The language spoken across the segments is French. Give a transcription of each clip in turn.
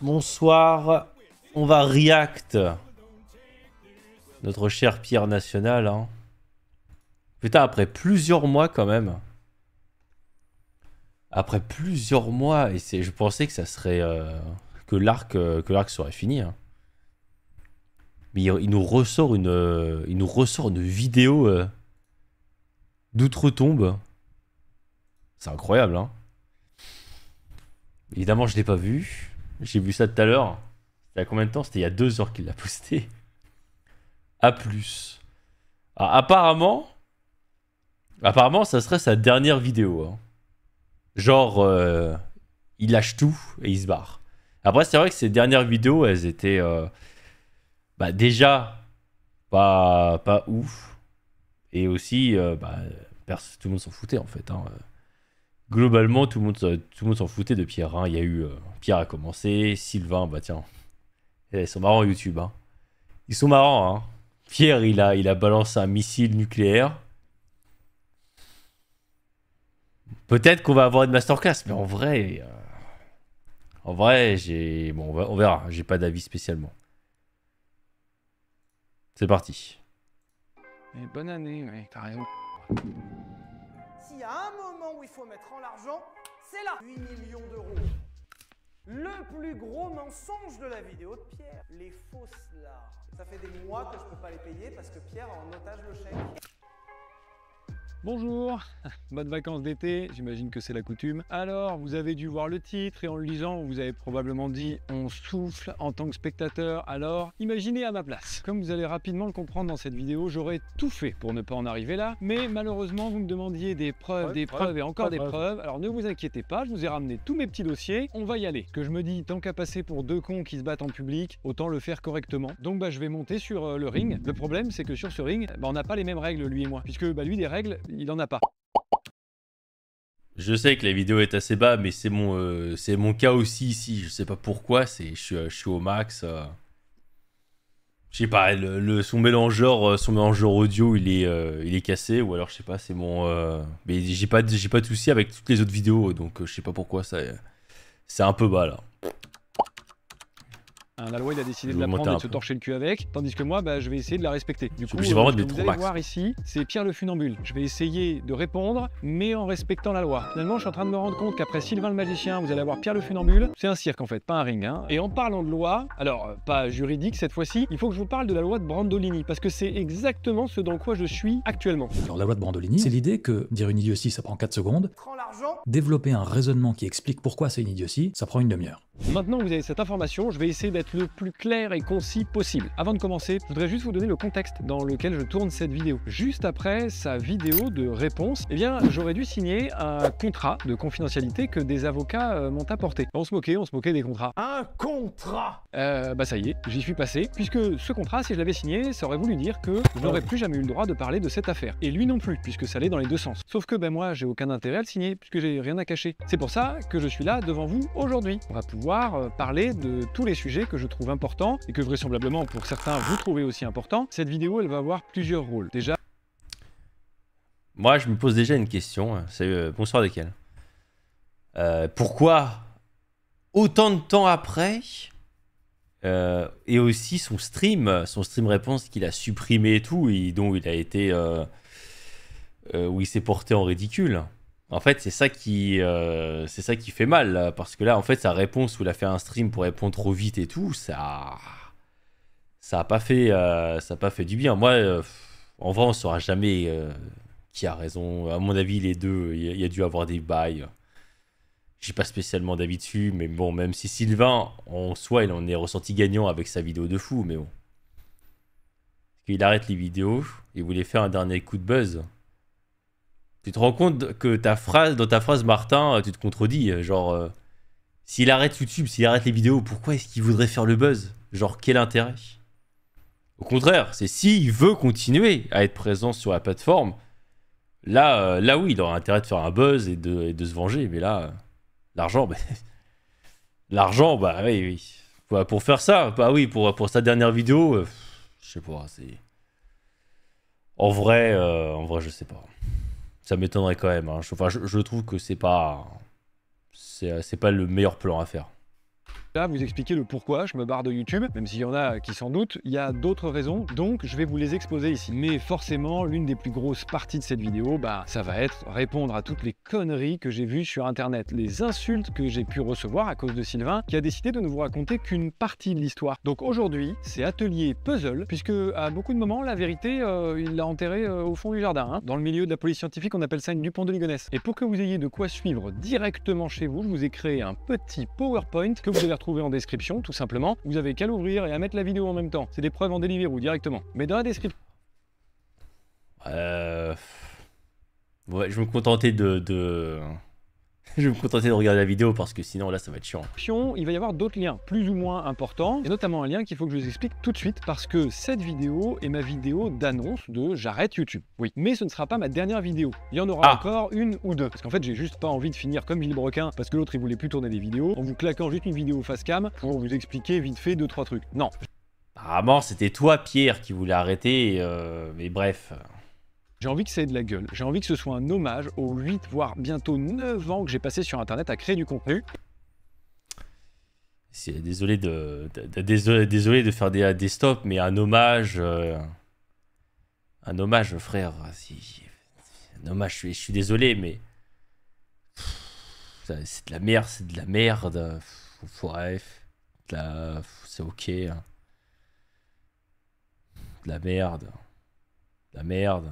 Bonsoir. On va react. Notre cher Pierre National. Hein. Putain, après plusieurs mois quand même. Après plusieurs mois. Et je pensais que ça serait... que l'arc serait fini. Hein. Mais il nous ressort une vidéo d'outre-tombe. C'est incroyable, hein. Évidemment, je l'ai pas vu. J'ai vu ça tout à l'heure. C'était à combien de temps? C'était il y a 2 heures qu'il l'a posté. A plus. Ah, apparemment, ça serait sa dernière vidéo. Hein. Genre, il lâche tout et il se barre. Après, c'est vrai que ses dernières vidéos, elles étaient bah, déjà pas ouf. Et aussi, tout le monde s'en foutait en fait. Hein. Globalement, tout le monde s'en foutait de Pierre. Hein. Il y a eu Pierre a commencé, Sylvain, bah tiens, ils sont marrants YouTube. Hein. Ils sont marrants. Hein. Pierre, il a balancé un missile nucléaire. Peut-être qu'on va avoir une masterclass, mais en vrai, bon, on verra. J'ai pas d'avis spécialement. C'est parti. Et bonne année, ouais, t'as raison. S'il y a un moment où il faut mettre en l'argent, c'est là. 8 millions d'euros. Le plus gros mensonge de la vidéo de Pierre. Les fausses larmes. Ça fait des mois que je peux pas les payer parce que Pierre a en otage le chèque. Bonjour, bonnes vacances d'été, j'imagine que c'est la coutume. Alors, vous avez dû voir le titre et en le lisant, vous avez probablement dit « on souffle » en tant que spectateur. Alors, imaginez à ma place. Comme vous allez rapidement le comprendre dans cette vidéo, j'aurais tout fait pour ne pas en arriver là. Mais malheureusement, vous me demandiez des preuves et encore des preuves. Alors ne vous inquiétez pas, je vous ai ramené tous mes petits dossiers. On va y aller. Que je me dis, tant qu'à passer pour 2 cons qui se battent en public, autant le faire correctement. Donc je vais monter sur le ring. Le problème, c'est que sur ce ring, on n'a pas les mêmes règles, lui et moi. Puisque lui, des règles, il en a pas. Je sais que la vidéo est assez bas, mais c'est mon cas aussi ici. Je sais pas pourquoi, je suis au max. Je sais pas, son mélangeur audio il est cassé, ou alors je sais pas, c'est mon. Mais j'ai pas de souci avec toutes les autres vidéos, donc je sais pas pourquoi c'est un peu bas là. La loi, il a décidé de la prendre et de se torcher le cul avec, tandis que moi, je vais essayer de la respecter. Du coup, vraiment ce que vous allez voir ici, c'est Pierre le funambule. Je vais essayer de répondre, mais en respectant la loi. Finalement, je suis en train de me rendre compte qu'après Sylvain le magicien, vous allez avoir Pierre le funambule. C'est un cirque en fait, pas un ring. Hein. Et en parlant de loi, alors pas juridique cette fois-ci, il faut que je vous parle de la loi de Brandolini, parce que c'est exactement ce dans quoi je suis actuellement. Alors la loi de Brandolini, c'est l'idée que dire une idiotie, ça prend 4 secondes. Prends l'argent. Développer un raisonnement qui explique pourquoi c'est une idiotie, ça prend une demi-heure. Maintenant que vous avez cette information, je vais essayer d'être le plus clair et concis possible. Avant de commencer, je voudrais juste vous donner le contexte dans lequel je tourne cette vidéo. Juste après sa vidéo de réponse, eh bien, j'aurais dû signer un contrat de confidentialité que des avocats m'ont apporté. On se moquait des contrats. Un contrat. Ça y est, j'y suis passé, puisque ce contrat, si je l'avais signé, ça aurait voulu dire que je n'aurais plus jamais eu le droit de parler de cette affaire. Et lui non plus, puisque ça allait dans les 2 sens. Sauf que moi, j'ai aucun intérêt à le signer, puisque j'ai rien à cacher. C'est pour ça que je suis là devant vous aujourd'hui. On va pouvoir parler de tous les sujets que je trouve importants et que vraisemblablement pour certains vous trouvez aussi importants. Cette vidéo, elle va avoir plusieurs rôles. Déjà, moi je me pose déjà une question. C'est bonsoir desquels. Pourquoi autant de temps après et aussi son stream réponse qu'il a supprimé et tout, et dont il a été où il s'est porté en ridicule. En fait, c'est ça qui fait mal, là, parce que là, en fait, sa réponse où il a fait un stream pour répondre trop vite et tout, ça a pas fait du bien. Moi, en vrai, on saura jamais qui a raison. À mon avis, les deux, il y a dû avoir des bails. J'ai pas spécialement d'avis dessus, mais bon, même si Sylvain, en soi, il en est ressorti gagnant avec sa vidéo de fou, mais bon. Il arrête les vidéos, il voulait faire un dernier coup de buzz. Tu te rends compte que dans ta phrase, Martin, tu te contredis. Genre, s'il arrête YouTube, s'il arrête les vidéos, pourquoi est-ce qu'il voudrait faire le buzz? Genre, quel intérêt? Au contraire, c'est s'il veut continuer à être présent sur la plateforme, là oui, il aurait intérêt de faire un buzz et de se venger. Mais là, l'argent, l'argent, oui. Pour faire ça, pour sa dernière vidéo, je sais pas, c'est... En vrai, je sais pas. Ça m'étonnerait quand même. Hein. Je trouve que c'est pas le meilleur plan à faire. Là, vous expliquer le pourquoi je me barre de YouTube, même s'il y en a qui s'en doutent, il y a d'autres raisons, donc je vais vous les exposer ici. Mais forcément, l'une des plus grosses parties de cette vidéo, bah, ça va être répondre à toutes les conneries que j'ai vues sur Internet, les insultes que j'ai pu recevoir à cause de Sylvain, qui a décidé de ne vous raconter qu'une partie de l'histoire. Donc aujourd'hui, c'est atelier puzzle, puisque à beaucoup de moments, la vérité, il l'a enterrée au fond du jardin. Hein. Dans le milieu de la police scientifique, on appelle ça une Dupont de Ligonnès. Et pour que vous ayez de quoi suivre directement chez vous, je vous ai créé un petit PowerPoint que vous allez retrouver en description, tout simplement. Vous avez qu'à l'ouvrir et à mettre la vidéo en même temps. C'est des preuves en Deliveroo directement. Mais dans la description... Ouais, je vais me contenter je vais me contenter de regarder la vidéo parce que sinon là ça va être chiant. Il va y avoir d'autres liens plus ou moins importants, et notamment un lien qu'il faut que je vous explique tout de suite parce que cette vidéo est ma vidéo d'annonce de j'arrête YouTube. Oui, mais ce ne sera pas ma dernière vidéo. Il y en aura encore une ou deux. Parce qu'en fait, j'ai juste pas envie de finir comme Villebrequin parce que l'autre il voulait plus tourner des vidéos en vous claquant juste une vidéo face cam pour vous expliquer vite fait 2-3 trucs. Non. Apparemment, c'était toi, Pierre, qui voulais arrêter, mais bref. J'ai envie que ça ait de la gueule, j'ai envie que ce soit un hommage aux 8 voire bientôt 9 ans que j'ai passé sur internet à créer du contenu. Désolé de faire des stops, mais un hommage, frère. Un hommage, je suis désolé, mais c'est de la merde, c'est de la merde. Bref, c'est ok. De la merde, de la merde.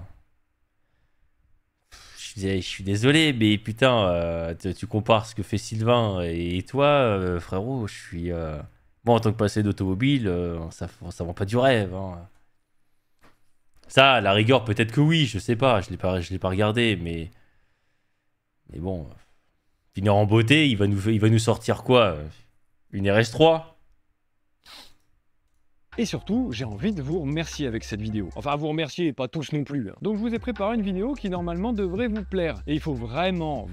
Je suis désolé, mais putain, tu compares ce que fait Sylvain et toi, frérot, je suis... Moi, en tant que passager d'automobile, ça vend pas du rêve. Hein. Ça, à la rigueur, peut-être que oui, je sais pas, je l'ai pas regardé, mais bon, finir en beauté, il va nous sortir quoi? Une RS3? Et surtout, j'ai envie de vous remercier avec cette vidéo. Enfin, vous remercier, pas tous non plus. Hein. Donc je vous ai préparé une vidéo qui normalement devrait vous plaire. Et il faut vraiment,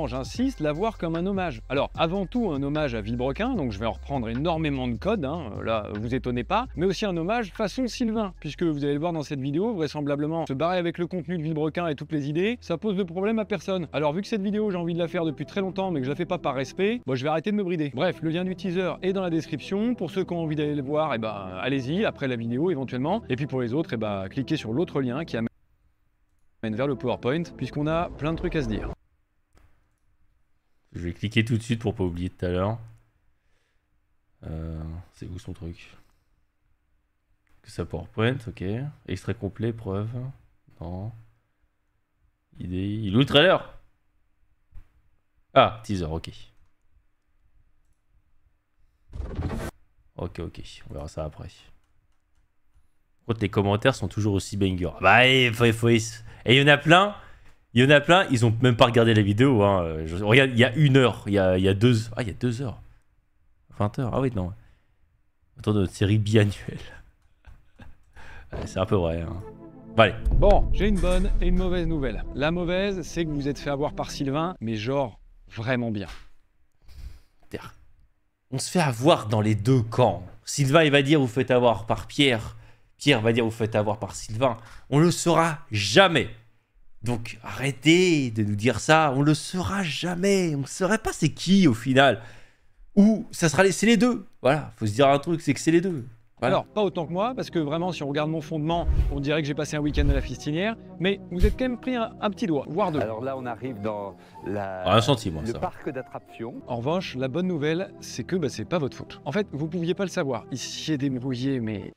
j'insiste, la voir comme un hommage. Alors, avant tout, un hommage à Villebrequin, donc je vais en reprendre énormément de codes, hein. Là, vous étonnez pas, mais aussi un hommage façon Sylvain, puisque vous allez le voir dans cette vidéo, vraisemblablement, se barrer avec le contenu de Villebrequin et toutes les idées, ça pose de problème à personne. Alors, vu que cette vidéo, j'ai envie de la faire depuis très longtemps, mais que je la fais pas par respect, bon, je vais arrêter de me brider. Bref, le lien du teaser est dans la description. Pour ceux qui ont envie d'aller le voir, et ben, allez-y, après la vidéo éventuellement. Et puis pour les autres, cliquez sur l'autre lien qui amène vers le PowerPoint, puisqu'on a plein de trucs à se dire. Je vais cliquer tout de suite pour pas oublier tout à l'heure. C'est où son truc? Que ça PowerPoint, ok. Extrait complet, preuve. Non. Idée. Il est où le trailer? Ah, teaser, ok. Ok, on verra ça après. Par contre, les commentaires sont toujours aussi bangers. Bah, et il y en a plein. Ils ont même pas regardé la vidéo. Hein. Regarde, il y a 1 heure. Il y a 2... Ah, il y a 2 heures. 20 heures. Ah oui, non. Attends, notre série biannuelle. C'est un peu vrai. Hein. Bon, allez. Bon, j'ai une bonne et une mauvaise nouvelle. La mauvaise, c'est que vous êtes fait avoir par Sylvain, mais genre, vraiment bien. On se fait avoir dans les deux camps. Sylvain, il va dire vous faites avoir par Pierre. Pierre va dire vous faites avoir par Sylvain. On le saura jamais. Donc arrêtez de nous dire ça. On le saura jamais. On ne saurait pas c'est qui au final. Ou ça sera c'est les deux. Voilà, faut se dire un truc, c'est que c'est les deux. Voilà. Alors, pas autant que moi, parce que vraiment, si on regarde mon fondement, on dirait que j'ai passé un week-end à la fistinière, mais vous êtes quand même pris un petit doigt, voire 2. Alors là, on arrive dans un centime, le parc d'attractions. En revanche, la bonne nouvelle, c'est que c'est pas votre faute. En fait, vous pouviez pas le savoir. Il s'y est débrouillé, mais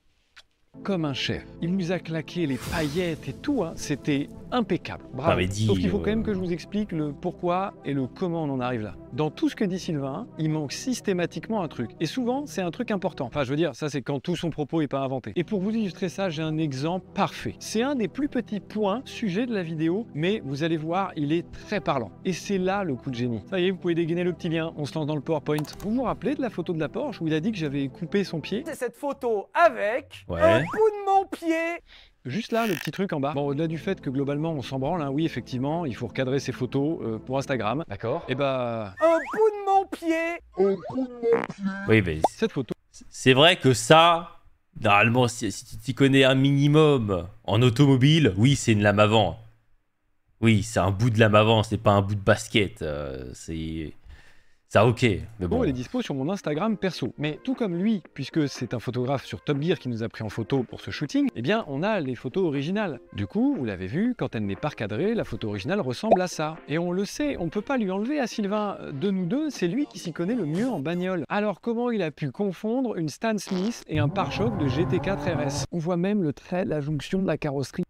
comme un chef. Il nous a claqué les paillettes et tout, hein. C'était impeccable. Bravo. Sauf qu'il faut quand même que je vous explique le pourquoi et le comment on en arrive là. Dans tout ce que dit Sylvain, il manque systématiquement un truc. Et souvent, c'est un truc important. Enfin, je veux dire, ça c'est quand tout son propos est pas inventé. Et pour vous illustrer ça, j'ai un exemple parfait. C'est un des plus petits points, sujet de la vidéo, mais vous allez voir, il est très parlant. Et c'est là le coup de génie. Ça y est, vous pouvez dégainer le petit lien, on se lance dans le PowerPoint. Vous vous rappelez de la photo de la Porsche où il a dit que j'avais coupé son pied? C'est cette photo avec un bout de mon pied. Juste là, le petit truc en bas. Bon, au-delà du fait que globalement on s'en branle, hein, oui, effectivement, il faut recadrer ses photos pour Instagram. D'accord. Et bah. Un bout de mon pied. Oui, mais. Cette photo. C'est vrai que ça, normalement, si tu t'y connais un minimum en automobile, oui, c'est une lame avant. Oui, c'est un bout de lame avant, c'est pas un bout de basket. Ça, ok, mais bon. Elle est dispo sur mon Instagram perso. Mais tout comme lui, puisque c'est un photographe sur Top Gear qui nous a pris en photo pour ce shooting, eh bien on a les photos originales. Du coup, vous l'avez vu, quand elle n'est pas recadrée, la photo originale ressemble à ça. Et on le sait, on peut pas lui enlever à Sylvain. De nous deux, c'est lui qui s'y connaît le mieux en bagnole. Alors comment il a pu confondre une Stan Smith et un pare-choc de GT4 RS? On voit même le trait, la jonction de la carrosserie.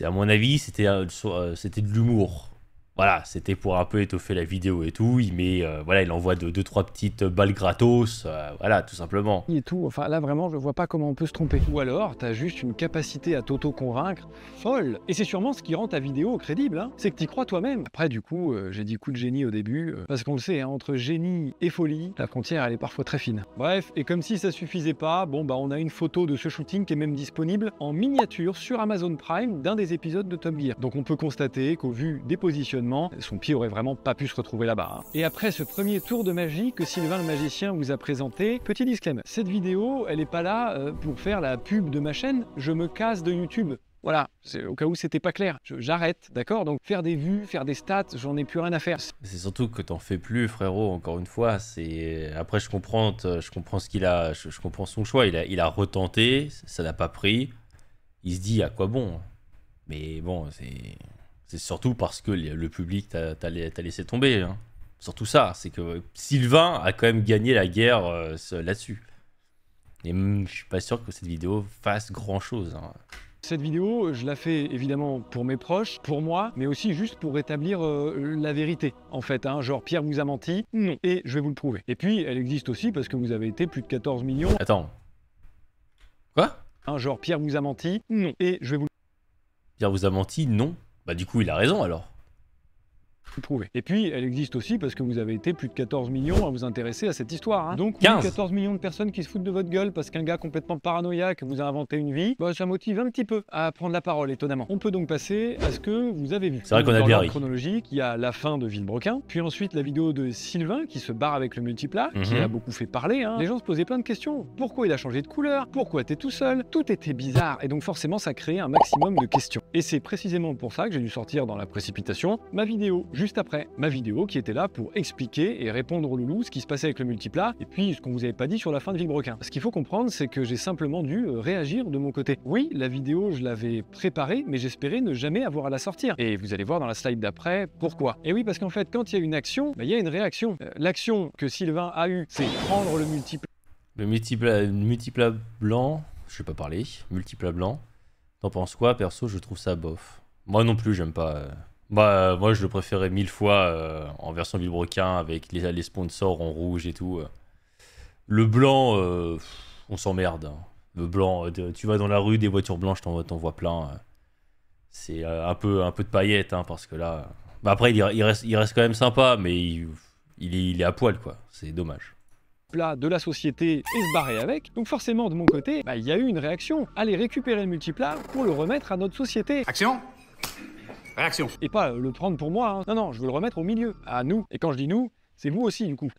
À mon avis, c'était de l'humour. Voilà, c'était pour un peu étoffer la vidéo et tout. Voilà, il envoie deux, trois petites balles gratos. Voilà, tout simplement. Et tout, enfin là vraiment, je vois pas comment on peut se tromper. Ou alors, t'as juste une capacité à t'auto-convaincre folle. Et c'est sûrement ce qui rend ta vidéo crédible, hein. C'est que t'y crois toi-même. Après, du coup, j'ai dit coup de génie au début, parce qu'on le sait, hein, entre génie et folie, la frontière, elle est parfois très fine. Bref, et comme si ça suffisait pas, bon bah on a une photo de ce shooting qui est même disponible en miniature sur Amazon Prime d'un des épisodes de Top Gear. Donc on peut constater qu'au vu des positionnements, son pied aurait vraiment pas pu se retrouver là-bas, hein. Et après ce premier tour de magie que Sylvain le magicien vous a présenté, petit disclaimer, cette vidéo, elle est pas là pour faire la pub de ma chaîne, je me casse de YouTube. Voilà, c'est au cas où c'était pas clair, j'arrête, d'accord? Donc faire des vues, faire des stats, j'en ai plus rien à faire. C'est surtout que t'en fais plus, frérot, encore une fois. Après, je comprends ce qu'il a, je comprends son choix. Il a retenté, ça n'a pas pris. Il se dit à quoi bon? Mais bon, c'est surtout parce que le public t'a laissé tomber, hein. Surtout ça, c'est que Sylvain a quand même gagné la guerre là-dessus. Et je suis pas sûr que cette vidéo fasse grand-chose, hein. Cette vidéo, je la fais évidemment pour mes proches, pour moi, mais aussi juste pour rétablir la vérité, en fait, hein, genre Pierre vous a menti, non, et je vais vous le prouver. Et puis, elle existe aussi parce que vous avez été plus de 14 millions. Attends. Quoi? Hein, genre Pierre vous a menti, non, et je vais vous Pierre vous a menti? Non. Bah du coup, il a raison alors. le prouver. Et puis, elle existe aussi parce que vous avez été plus de 14 millions à vous intéresser à cette histoire, hein. Donc, oui, 14 millions de personnes qui se foutent de votre gueule parce qu'un gars complètement paranoïaque vous a inventé une vie, bah, ça motive un petit peu à prendre la parole, étonnamment. On peut donc passer à ce que vous avez vu. C'est vrai qu'on a bien ri. Chronologique, il y a la fin de Villebrequin, puis ensuite la vidéo de Sylvain qui se barre avec le multiplat, qui a beaucoup fait parler, hein. Les gens se posaient plein de questions. Pourquoi il a changé de couleur? Pourquoi t'es tout seul? Tout était bizarre, et donc forcément ça créait un maximum de questions. Et c'est précisément pour ça que j'ai dû sortir dans la précipitation ma vidéo juste après. Ma vidéo qui était là pour expliquer et répondre au loulou ce qui se passait avec le multiplat et puis ce qu'on vous avait pas dit sur la fin de Villebrequin. Ce qu'il faut comprendre, c'est que j'ai simplement dû réagir de mon côté. Oui, la vidéo, je l'avais préparée, mais j'espérais ne jamais avoir à la sortir. Et vous allez voir dans la slide d'après pourquoi. Et oui, parce qu'en fait, quand il y a une action, bah, il y a une réaction. L'action que Sylvain a eue, c'est prendre le multiplat. Le multiplat blanc, je sais pas parler, multiplat blanc. T'en penses quoi? Perso, je trouve ça bof. Moi non plus, j'aime pas. Moi, je le préférais 1000 fois en version Villebrequin avec les sponsors en rouge et tout. Le blanc, on s'emmerde, hein. Le blanc, tu vas dans la rue, des voitures blanches, t'en vois plein. C'est un peu de paillettes, hein, parce que là... Bah après, il reste quand même sympa, mais il est à poil, quoi. C'est dommage. De la société et se barrer avec. Donc forcément, de mon côté, bah, il y a eu une réaction. Aller récupérer le multiplat pour le remettre à notre société. Action! Réaction. Et pas le prendre pour moi, hein. Non, non, je veux le remettre au milieu, à nous. Et quand je dis nous, c'est vous aussi, du coup.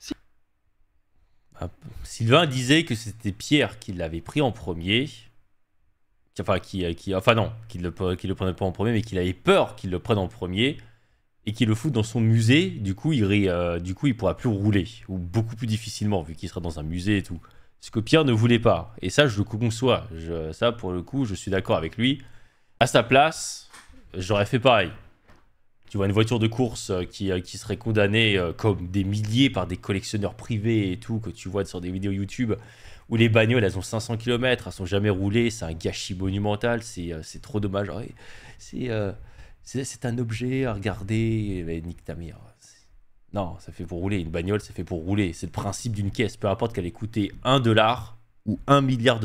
Sylvain disait que c'était Pierre qui l'avait pris en premier. Enfin, qu'il le prenait pas en premier, mais qu'il avait peur qu'il le prenne en premier et qu'il le foute dans son musée. Du coup, il pourra plus rouler, ou beaucoup plus difficilement, vu qu'il sera dans un musée et tout. Ce que Pierre ne voulait pas. Et ça, je le conçois. Ça, pour le coup, je suis d'accord avec lui. À sa place, j'aurais fait pareil. Tu vois une voiture de course qui serait condamnée comme des milliers par des collectionneurs privés et tout, que tu vois sur des vidéos YouTube, où les bagnoles, elles ont 500 km, elles sont jamais roulées, c'est un gâchis monumental, c'est trop dommage. Ouais, c'est un objet à regarder, mais nique ta mère. Non, ça fait pour rouler, une bagnole, c'est fait pour rouler. C'est le principe d'une caisse, peu importe qu'elle ait coûté $1 ou $1 milliard.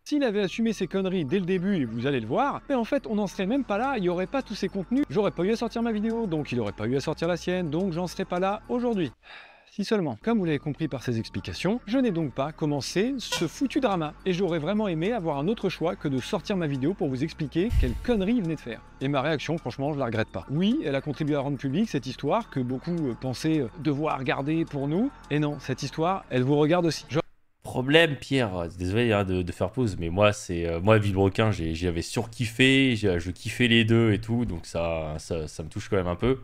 S'il avait assumé ses conneries dès le début, et vous allez le voir, mais en fait, on n'en serait même pas là, il n'y aurait pas tous ces contenus. J'aurais pas eu à sortir ma vidéo, donc il n'aurait pas eu à sortir la sienne, donc j'en serais pas là aujourd'hui. Si seulement. Comme vous l'avez compris par ces explications, je n'ai donc pas commencé ce foutu drama, et j'aurais vraiment aimé avoir un autre choix que de sortir ma vidéo pour vous expliquer quelle connerie il venait de faire. Et ma réaction, franchement, je la regrette pas. Oui, elle a contribué à rendre publique cette histoire que beaucoup pensaient devoir garder pour nous, et non, cette histoire, elle vous regarde aussi. Problème, Pierre, désolé hein, de faire pause, mais moi, Villebrequin, j'avais surkiffé, je kiffais les deux et tout, donc ça me touche quand même un peu.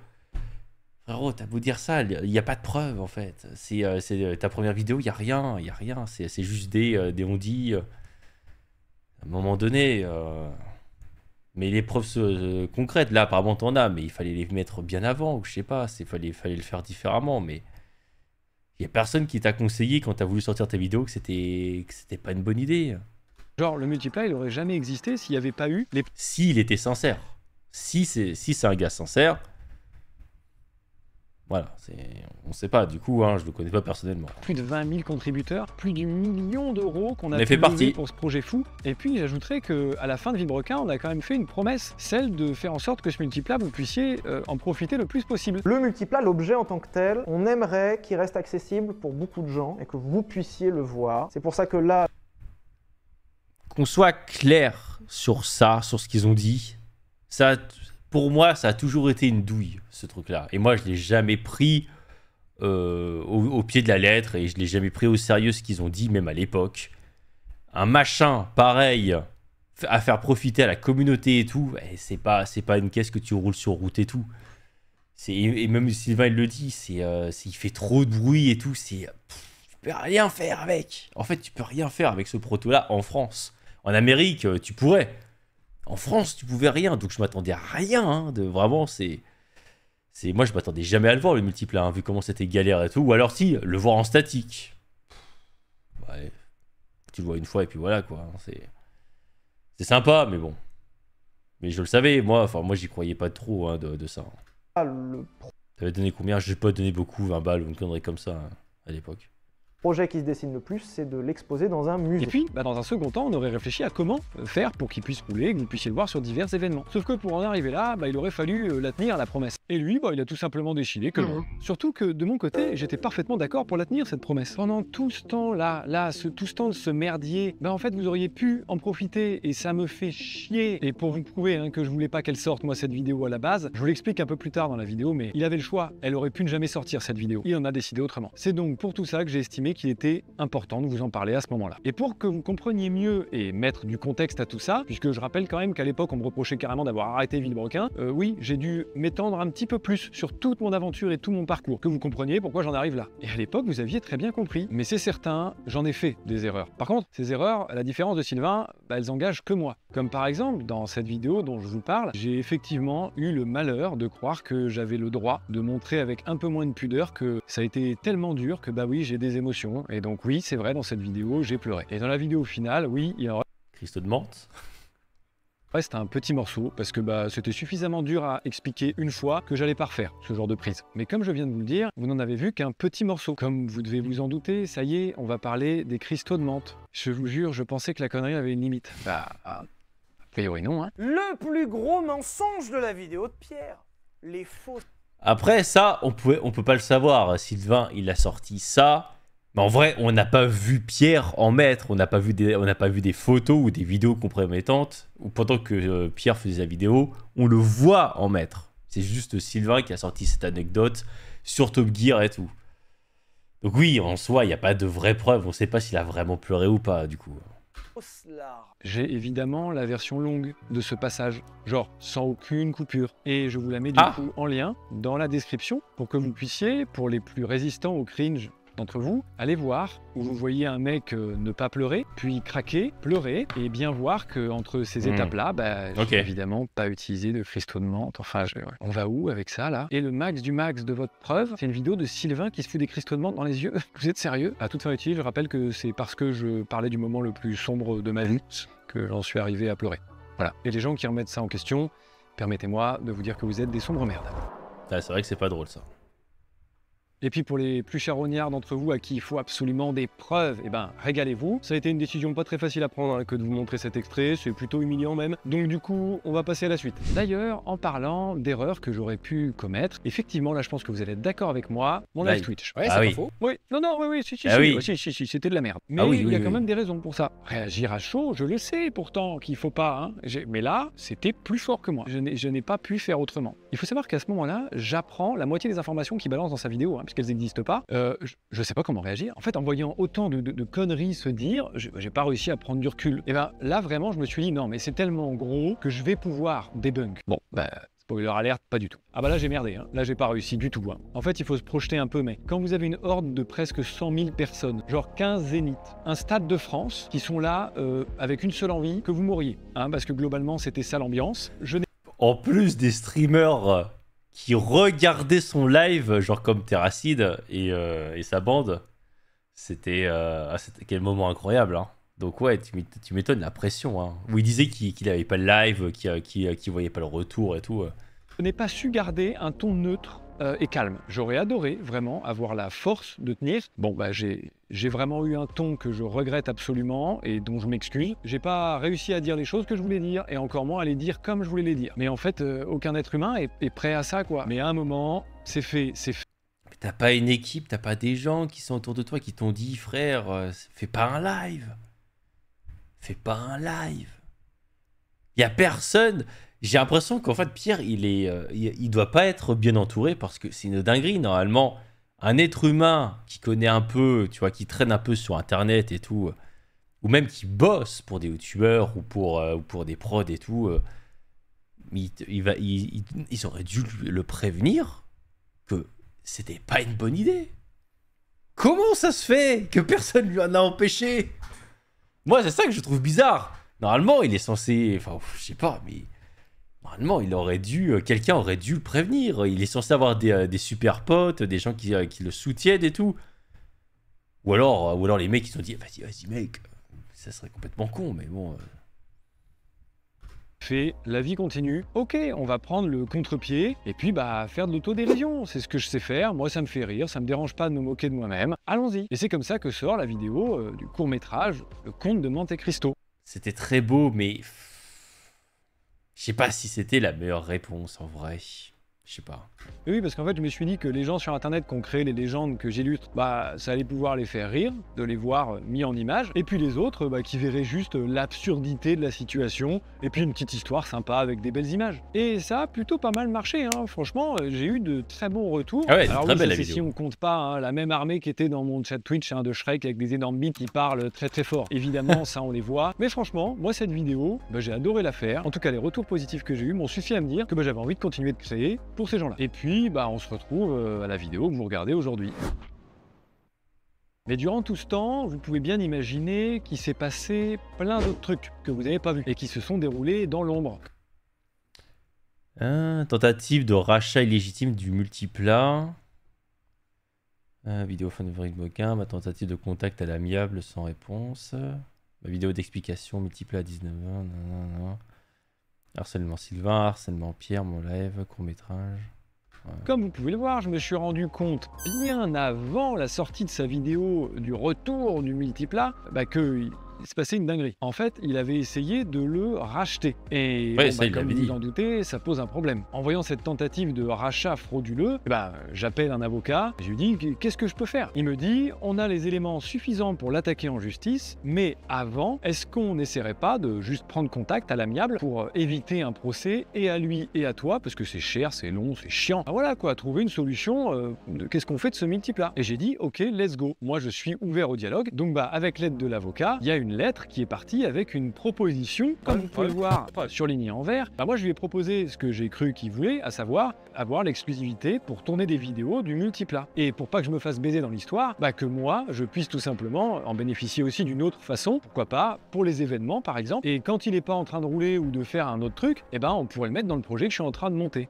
Frérot, t'as beau dire ça, il n'y a pas de preuve en fait. C'est ta première vidéo, il n'y a rien, il y a rien. C'est juste des on-dit. À un moment donné. Mais les preuves concrètes, là, apparemment, t'en as, mais il fallait les mettre bien avant, ou je sais pas, fallait le faire différemment, mais il y a personne qui t'a conseillé quand t'as voulu sortir tes vidéos que c'était pas une bonne idée. Genre, le multiplat, il aurait jamais existé s'il n'y avait pas eu les... S'il était sincère. Si c'est un gars sincère, voilà, on sait pas, du coup, hein, je le connais pas personnellement. plus de 20 000 contributeurs, plus du million d'euros qu'on a On pu fait partie. lever pour ce projet fou. Et puis, j'ajouterais qu'à la fin de Vilebrequin, on a quand même fait une promesse, celle de faire en sorte que ce multiplat, vous puissiez en profiter le plus possible. Le multiplat, l'objet en tant que tel, on aimerait qu'il reste accessible pour beaucoup de gens et que vous puissiez le voir. C'est pour ça que là... Qu'on soit clair sur ça, sur ce qu'ils ont dit, ça, pour moi, ça a toujours été une douille, ce truc-là. Et moi, je l'ai jamais pris au pied de la lettre et je l'ai jamais pris au sérieux ce qu'ils ont dit, même à l'époque. Un machin pareil à faire profiter à la communauté et tout, c'est pas une caisse que tu roules sur route et tout. Et même Sylvain il le dit, il fait trop de bruit et tout, tu peux rien faire avec. En fait, tu peux rien faire avec ce proto-là en France. En Amérique, tu pourrais. En France, tu pouvais rien, donc je m'attendais à rien. Hein, vraiment, moi, je m'attendais jamais à le voir, le multiplat, hein, vu comment c'était galère et tout. Ou alors, si, le voir en statique. Ouais, tu le vois une fois et puis voilà, quoi. C'est sympa, mais bon. Mais je le savais, moi, j'y croyais pas trop hein, de ça. Le T'avais donné combien? Je n'ai pas donné beaucoup, 20 balles ou une connerie comme ça hein, à l'époque. projet qui se dessine le plus, c'est de l'exposer dans un musée. Et puis, dans un second temps, on aurait réfléchi à comment faire pour qu'il puisse rouler et que vous puissiez le voir sur divers événements. Sauf que pour en arriver là, il aurait fallu la tenir, la promesse. Et lui, il a tout simplement décidé que non. Surtout que de mon côté, j'étais parfaitement d'accord pour la tenir, cette promesse. Pendant tout ce temps-là, tout ce temps de ce merdier, en fait, vous auriez pu en profiter et ça me fait chier. Et pour vous prouver hein, que je voulais pas qu'elle sorte, moi, cette vidéo à la base, je vous l'explique un peu plus tard dans la vidéo, mais il avait le choix. Elle aurait pu ne jamais sortir, cette vidéo. Il en a décidé autrement. C'est donc pour tout ça que j'ai estimé qu'il était important de vous en parler à ce moment-là. Et pour que vous compreniez mieux et mettre du contexte à tout ça, puisque je rappelle quand même qu'à l'époque on me reprochait carrément d'avoir arrêté Vilebrequin, oui, j'ai dû m'étendre un petit peu plus sur toute mon aventure et tout mon parcours, que vous compreniez pourquoi j'en arrive là. Et à l'époque vous aviez très bien compris, mais c'est certain, j'en ai fait des erreurs. Par contre, ces erreurs, à la différence de Sylvain, elles engagent que moi. Comme par exemple, dans cette vidéo dont je vous parle, j'ai effectivement eu le malheur de croire que j'avais le droit de montrer avec un peu moins de pudeur que ça a été tellement dur que oui, j'ai des émotions, et donc oui, c'est vrai, dans cette vidéo, j'ai pleuré. Et dans la vidéo finale, oui, il en Christ de Mantes. reste un petit morceau, parce que c'était suffisamment dur à expliquer une fois que j'allais pas refaire ce genre de prise. Mais comme je viens de vous le dire, vous n'en avez vu qu'un petit morceau. Comme vous devez vous en douter, ça y est, on va parler des cristaux de menthe. Je vous jure, je pensais que la connerie avait une limite. A priori non, hein. Le plus gros mensonge de la vidéo de Pierre. Les faux... Après, ça, on peut pas le savoir. Sylvain, il a sorti ça. Mais en vrai, on n'a pas vu Pierre en mettre. On n'a pas vu des photos ou des vidéos compromettantes. Ou pendant que Pierre faisait la vidéo, on le voit en mettre. C'est juste Sylvain qui a sorti cette anecdote sur Top Gear et tout. Donc oui, en soi, il n'y a pas de vraies preuves. On ne sait pas s'il a vraiment pleuré ou pas, du coup. J'ai évidemment la version longue de ce passage, genre sans aucune coupure. Et je vous la mets du coup en lien dans la description pour que vous puissiez, pour les plus résistants au cringe d'entre vous, aller voir où vous voyez un mec ne pas pleurer, puis craquer, pleurer, et bien voir qu'entre ces étapes-là, j'ai évidemment pas utilisé de cristaux de menthe. Enfin, on va où avec ça là? Et le max du max de votre preuve, c'est une vidéo de Sylvain qui se fout des cristaux de menthe dans les yeux. Vous êtes sérieux? À toute fin utile, je rappelle que c'est parce que je parlais du moment le plus sombre de ma vie que j'en suis arrivé à pleurer. Voilà. Et les gens qui remettent ça en question, permettez-moi de vous dire que vous êtes des sombres merdes. Ah, c'est vrai que c'est pas drôle ça. Et puis pour les plus charognards d'entre vous à qui il faut absolument des preuves, régalez-vous. Ça a été une décision pas très facile à prendre que de vous montrer cet extrait, c'est plutôt humiliant même. Donc du coup, on va passer à la suite. D'ailleurs, en parlant d'erreurs que j'aurais pu commettre, effectivement, là je pense que vous allez être d'accord avec moi, mon live Twitch. Ouais, c'est pas faux. Oui, si, c'était de la merde. Mais il y a quand même des raisons pour ça. Réagir à chaud, je le sais pourtant qu'il faut pas, hein. Mais là, c'était plus fort que moi. Je n'ai pas pu faire autrement. Il faut savoir qu'à ce moment-là, j'apprends la moitié des informations qu'il balance dans sa vidéo, hein, puisqu'elles n'existent pas. Je sais pas comment réagir. En fait, en voyant autant de conneries se dire, j'ai pas réussi à prendre du recul. Et là, vraiment, je me suis dit, non, mais c'est tellement gros que je vais pouvoir débunk. Bon, Spoiler alerte, pas du tout. Ah bah là j'ai merdé, hein. Là j'ai pas réussi du tout. Hein. En fait il faut se projeter un peu, mais quand vous avez une horde de presque 100 000 personnes, genre 15 zéniths, un stade de France, qui sont là avec une seule envie, que vous mouriez. Hein, parce que globalement c'était ça l'ambiance. Je n'ai En plus des streamers qui regardaient son live, genre comme Terracid et sa bande, c'était quel moment incroyable. Hein. Donc ouais, tu m'étonnes la pression. Hein. Où il disait qu'il avait pas le live, qu'il voyait pas le retour et tout. Je n'ai pas su garder un ton neutre et calme. J'aurais adoré vraiment avoir la force de tenir. Bon, bah j'ai vraiment eu un ton que je regrette absolument et dont je m'excuse. J'ai pas réussi à dire les choses que je voulais dire et encore moins à les dire comme je voulais les dire. Mais en fait, aucun être humain est prêt à ça, quoi. Mais à un moment, c'est fait, c'est fait. Mais t'as pas une équipe, t'as pas des gens qui sont autour de toi qui t'ont dit, frère, fais pas un live. Fais pas un live. Y a personne. J'ai l'impression qu'en fait, Pierre, il doit pas être bien entouré parce que c'est une dinguerie. Normalement, un être humain qui connaît un peu, tu vois, qui traîne un peu sur Internet et tout, ou même qui bosse pour des youtubeurs ou pour des prods et tout, ils auraient dû le prévenir que c'était pas une bonne idée. Comment ça se fait que personne lui en a empêché? Moi, c'est ça que je trouve bizarre. Normalement, il est censé... Enfin, je sais pas, mais... Normalement, quelqu'un aurait dû le prévenir. Il est censé avoir des super potes, des gens qui le soutiennent et tout. Ou alors les mecs, ils se sont dit, vas-y, mec. Ça serait complètement con, mais bon... Fait, la vie continue. Ok, on va prendre le contre-pied et puis bah faire de l'autodérision. C'est ce que je sais faire. Moi, ça me fait rire. Ça me dérange pas de me moquer de moi-même. Allons-y. Et c'est comme ça que sort la vidéo du court-métrage Le Comte de Monte Cristo. C'était très beau, mais... Je sais pas si c'était la meilleure réponse, en vrai. Je sais pas. Et oui, parce qu'en fait, je me suis dit que les gens sur Internet qui ont créé les légendes que j'illustre, bah, ça allait pouvoir les faire rire, de les voir mis en image. Et puis les autres, bah, qui verraient juste l'absurdité de la situation, et puis une petite histoire sympa avec des belles images. Et ça a plutôt pas mal marché, hein. Franchement, j'ai eu de très bons retours. Ah ouais, alors très oui, belle ça, la c'est vidéo. si on compte pas hein, la même armée qui était dans mon chat Twitch de Shrek avec des énormes bites qui parlent très très fort. Évidemment, ça on les voit. Mais franchement, moi cette vidéo, bah, j'ai adoré la faire. En tout cas, les retours positifs que j'ai eu m'ont suffi à me dire que bah, j'avais envie de continuer de créer pour ces gens-là. Et puis, bah, on se retrouve à la vidéo que vous regardez aujourd'hui. Mais durant tout ce temps, vous pouvez bien imaginer qu'il s'est passé plein d'autres trucs que vous n'avez pas vus et qui se sont déroulés dans l'ombre. Tentative de rachat illégitime du multiplat. Vidéo favorite Boquin. Ma tentative de contact à l'amiable sans réponse. Ma vidéo d'explication multiplat à 19h. Harcèlement Sylvain, harcèlement Pierre, mon live, court-métrage. Comme vous pouvez le voir, je me suis rendu compte bien avant la sortie de sa vidéo du retour du multiplat bah, qu'il se passait une dinguerie. En fait, il avait essayé de le racheter. Et Ouais, bon, ça, bah, il comme l'avait vous dit. vous en doutez, ça pose un problème. En voyant cette tentative de rachat frauduleux, bah, j'appelle un avocat, et je lui dis qu'est-ce que je peux faire? Il me dit on a les éléments suffisants pour l'attaquer en justice, mais avant, est-ce qu'on n'essaierait pas de juste prendre contact à l'amiable pour éviter un procès et à lui et à toi, parce que c'est cher, c'est long, c'est chiant. Ah, voilà quoi, trouver une solution de qu'est-ce qu'on fait de ce multiplat. Et j'ai dit ok, let's go. Moi je suis ouvert au dialogue, donc bah avec l'aide de l'avocat, il y a une lettre qui est partie avec une proposition, comme vous pouvez le voir surlignée en vert. Bah moi je lui ai proposé ce que j'ai cru qu'il voulait, à savoir avoir l'exclusivité pour tourner des vidéos du multiplat. Et pour pas que je me fasse baiser dans l'histoire, bah que moi je puisse tout simplement en bénéficier aussi d'une autre façon, pourquoi pas pour les événements par exemple. Et quand il n'est pas en train de rouler ou de faire un autre truc, eh ben on pourrait le mettre dans le projet que je suis en train de monter.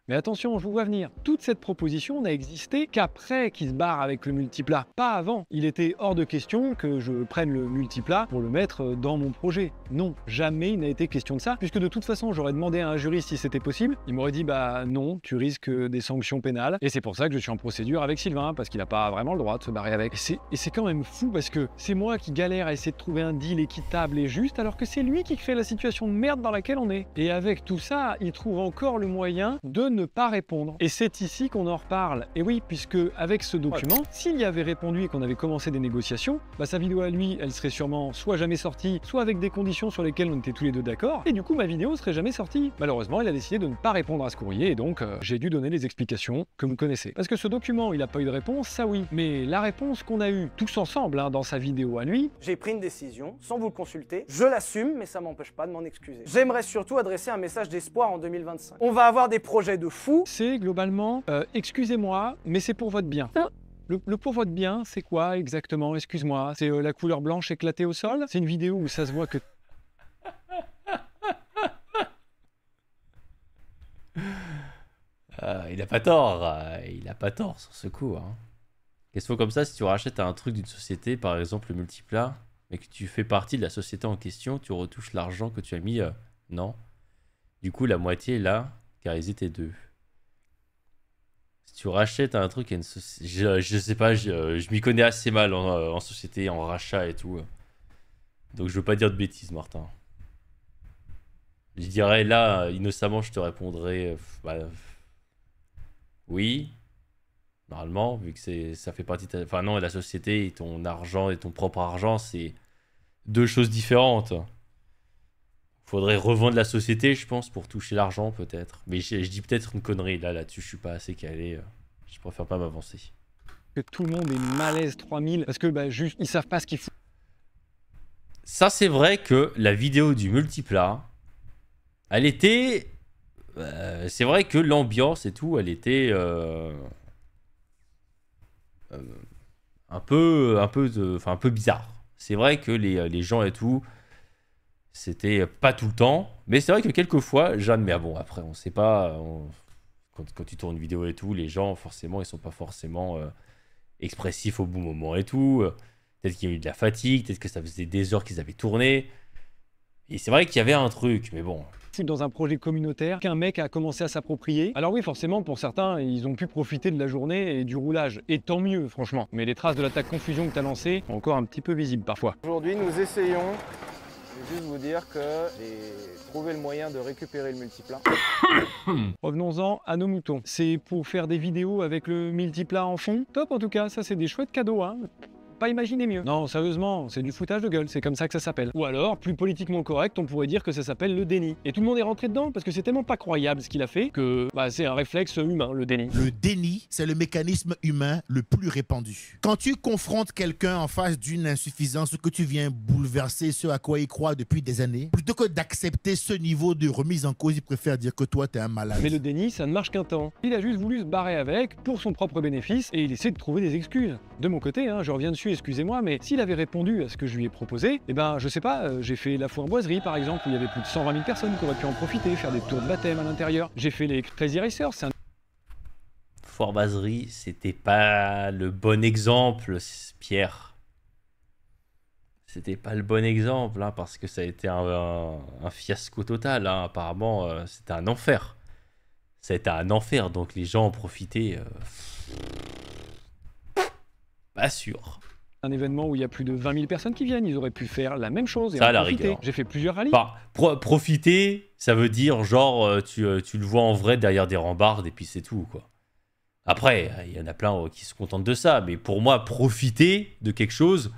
Mais attention, je vous vois venir. Toute cette proposition n'a existé qu'après qu'il se barre avec le multiplat, pas avant. Il était hors de question que je prenne le multiplat pour le mettre dans mon projet. Non, jamais il n'a été question de ça, puisque de toute façon, j'aurais demandé à un juriste si c'était possible. Il m'aurait dit, bah non, tu risques des sanctions pénales. Et c'est pour ça que je suis en procédure avec Sylvain, parce qu'il n'a pas vraiment le droit de se barrer avec. Et c'est quand même fou, parce que c'est moi qui galère à essayer de trouver un deal équitable et juste, alors que c'est lui qui crée la situation de merde dans laquelle on est. Et avec tout ça, il trouve encore le moyen de ne pas répondre. Et c'est ici qu'on en reparle. Et oui, puisque avec ce document, s'il y avait répondu et qu'on avait commencé des négociations, bah, sa vidéo à lui, elle serait sûrement soit jamais sortie, soit avec des conditions sur lesquelles on était tous les deux d'accord, et du coup ma vidéo serait jamais sortie. Malheureusement, il a décidé de ne pas répondre à ce courrier, et donc j'ai dû donner les explications que vous connaissez. Parce que ce document, il n'a pas eu de réponse, ça oui, mais la réponse qu'on a eue tous ensemble dans sa vidéo à lui, J'ai pris une décision, sans vous le consulter, je l'assume, mais ça m'empêche pas de m'en excuser. J'aimerais surtout adresser un message d'espoir en 2025. On va avoir des projets de fou. c'est globalement excusez-moi, mais c'est pour votre bien. Le pour votre bien, c'est quoi exactement? Excuse-moi, c'est la couleur blanche éclatée au sol? C'est une vidéo où ça se voit que... Il a pas tort sur ce coup. Hein. Question comme ça, si tu rachètes un truc d'une société, par exemple le Multipla, mais que tu fais partie de la société en question, tu retouches l'argent que tu as mis. Non. Du coup, la moitié est là, car ils étaient deux. Si tu rachètes un truc à une société. Je sais pas, je m'y connais assez mal en société, en rachat et tout. Donc je veux pas dire de bêtises, Martin. Je dirais là, innocemment, je te répondrais. Oui. Normalement, vu que ça fait partie de ta... Enfin non, la société et ton argent et ton propre argent, c'est deux choses différentes. Faudrait revendre la société, je pense, pour toucher l'argent, peut-être. Mais je dis peut-être une connerie, là-dessus, je suis pas assez calé. Je préfère pas m'avancer. que tout le monde est malaise 3000 parce que bah, juste ils savent pas ce qu'ils font. Ça, c'est vrai que la vidéo du Multipla, elle était... c'est vrai que l'ambiance et tout, elle était... un peu bizarre. C'est vrai que les gens et tout, c'était pas tout le temps, mais c'est vrai que quelquefois, j'admets. Bon, après, on sait pas, quand tu tournes une vidéo et tout, les gens, forcément, ils sont pas forcément expressifs au bon moment et tout. Peut-être qu'il y a eu de la fatigue, peut-être que ça faisait des heures qu'ils avaient tourné. Et c'est vrai qu'il y avait un truc, mais bon... Dans un projet communautaire qu'un mec a commencé à s'approprier. Alors oui, forcément, pour certains, ils ont pu profiter de la journée et du roulage. Et tant mieux, franchement. Mais les traces de l'attaque confusion que tu as lancée sont encore un petit peu visibles parfois. Aujourd'hui, nous essayons, je vais juste vous dire que j'ai trouvé le moyen de récupérer le Multipla. Revenons-en à nos moutons. C'est pour faire des vidéos avec le Multipla en fond. Top en tout cas, ça c'est des chouettes cadeaux, hein. Pas imaginer mieux. Non, sérieusement, c'est du foutage de gueule, c'est comme ça que ça s'appelle. Ou alors, plus politiquement correct, on pourrait dire que ça s'appelle le déni. Et tout le monde est rentré dedans parce que c'est tellement pas croyable ce qu'il a fait que bah, c'est un réflexe humain, le déni. Le déni, c'est le mécanisme humain le plus répandu. Quand tu confrontes quelqu'un en face d'une insuffisance ou que tu viens bouleverser ce à quoi il croit depuis des années, plutôt que d'accepter ce niveau de remise en cause, il préfère dire que toi, t'es un malade. Mais le déni, ça ne marche qu'un temps. Il a juste voulu se barrer avec pour son propre bénéfice et il essaie de trouver des excuses. De mon côté, je reviens dessus, excusez-moi, mais s'il avait répondu à ce que je lui ai proposé, eh ben, je sais pas, j'ai fait la foire-boiserie par exemple, où il y avait plus de 120 000 personnes qui auraient pu en profiter, faire des tours de baptême à l'intérieur. J'ai fait les Crazy Racers, c'est un... Foire-boiserie, c'était pas le bon exemple, Pierre. C'était pas le bon exemple, hein, parce que ça a été un fiasco total. Hein. Apparemment, c'était un enfer. Ça a été un enfer, donc les gens en profitaient... Pas sûr. Un événement où il y a plus de 20 000 personnes qui viennent, ils auraient pu faire la même chose et ça, en à la profiter. rigueur. J'ai fait plusieurs rallyes. Enfin, profiter, ça veut dire genre tu le vois en vrai derrière des rambardes et puis c'est tout, quoi. Après, il y en a plein qui se contentent de ça, mais pour moi, profiter de quelque chose,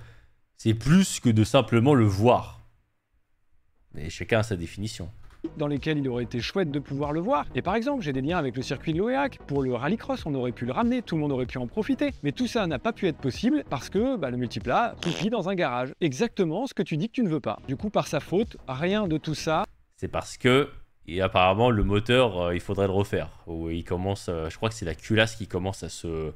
c'est plus que de simplement le voir. Mais chacun a sa définition. Dans lesquels il aurait été chouette de pouvoir le voir. Et par exemple, j'ai des liens avec le circuit de l'Oéac. Pour le rallycross, on aurait pu le ramener, tout le monde aurait pu en profiter. Mais tout ça n'a pas pu être possible parce que le Multipla vit dans un garage. Exactement ce que tu dis que tu ne veux pas. Du coup, par sa faute, rien de tout ça. C'est parce que, et apparemment, le moteur, il faudrait le refaire. Où il commence, je crois que c'est la culasse qui commence à se...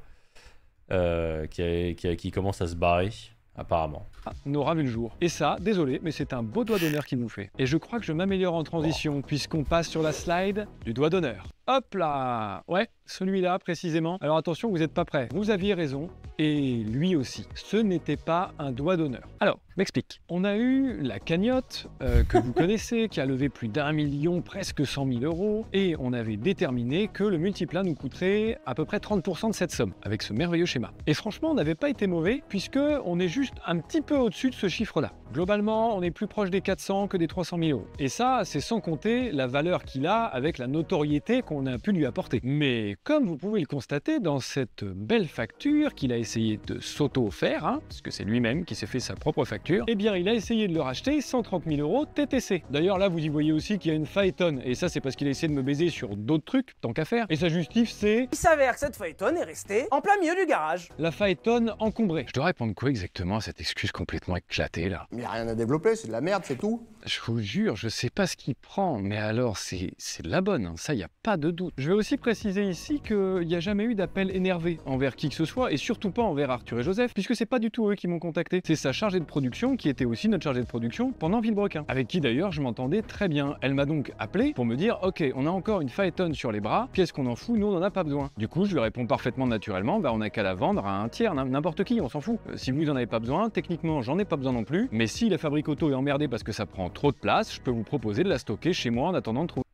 qui commence à se barrer. Apparemment. On aura vu le jour. Et ça, désolé, mais c'est un beau doigt d'honneur qu'il nous fait. Et je crois que je m'améliore en transition, puisqu'on passe sur la slide du doigt d'honneur. Hop là! Ouais, celui-là précisément. Alors attention, vous n'êtes pas prêts. Vous aviez raison, et lui aussi. Ce n'était pas un doigt d'honneur. Alors, je m'explique. On a eu la cagnotte, que vous connaissez, qui a levé plus d'1 million, presque 100 000 euros, et on avait déterminé que le Multipla nous coûterait à peu près 30% de cette somme, avec ce merveilleux schéma. Et franchement, on n'avait pas été mauvais, puisque on est juste un petit peu au-dessus de ce chiffre-là. Globalement, on est plus proche des 400 que des 300 000 euros. Et ça, c'est sans compter la valeur qu'il a avec la notoriété qu'on on a pu lui apporter. Mais comme vous pouvez le constater dans cette belle facture qu'il a essayé de s'auto-faire, hein, parce que c'est lui-même qui s'est fait sa propre facture, eh bien il a essayé de le racheter 130 000 € TTC. D'ailleurs là vous y voyez aussi qu'il y a une Phaeton, et ça c'est parce qu'il a essayé de me baiser sur d'autres trucs, tant qu'à faire, et sa justif c'est... Il s'avère que cette Phaeton est restée en plein milieu du garage. La Phaeton encombrée. Je dois répondre quoi exactement à cette excuse complètement éclatée là? Mais y a rien à développer, c'est de la merde, c'est tout. Je vous jure, je sais pas ce qu'il prend, mais alors c'est de la bonne, hein, ça y a pas de doute. Je vais aussi préciser ici qu'il n'y a jamais eu d'appel énervé envers qui que ce soit, et surtout pas envers Arthur et Joseph, puisque c'est pas du tout eux qui m'ont contacté. C'est sa chargée de production qui était aussi notre chargée de production pendant Villebrequin, avec qui d'ailleurs je m'entendais très bien. Elle m'a donc appelé pour me dire « Ok, on a encore une Phaeton sur les bras, qu'est-ce qu'on en fout? Nous on en a pas besoin. » Du coup je lui réponds parfaitement naturellement, bah on a qu'à la vendre à un tiers, n'importe qui, on s'en fout. Si vous en avez pas besoin, techniquement j'en ai pas besoin non plus, mais si la fabrique auto est emmerdée parce que ça prend trop de place, je peux vous proposer de la stocker chez moi en attendant de trouver.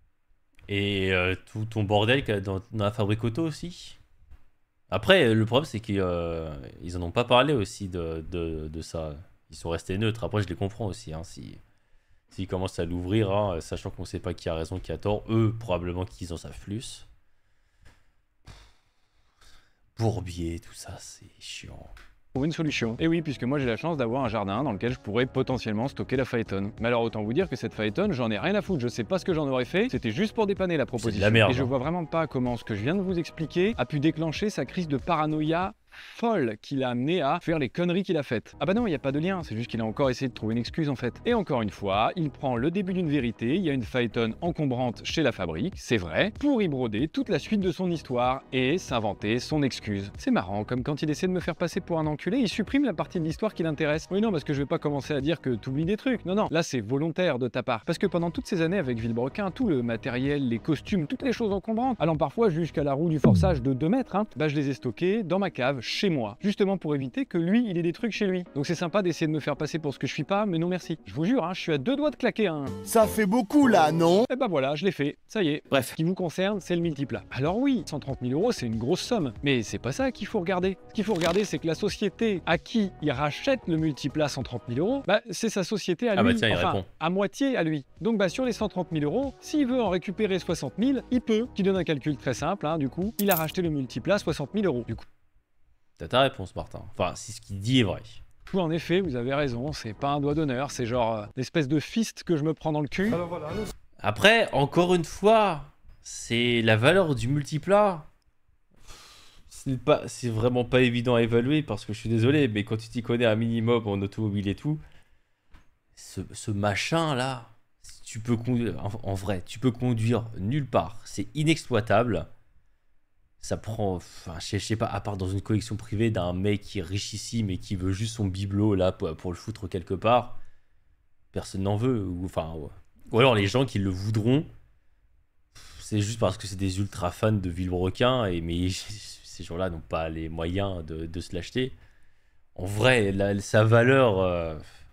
Et tout ton bordel qu'il y a dans la fabrique auto aussi. Après, le problème, c'est qu'ils en ont pas parlé aussi de ça. Ils sont restés neutres. Après, je les comprends aussi. Hein, s'ils commencent à l'ouvrir, hein, sachant qu'on sait pas qui a raison, qui a tort, eux, probablement qu'ils en savent plus. Bourbier, tout ça, c'est chiant. Une solution. Et oui, puisque moi j'ai la chance d'avoir un jardin dans lequel je pourrais potentiellement stocker la Phaeton. Mais alors autant vous dire que cette Phaeton, j'en ai rien à foutre, je sais pas ce que j'en aurais fait, c'était juste pour dépanner la proposition. C'est de la merde. Et je vois vraiment pas comment ce que je viens de vous expliquer a pu déclencher sa crise de paranoïa folle qui l'a amené à faire les conneries qu'il a faites. Ah bah non, il n'y a pas de lien, c'est juste qu'il a encore essayé de trouver une excuse en fait. Et encore une fois, il prend le début d'une vérité, il y a une Phaeton encombrante chez la fabrique, c'est vrai, pour y broder toute la suite de son histoire et s'inventer son excuse. C'est marrant, comme quand il essaie de me faire passer pour un enculé, il supprime la partie de l'histoire qui l'intéresse. Oui non, parce que je vais pas commencer à dire que t'oublies des trucs, non, là c'est volontaire de ta part. Parce que pendant toutes ces années avec Villebrequin, tout le matériel, les costumes, toutes les choses encombrantes, allant parfois jusqu'à la roue du forçage de 2 mètres, hein, bah je les ai stockés dans ma cave, chez moi, justement pour éviter que lui, il ait des trucs chez lui. Donc c'est sympa d'essayer de me faire passer pour ce que je suis pas, mais non merci. Je vous jure, hein, je suis à 2 doigts de claquer un... Ça fait beaucoup là, non? Et bah voilà, je l'ai fait, ça y est. Bref, ce qui vous concerne, c'est le multiplat. Alors oui, 130 000 €, c'est une grosse somme, mais c'est pas ça qu'il faut regarder. Ce qu'il faut regarder, c'est que la société à qui il rachète le multiplat 130 000 €, bah c'est sa société à lui, bah tiens, il répond. à moitié à lui. Donc bah sur les 130 000 €, s'il veut en récupérer 60 000, il peut. Qui donne un calcul très simple, hein, du coup, il a racheté le multiplat 60 000 €. Du coup, T'as ta réponse, Martin. Enfin, si ce qu'il dit est vrai. en effet, vous avez raison, c'est pas un doigt d'honneur, c'est genre l'espèce de fist que je me prends dans le cul. Après, encore une fois, c'est la valeur du multiplat. C'est vraiment pas évident à évaluer parce que je suis désolé, mais quand tu t'y connais un minimum en automobile et tout, ce machin là, tu peux conduire, en vrai, tu peux conduire nulle part. C'est inexploitable. Ça prend, enfin, je sais pas, à part dans une collection privée d'un mec qui est richissime et qui veut juste son bibelot là pour le foutre quelque part, personne n'en veut. Ou alors les gens qui le voudront, c'est juste parce que c'est des ultra fans de Villebrequin, mais ces gens-là n'ont pas les moyens de se l'acheter. En vrai, sa valeur,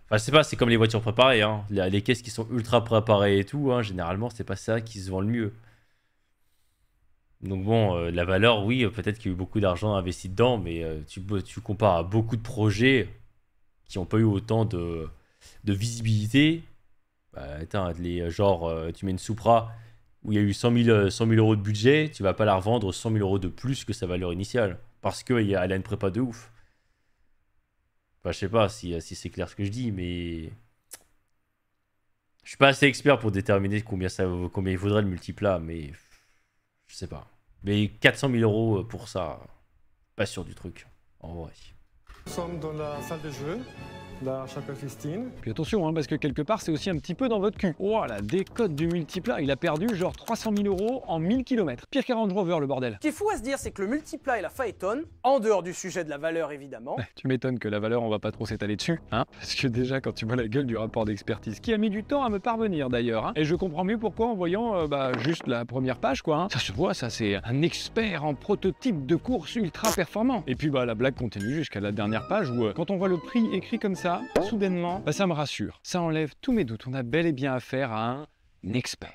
enfin, je sais pas, c'est comme les voitures préparées, hein. Les caisses qui sont ultra préparées et tout, hein, généralement, c'est pas ça qui se vend le mieux. Donc bon, la valeur, oui, peut-être qu'il y a eu beaucoup d'argent investi dedans, mais tu compares à beaucoup de projets qui n'ont pas eu autant de visibilité. Bah, attends, tu mets une Supra où il y a eu 100 000 € de budget, tu vas pas la revendre 100 000 € de plus que sa valeur initiale, parce qu'elle a une prépa de ouf. Enfin, je sais pas si c'est clair ce que je dis, mais... Je suis pas assez expert pour déterminer combien il faudrait le multiplat, mais... Je sais pas. Mais 400 000 € pour ça, pas sûr du truc, en vrai. Nous sommes dans la salle de jeu, la chapelle Christine. Puis attention, hein, parce que quelque part, c'est aussi un petit peu dans votre cul. Oh, la décote du multiplat, il a perdu genre 300 000 € en 1000 km. Pire qu'un Range Rover, le bordel. Ce qui est fou à se dire, c'est que le multiplat et la Phaeton, en dehors du sujet de la valeur évidemment... Tu m'étonnes que la valeur, on va pas trop s'étaler dessus, hein. Parce que déjà, quand tu vois la gueule du rapport d'expertise, qui a mis du temps à me parvenir d'ailleurs, hein, et je comprends mieux pourquoi en voyant juste la première page, quoi. Hein. Ça se voit, ça c'est un expert en prototype de course ultra performant. Et puis la blague continue jusqu'à la dernière page où quand on voit le prix écrit comme ça, soudainement, ça me rassure. Ça enlève tous mes doutes. On a bel et bien affaire à un expert.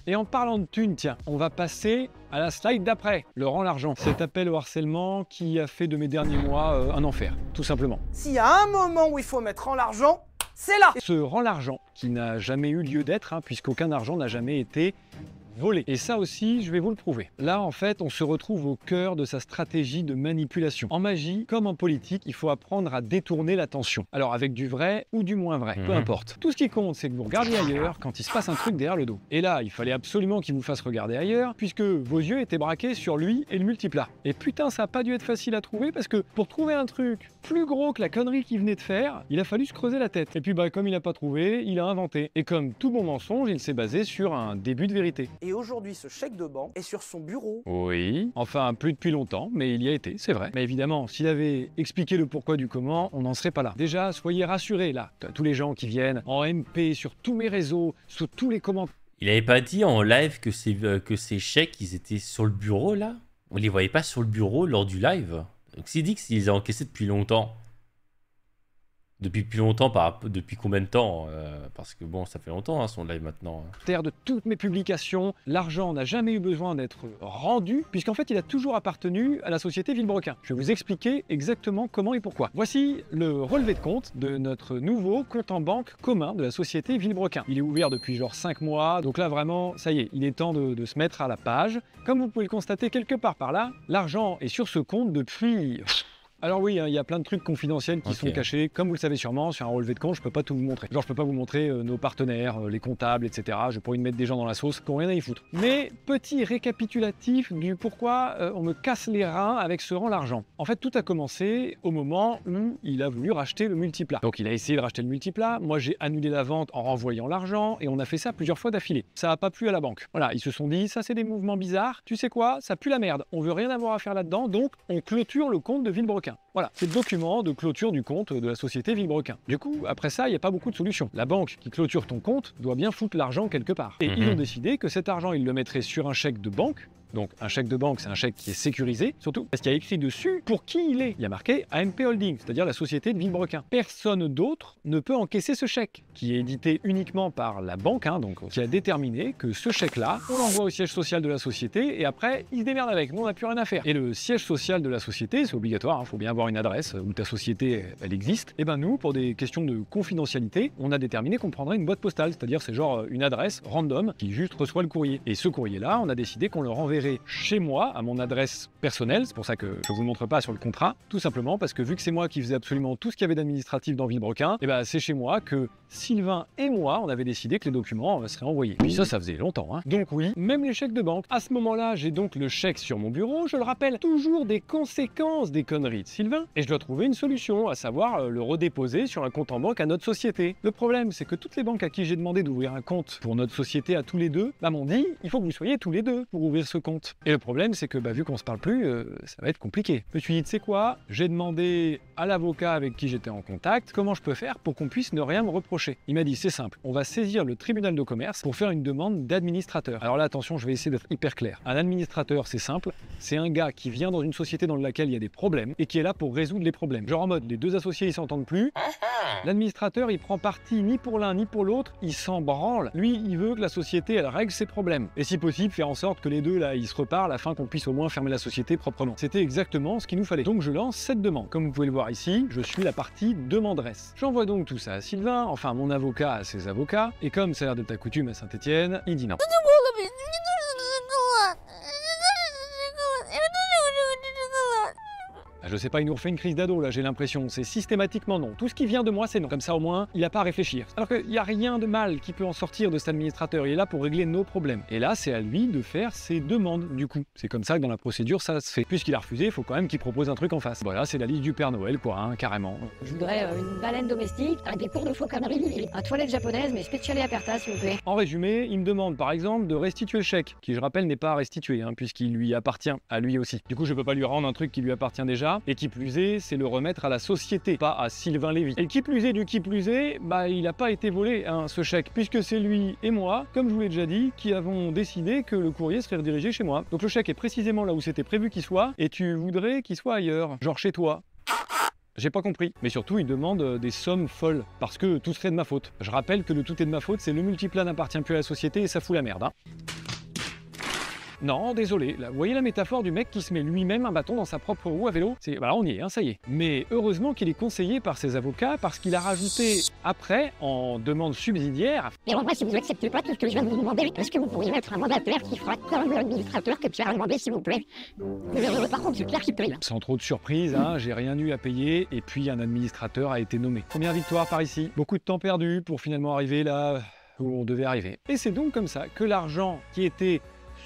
Et en parlant de thunes, tiens, on va passer à la slide d'après. Laurent Largent, cet appel au harcèlement qui a fait de mes derniers mois un enfer, tout simplement. S'il y a un moment où il faut mettre en l'argent, c'est là. Ce rend l'argent qui n'a jamais eu lieu d'être, hein, puisqu'aucun argent n'a jamais été volé. Et ça aussi, je vais vous le prouver. Là, en fait, on se retrouve au cœur de sa stratégie de manipulation. En magie, comme en politique, il faut apprendre à détourner l'attention. Alors avec du vrai ou du moins vrai, peu importe. Tout ce qui compte, c'est que vous regardiez ailleurs quand il se passe un truc derrière le dos. Et là, il fallait absolument qu'il vous fasse regarder ailleurs, puisque vos yeux étaient braqués sur lui et le multiplat. Et putain, ça a pas dû être facile à trouver, parce que pour trouver un truc plus gros que la connerie qu'il venait de faire, il a fallu se creuser la tête. Et puis bah comme il a pas trouvé, il a inventé. Et comme tout bon mensonge, il s'est basé sur un début de vérité. Et aujourd'hui, ce chèque de banque est sur son bureau. Oui, enfin plus depuis longtemps, mais il y a été, c'est vrai. Mais évidemment, s'il avait expliqué le pourquoi du comment, on n'en serait pas là. Déjà, soyez rassurés là, tous les gens qui viennent en MP sur tous mes réseaux, sous tous les commentaires. Il avait pas dit en live que ces chèques, ils étaient sur le bureau, là? On les voyait pas sur le bureau lors du live? Donc s'il dit qu'ils les a encaissés depuis longtemps, depuis longtemps, depuis combien de temps? Parce que bon, ça fait longtemps hein, son live maintenant. De toutes mes publications, l'argent n'a jamais eu besoin d'être rendu, puisqu'en fait il a toujours appartenu à la société Villebrequin. Je vais vous expliquer exactement comment et pourquoi. Voici le relevé de compte de notre nouveau compte en banque commun de la société Villebrequin. Il est ouvert depuis genre 5 mois, donc là vraiment, ça y est, il est temps de se mettre à la page. Comme vous pouvez le constater quelque part par là, l'argent est sur ce compte depuis... Alors oui, il y a plein de trucs confidentiels qui sont cachés. Comme vous le savez sûrement, sur un relevé de compte, je peux pas tout vous montrer. Genre, je peux pas vous montrer nos partenaires, les comptables, etc. Je pourrais y mettre des gens dans la sauce qui n'ont rien à y foutre. Mais petit récapitulatif du pourquoi on me casse les reins avec ce rang l'argent. En fait, tout a commencé au moment où il a voulu racheter le multiplat. Donc il a essayé de racheter le multiplat. Moi, j'ai annulé la vente en renvoyant l'argent et on a fait ça plusieurs fois d'affilée. Ça a pas plu à la banque. Voilà, ils se sont dit, ça c'est des mouvements bizarres. Tu sais quoi, ça pue la merde. On veut rien avoir à faire là-dedans, donc on clôture le compte de Villebrequin. Voilà, c'est le document de clôture du compte de la société Villebrequin. Du coup, après ça, il n'y a pas beaucoup de solutions. La banque qui clôture ton compte doit bien foutre l'argent quelque part. Et ils ont décidé que cet argent, ils le mettraient sur un chèque de banque. Donc un chèque de banque, c'est un chèque qui est sécurisé, surtout parce qu'il y a écrit dessus pour qui il est. Il y a marqué AMP Holding, c'est-à-dire la société de Villebrequin. Personne d'autre ne peut encaisser ce chèque, qui est édité uniquement par la banque, donc qui a déterminé que ce chèque-là, on l'envoie au siège social de la société et après, ils se démerdent avec. Nous, on n'a plus rien à faire. Et le siège social de la société, c'est obligatoire, faut bien avoir une adresse où ta société, elle existe. Et ben nous, pour des questions de confidentialité, on a déterminé qu'on prendrait une boîte postale, c'est-à-dire c'est genre une adresse random qui juste reçoit le courrier. Et ce courrier-là, on a décidé qu'on le renverrait chez moi, à mon adresse personnelle, c'est pour ça que je vous le montre pas sur le contrat, tout simplement parce que vu que c'est moi qui faisais absolument tout ce qu'il y avait d'administratif dans Villebrequin, et ben c'est chez moi que Sylvain et moi, on avait décidé que les documents seraient envoyés. Puis ça faisait longtemps, hein. Donc oui, même les chèques de banque. À ce moment-là, j'ai donc le chèque sur mon bureau, je le rappelle, toujours des conséquences des conneries de Sylvain, et je dois trouver une solution, à savoir le redéposer sur un compte en banque à notre société. Le problème, c'est que toutes les banques à qui j'ai demandé d'ouvrir un compte pour notre société à tous les deux, m'ont dit, il faut que vous soyez tous les deux pour ouvrir ce compte. Et le problème, c'est que vu qu'on se parle plus, ça va être compliqué. Je me suis dit, tu sais quoi, j'ai demandé à l'avocat avec qui j'étais en contact comment je peux faire pour qu'on puisse ne rien me reprocher. Il m'a dit, c'est simple, on va saisir le tribunal de commerce pour faire une demande d'administrateur. Alors là, attention, je vais essayer d'être hyper clair. Un administrateur, c'est simple, c'est un gars qui vient dans une société dans laquelle il y a des problèmes et qui est là pour résoudre les problèmes. Genre en mode, les deux associés, ils s'entendent plus. L'administrateur, il prend parti ni pour l'un ni pour l'autre, il s'en branle. Lui, il veut que la société, elle règle ses problèmes. Et si possible, faire en sorte que les deux, là, ils se reparlent afin qu'on puisse au moins fermer la société proprement. C'était exactement ce qu'il nous fallait. Donc je lance cette demande. Comme vous pouvez le voir ici, je suis la partie demanderesse. J'envoie donc tout ça à Sylvain, enfin mon avocat à ses avocats, et comme ça a l'air de ta coutume à Saint-Étienne, il dit non. Je sais pas, il nous refait une crise d'ado là, j'ai l'impression. C'est systématiquement non. Tout ce qui vient de moi, c'est non. Comme ça, au moins, il n'a pas à réfléchir. Alors qu'il n'y a rien de mal qui peut en sortir de cet administrateur. Il est là pour régler nos problèmes. Et là, c'est à lui de faire ses demandes, du coup. C'est comme ça que dans la procédure, ça se fait. Puisqu'il a refusé, il faut quand même qu'il propose un truc en face. Voilà, c'est la liste du Père Noël, quoi, carrément. Je voudrais une baleine domestique avec des cours de faux conneries, un toilette japonaise, mais spéciale aperta, s'il vous plaît. En résumé, il me demande par exemple de restituer le chèque, qui je rappelle n'est pas restitué, puisqu'il lui appartient à lui aussi. Du coup, je peux pas lui rendre un truc qui lui appartient déjà, et qui plus est, c'est le remettre à la société, pas à Sylvain Lévy. Et qui plus est du qui plus est, il n'a pas été volé, ce chèque, puisque c'est lui et moi, comme je vous l'ai déjà dit, qui avons décidé que le courrier serait redirigé chez moi. Donc le chèque est précisément là où c'était prévu qu'il soit, et tu voudrais qu'il soit ailleurs, genre chez toi. J'ai pas compris. Mais surtout, il demande des sommes folles, parce que tout serait de ma faute. Je rappelle que le tout est de ma faute, c'est le multiplat n'appartient plus à la société et ça fout la merde. Non, désolé, là, vous voyez la métaphore du mec qui se met lui-même un bâton dans sa propre roue à vélo? C'est, bah là on y est, hein, ça y est. Mais heureusement qu'il est conseillé par ses avocats parce qu'il a rajouté après, en demande subsidiaire... Mais en vrai, si vous acceptez pas tout ce que je viens de vous demander, est-ce que vous pourriez mettre un mandataire qui fera comme l'administrateur que tu as demandé, s'il vous plaît? Par contre, c'est clair qu'il paye. Sans trop de surprise, hein, j'ai rien eu à payer et puis un administrateur a été nommé. Première victoire par ici, beaucoup de temps perdu pour finalement arriver là où on devait arriver. Et c'est donc comme ça que l'argent qui était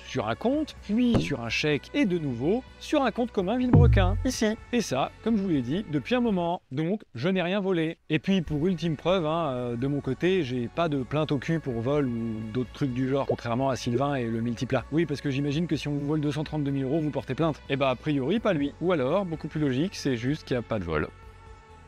sur un compte, puis sur un chèque et de nouveau sur un compte commun Villebrequin, ici. Et ça, comme je vous l'ai dit, depuis un moment, donc je n'ai rien volé. Et puis pour ultime preuve, hein, de mon côté, j'ai pas de plainte au cul pour vol ou d'autres trucs du genre, contrairement à Sylvain et le multiplat. Oui, parce que j'imagine que si on vous vole 232 000 €, vous portez plainte. Et bah a priori, pas lui. Ou alors, beaucoup plus logique, c'est juste qu'il n'y a pas de vol.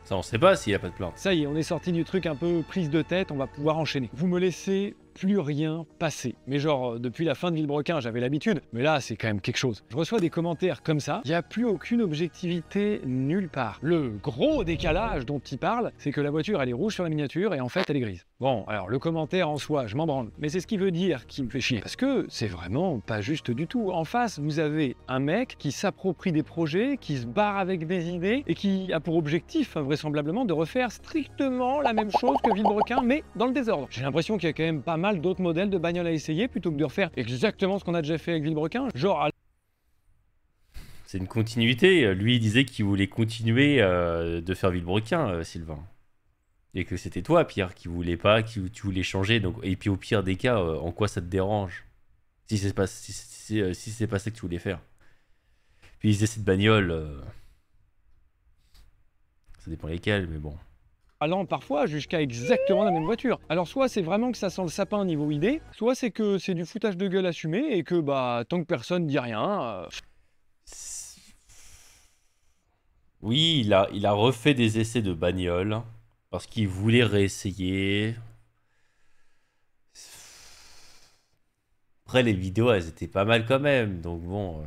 Ça, on sait pas s'il n'y a pas de plainte. Ça y est, on est sorti du truc un peu prise de tête, on va pouvoir enchaîner. Vous me laissez plus rien passer. Mais genre, depuis la fin de Villebrequin, j'avais l'habitude, mais là, c'est quand même quelque chose. Je reçois des commentaires comme ça, il n'y a plus aucune objectivité nulle part. Le gros décalage dont il parle, c'est que la voiture, elle est rouge sur la miniature et en fait, elle est grise. Bon, alors le commentaire en soi, je m'en branle, mais c'est ce qui veut dire qui me fait chier. Parce que c'est vraiment pas juste du tout. En face, vous avez un mec qui s'approprie des projets, qui se barre avec des idées et qui a pour objectif, vraisemblablement, de refaire strictement la même chose que Villebrequin, mais dans le désordre. J'ai l'impression qu'il y a quand même pas mal d'autres modèles de bagnoles à essayer plutôt que de refaire exactement ce qu'on a déjà fait avec Villebrequin. Genre... C'est une continuité. Lui, il disait qu'il voulait continuer de faire Villebrequin, Sylvain. Et que c'était toi, Pierre, qui voulait pas, tu voulais changer. Donc... Et puis au pire des cas, en quoi ça te dérange? Si c'est pas, si c'est pas ça que tu voulais faire. Puis il disait cette bagnole... Ça dépend lesquelles, mais bon. Allant parfois jusqu'à exactement la même voiture. Alors soit c'est vraiment que ça sent le sapin niveau idée, soit c'est que c'est du foutage de gueule assumé et que bah tant que personne dit rien... Oui, il a refait des essais de bagnole parce qu'il voulait réessayer. Après les vidéos elles étaient pas mal quand même, donc bon,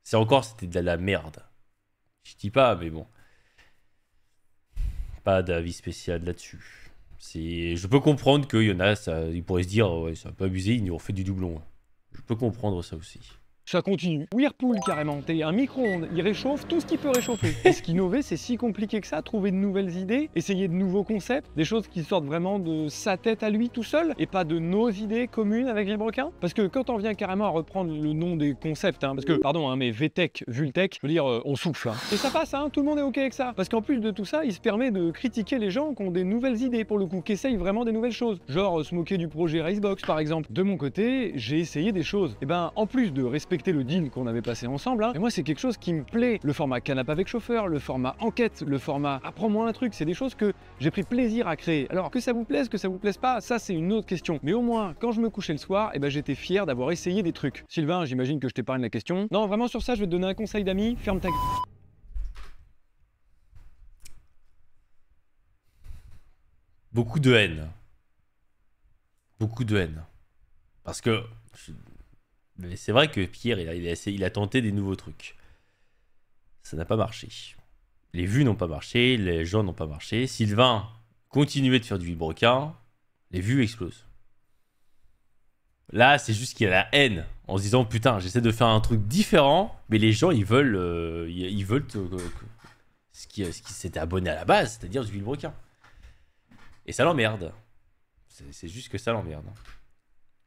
c'était de la merde. Je dis pas, mais bon. Pas d'avis spécial là-dessus. Je peux comprendre qu'il y en a, ils pourraient se dire, ouais, ça va pas abuser, ils nous ont fait du doublon. Je peux comprendre ça aussi. Ça continue. Whirlpool carrément, t'es un micro-ondes, il réchauffe tout ce qui peut réchauffer. Est-ce qu'innover c'est si compliqué que ça? Trouver de nouvelles idées, essayer de nouveaux concepts, des choses qui sortent vraiment de sa tête à lui tout seul et pas de nos idées communes avec Villebrequin? Parce que quand on vient carrément à reprendre le nom des concepts, hein, parce que, pardon, hein, mais VTech, Vultech, je veux dire, on souffle. Hein. Et ça passe, hein, tout le monde est ok avec ça. Parce qu'en plus de tout ça, il se permet de critiquer les gens qui ont des nouvelles idées pour le coup, qui essayent vraiment des nouvelles choses. Genre se moquer du projet Racebox par exemple. De mon côté, j'ai essayé des choses. Et ben, en plus de respecter le deal qu'on avait passé ensemble, hein, et moi c'est quelque chose qui me plaît. Le format canapé avec chauffeur, le format enquête, le format apprends-moi un truc, c'est des choses que j'ai pris plaisir à créer. Alors que ça vous plaise, que ça vous plaise pas, ça c'est une autre question. Mais au moins, quand je me couchais le soir, et ben j'étais fier d'avoir essayé des trucs. Sylvain, j'imagine que je t'épargne la question. Non, vraiment sur ça, je vais te donner un conseil d'ami, ferme ta gueule. Beaucoup de haine. Beaucoup de haine. Parce que... Mais c'est vrai que Pierre, il a tenté des nouveaux trucs. Ça n'a pas marché. Les vues n'ont pas marché, les gens n'ont pas marché. Sylvain continuait de faire du Villebrequin, les vues explosent. Là, c'est juste qu'il y a la haine, en se disant, putain, j'essaie de faire un truc différent, mais les gens, ils veulent ce qui s'était abonné à la base, c'est-à-dire du Villebrequin. Et ça l'emmerde. C'est juste que ça l'emmerde.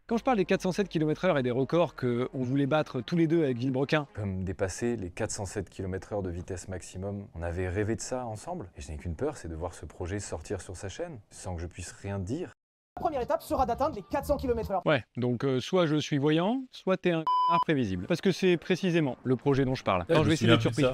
Quand je parle des 407 km/h et des records qu'on voulait battre tous les deux avec Villebrequin, comme dépasser les 407 km/h de vitesse maximum, on avait rêvé de ça ensemble. Et je n'ai qu'une peur, c'est de voir ce projet sortir sur sa chaîne, sans que je puisse rien dire. La première étape sera d'atteindre les 400 km/h. Ouais, donc soit je suis voyant, soit t'es un imprévisible. Parce que c'est précisément le projet dont je parle. Alors je vais essayer d'être surpris.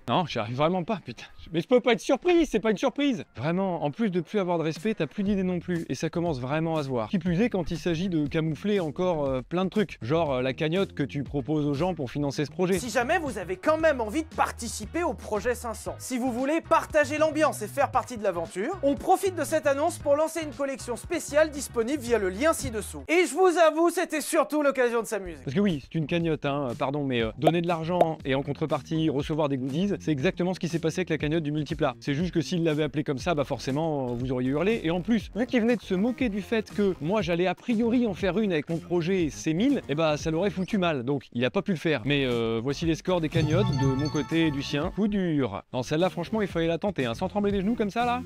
Non, j'y arrive vraiment pas, putain. Mais je peux pas être surprise, c'est pas une surprise. Vraiment, en plus de plus avoir de respect, t'as plus d'idées non plus. Et ça commence vraiment à se voir. Qui plus est quand il s'agit de camoufler encore plein de trucs. Genre la cagnotte que tu proposes aux gens pour financer ce projet. Si jamais vous avez quand même envie de participer au projet 500, si vous voulez partager l'ambiance et faire partie de l'aventure, on profite de cette annonce pour lancer une collection spéciale disponible via le lien ci-dessous. Et je vous avoue, c'était surtout l'occasion de s'amuser. Parce que oui, c'est une cagnotte, hein, pardon, mais donner de l'argent et en contrepartie recevoir des goodies, précise, c'est exactement ce qui s'est passé avec la cagnotte du Multiplat. C'est juste que s'il l'avait appelé comme ça, bah forcément, vous auriez hurlé. Et en plus, vu qu'il venait de se moquer du fait que moi, j'allais a priori en faire une avec mon projet C1000, et bah ça l'aurait foutu mal. Donc, il a pas pu le faire. Mais voici les scores des cagnottes de mon côté et du sien. Coup dur. Dans celle-là, franchement, il fallait la tenter, hein, sans trembler les genoux comme ça, là.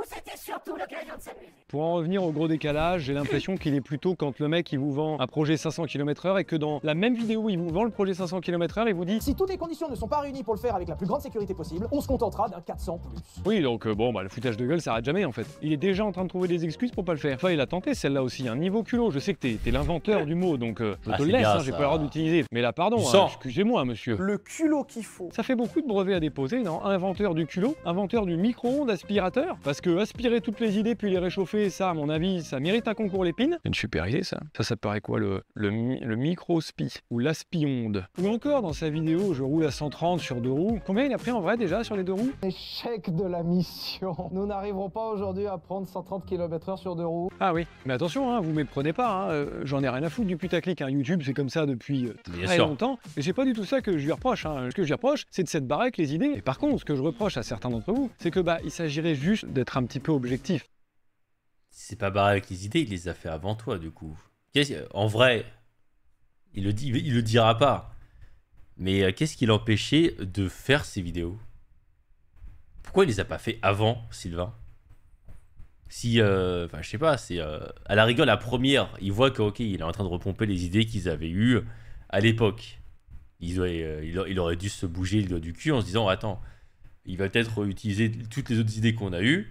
C'était surtout l'occasion de s'amuser. Pour en revenir au gros décalage, j'ai l'impression qu'il est plutôt quand le mec il vous vend un projet 500 km/h et que dans la même vidéo où il vous vend le projet 500 km/h, il vous dit si toutes les conditions ne sont pas réunies pour le faire avec la plus grande sécurité possible, on se contentera d'un 400+. Oui, donc bon, bah le foutage de gueule ça arrête jamais en fait. Il est déjà en train de trouver des excuses pour pas le faire. Enfin, il a tenté celle-là aussi, un niveau culot. Je sais que t'es l'inventeur du mot, donc je te le laisse, hein, j'ai pas le droit d'utiliser. Mais là, pardon, hein, excusez-moi, monsieur. Le culot qu'il faut. Ça fait beaucoup de brevets à déposer, non? Inventeur du culot, inventeur du micro-ondes aspirateur, parce que aspirer toutes les idées puis les réchauffer, ça, à mon avis, ça mérite un concours Lépine. C'est une super idée, ça. Ça paraît quoi, le micro-spi ou l'aspi-onde? Ou encore, dans sa vidéo, je roule à 130 sur 2 roues. Combien il a pris en vrai déjà sur les 2 roues? Échec de la mission. Nous n'arriverons pas aujourd'hui à prendre 130 km/h sur 2 roues. Ah oui, mais attention, hein, vous méprenez pas, hein, j'en ai rien à foutre du putaclic. Hein. YouTube, c'est comme ça depuis très longtemps. Et c'est pas du tout ça que je lui reproche. Hein. Ce que je lui reproche, c'est de s'être barré avec les idées. Et par contre, ce que je reproche à certains d'entre vous, c'est que il s'agirait juste d'être un petit peu objectif. C'est pas barré avec les idées, il les a fait avant toi, du coup. En vrai, il le dira pas. Mais qu'est-ce qui l'empêchait de faire ces vidéos? Pourquoi il les a pas fait avant, Sylvain? Si, enfin, je sais pas, c'est à la rigueur la première, il voit que ok, il est en train de repomper les idées qu'ils avaient eues à l'époque. Il aurait dû se bouger le doigt du cul en se disant attends, il va peut-être utiliser toutes les autres idées qu'on a eues.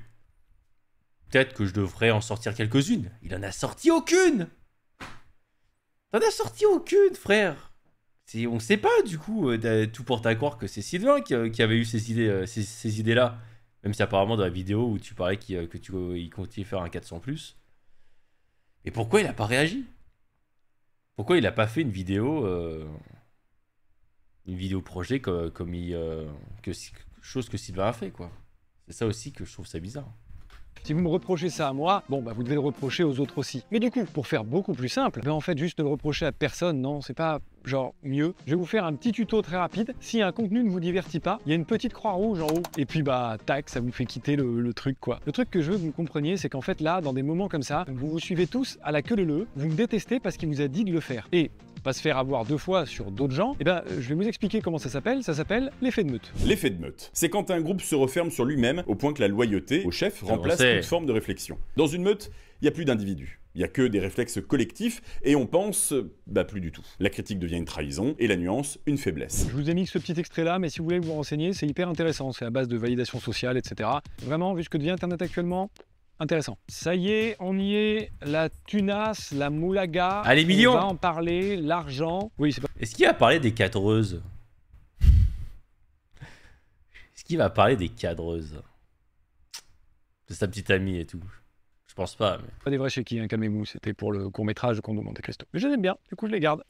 Peut-être que je devrais en sortir quelques-unes. Il en a sorti aucune. T'en as sorti aucune, frère. On ne sait pas du coup. Tout porte à croire que c'est Sylvain qui avait eu ces idées-là. Même si apparemment dans la vidéo où tu parlais qu'il continuait à faire un 400+. Mais pourquoi il n'a pas réagi? Pourquoi il n'a pas fait une vidéo projet chose que Sylvain a fait, quoi. C'est ça aussi que je trouve ça bizarre. Si vous me reprochez ça à moi, bon vous devez le reprocher aux autres aussi. Mais du coup, pour faire beaucoup plus simple, en fait juste ne le reprocher à personne, non, c'est pas genre mieux. Je vais vous faire un petit tuto très rapide. Si un contenu ne vous divertit pas, il y a une petite croix rouge en haut. Et puis tac, ça vous fait quitter le truc quoi. Le truc que je veux que vous compreniez, c'est qu'en fait là, dans des moments comme ça, vous vous suivez tous à la queue leu-leu, vous me détestez parce qu'il vous a dit de le faire. Et pas se faire avoir 2 fois sur d'autres gens, je vais vous expliquer comment ça s'appelle l'effet de meute. L'effet de meute, c'est quand un groupe se referme sur lui-même au point que la loyauté au chef remplace toute forme de réflexion. Dans une meute, il n'y a plus d'individus. Il n'y a que des réflexes collectifs et on pense, plus du tout. La critique devient une trahison et la nuance, une faiblesse. Je vous ai mis ce petit extrait là, mais si vous voulez vous renseigner, c'est hyper intéressant. C'est à base de validation sociale, etc. Vraiment, vu ce que devient Internet actuellement, intéressant. Ça y est, on y est. La tunasse, la moulaga. Allez, millions. On va en parler, l'argent. Oui, c'est pas... Est-ce qu'il va parler des cadreuses? Est-ce qu'il va parler des cadreuses? De sa petite amie et tout. Je pense pas. Mais... Pas des vrais chéquis, hein, calmez-vous. C'était pour le court-métrage qu'on nous Monte Cristo. Mais je les aime bien, du coup je les garde.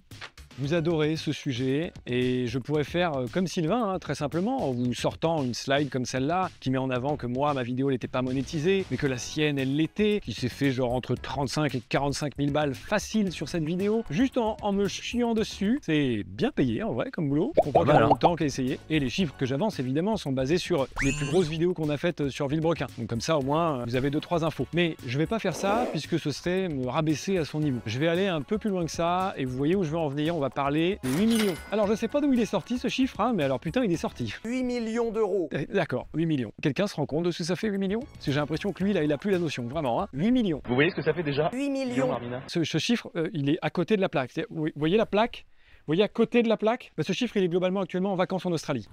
Vous adorez ce sujet et je pourrais faire comme Sylvain, hein, très simplement, en vous sortant une slide comme celle-là, qui met en avant que moi, ma vidéo n'était pas monétisée, mais que la sienne, elle l'était, qui s'est fait genre entre 35 et 45 000 balles facile sur cette vidéo, juste en me chiant dessus. C'est bien payé en vrai comme boulot. Je comprends pas longtemps qu'à essayer. Et les chiffres que j'avance évidemment sont basés sur les plus grosses vidéos qu'on a faites sur Villebrequin. Donc comme ça au moins vous avez 2-3 infos. Mais je vais pas faire ça puisque ce serait me rabaisser à son niveau. Je vais aller un peu plus loin que ça et vous voyez où je veux en venir. On va parler des 8 millions. Alors je sais pas d'où il est sorti ce chiffre, hein, mais alors putain il est sorti. 8 millions d'euros. D'accord, 8 millions. Quelqu'un se rend compte de ce que ça fait 8 millions? Parce que j'ai l'impression que lui là il a plus la notion, vraiment, hein. 8 millions. Vous voyez ce que ça fait déjà? 8 millions. Ce chiffre, il est à côté de la plaque. Vous voyez la plaque? Vous voyez à côté de la plaque? Ce chiffre il est globalement actuellement en vacances en Australie.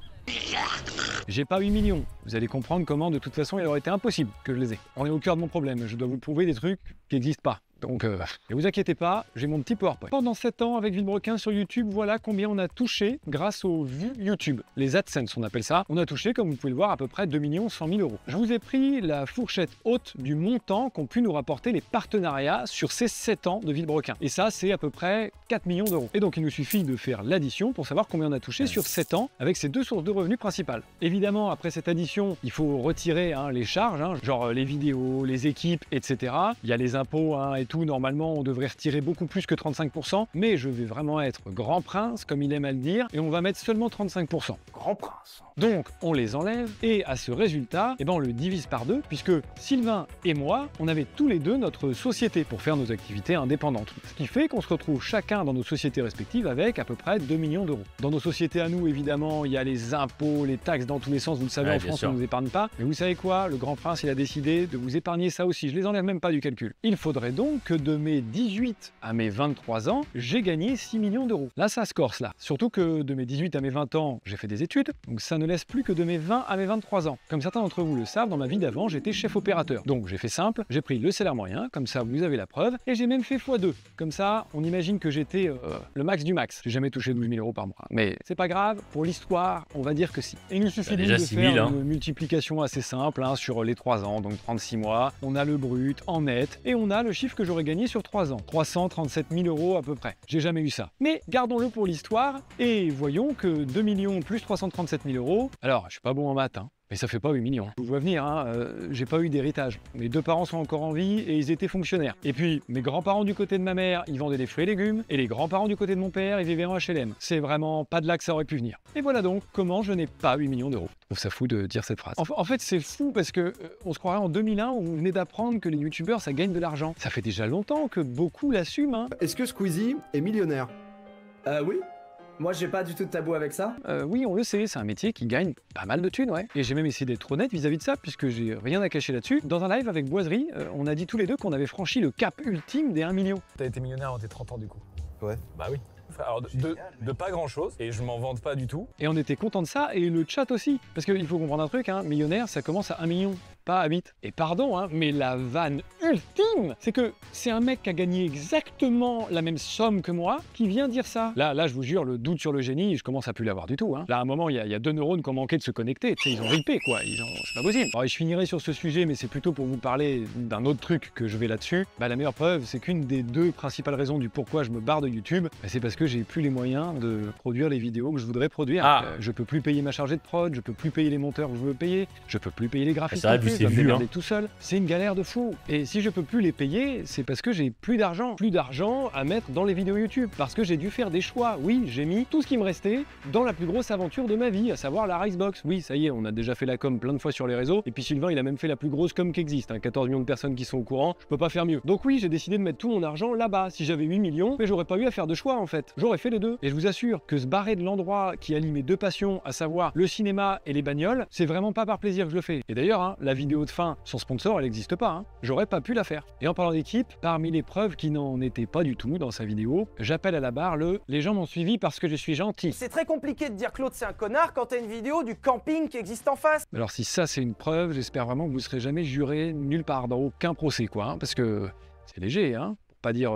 J'ai pas 8 millions. Vous allez comprendre comment de toute façon il aurait été impossible que je les ai. On est au cœur de mon problème. Je dois vous prouver des trucs qui n'existent pas. Donc, ne vous inquiétez pas, j'ai mon petit PowerPoint. Pendant 7 ans avec Villebrequin sur YouTube, voilà combien on a touché grâce aux vues YouTube. Les AdSense, on appelle ça. On a touché, comme vous pouvez le voir, à peu près 2 100 000 euros. Je vous ai pris la fourchette haute du montant qu'ont pu nous rapporter les partenariats sur ces 7 ans de Villebrequin. Et ça, c'est à peu près 4 millions d'euros. Et donc, il nous suffit de faire l'addition pour savoir combien on a touché sur 7 ans avec ces 2 sources de revenus principales. Évidemment, après cette addition, il faut retirer les charges, genre les vidéos, les équipes, etc. Il y a les impôts, etc. tout, normalement, on devrait retirer beaucoup plus que 35%, mais je vais vraiment être grand prince, comme il aime à le dire, et on va mettre seulement 35%. Grand prince. Donc, on les enlève, et à ce résultat, eh ben, on le divise par 2, puisque Sylvain et moi, on avait tous les deux notre société pour faire nos activités indépendantes. Ce qui fait qu'on se retrouve chacun dans nos sociétés respectives avec à peu près 2 millions d'euros. Dans nos sociétés à nous, évidemment, il y a les impôts, les taxes dans tous les sens, vous le savez, en France, on ne nous épargne pas. Mais vous savez quoi? Le grand prince, il a décidé de vous épargner ça aussi. Je les enlève même pas du calcul. Il faudrait donc que de mes 18 à mes 23 ans, j'ai gagné 6 millions d'euros. Là, ça se corse, là. Surtout que de mes 18 à mes 20 ans, j'ai fait des études, donc ça ne laisse plus que de mes 20 à mes 23 ans. Comme certains d'entre vous le savent, dans ma vie d'avant, j'étais chef opérateur. Donc j'ai fait simple, j'ai pris le salaire moyen, comme ça vous avez la preuve, et j'ai même fait x2. Comme ça, on imagine que j'étais le max du max. J'ai jamais touché 12 000 euros par mois. Mais c'est pas grave, pour l'histoire, on va dire que si. Et il nous suffit de faire une multiplication assez simple sur les 3 ans, donc 36 mois. On a le brut en net, et on a le chiffre que j'aurais gagné sur 3 ans. 337 000 euros à peu près. J'ai jamais eu ça. Mais gardons-le pour l'histoire, et voyons que 2 millions plus 337 000 euros. Alors, je suis pas bon en maths, mais ça fait pas 8 millions. Je vois venir, j'ai pas eu d'héritage. Mes 2 parents sont encore en vie et ils étaient fonctionnaires. Et puis, mes grands-parents du côté de ma mère, ils vendaient des fruits et légumes, et les grands-parents du côté de mon père, ils vivaient en HLM. C'est vraiment pas de là que ça aurait pu venir. Et voilà donc comment je n'ai pas 8 millions d'euros. Je trouve ça fou de dire cette phrase. En fait, c'est fou parce que on se croirait en 2001 où vous venez d'apprendre que les youtubeurs, ça gagne de l'argent. Ça fait déjà longtemps que beaucoup l'assument. Est-ce que Squeezie est millionnaire? Oui. Moi, j'ai pas du tout de tabou avec ça. Oui, on le sait, c'est un métier qui gagne pas mal de thunes, ouais. Et j'ai même essayé d'être honnête vis-à-vis de ça, puisque j'ai rien à cacher là-dessus. Dans un live avec Boiserie, on a dit tous les deux qu'on avait franchi le cap ultime des 1 million. T'as été millionnaire avant tes 30 ans, du coup? Ouais. Bah oui. Alors de pas grand-chose, et je m'en vante pas du tout. Et on était content de ça, et le chat aussi. Parce qu'il faut comprendre un truc, millionnaire, ça commence à 1 million. Pas à 8. Et pardon, mais la vanne ultime, c'est que c'est un mec qui a gagné exactement la même somme que moi qui vient dire ça. Là, je vous jure, le doute sur le génie, je commence à plus l'avoir du tout. Là, à un moment, il y a 2 neurones qui ont manqué de se connecter. Tu sais, ils ont ripé, quoi. C'est pas possible. Alors, je finirai sur ce sujet, mais c'est plutôt pour vous parler d'un autre truc que je vais là-dessus. La meilleure preuve, c'est qu'une des 2 principales raisons du pourquoi je me barre de YouTube, c'est parce que j'ai plus les moyens de produire les vidéos que je voudrais produire. Je peux plus payer ma chargée de prod, je peux plus payer les monteurs que je veux payer, je peux plus payer les graphistes. C'est vu, tout seul. C'est une galère de fou. Et si je peux plus les payer, c'est parce que j'ai plus d'argent. Plus d'argent à mettre dans les vidéos YouTube. Parce que j'ai dû faire des choix. Oui, j'ai mis tout ce qui me restait dans la plus grosse aventure de ma vie, à savoir la Ricebox. Oui, ça y est, on a déjà fait la com plein de fois sur les réseaux. Et puis Sylvain, il a même fait la plus grosse com qui existe. 14 millions de personnes qui sont au courant. Je peux pas faire mieux. Donc oui, j'ai décidé de mettre tout mon argent là-bas. Si j'avais 8 millions, mais j'aurais pas eu à faire de choix en fait. J'aurais fait les 2. Et je vous assure que se barrer de l'endroit qui allie mes 2 passions, à savoir le cinéma et les bagnoles, c'est vraiment pas par plaisir que je le fais. Et d'ailleurs, la vidéo de fin sans sponsor, elle n'existe pas. J'aurais pas pu la faire. Et en parlant d'équipe, parmi les preuves qui n'en étaient pas du tout dans sa vidéo, j'appelle à la barre le « les gens m'ont suivi parce que je suis gentil ». C'est très compliqué de dire Claude c'est un connard quand t'as une vidéo du camping qui existe en face. Alors si ça c'est une preuve, j'espère vraiment que vous serez jamais juré nulle part, dans aucun procès quoi, parce que c'est léger, pour pas dire...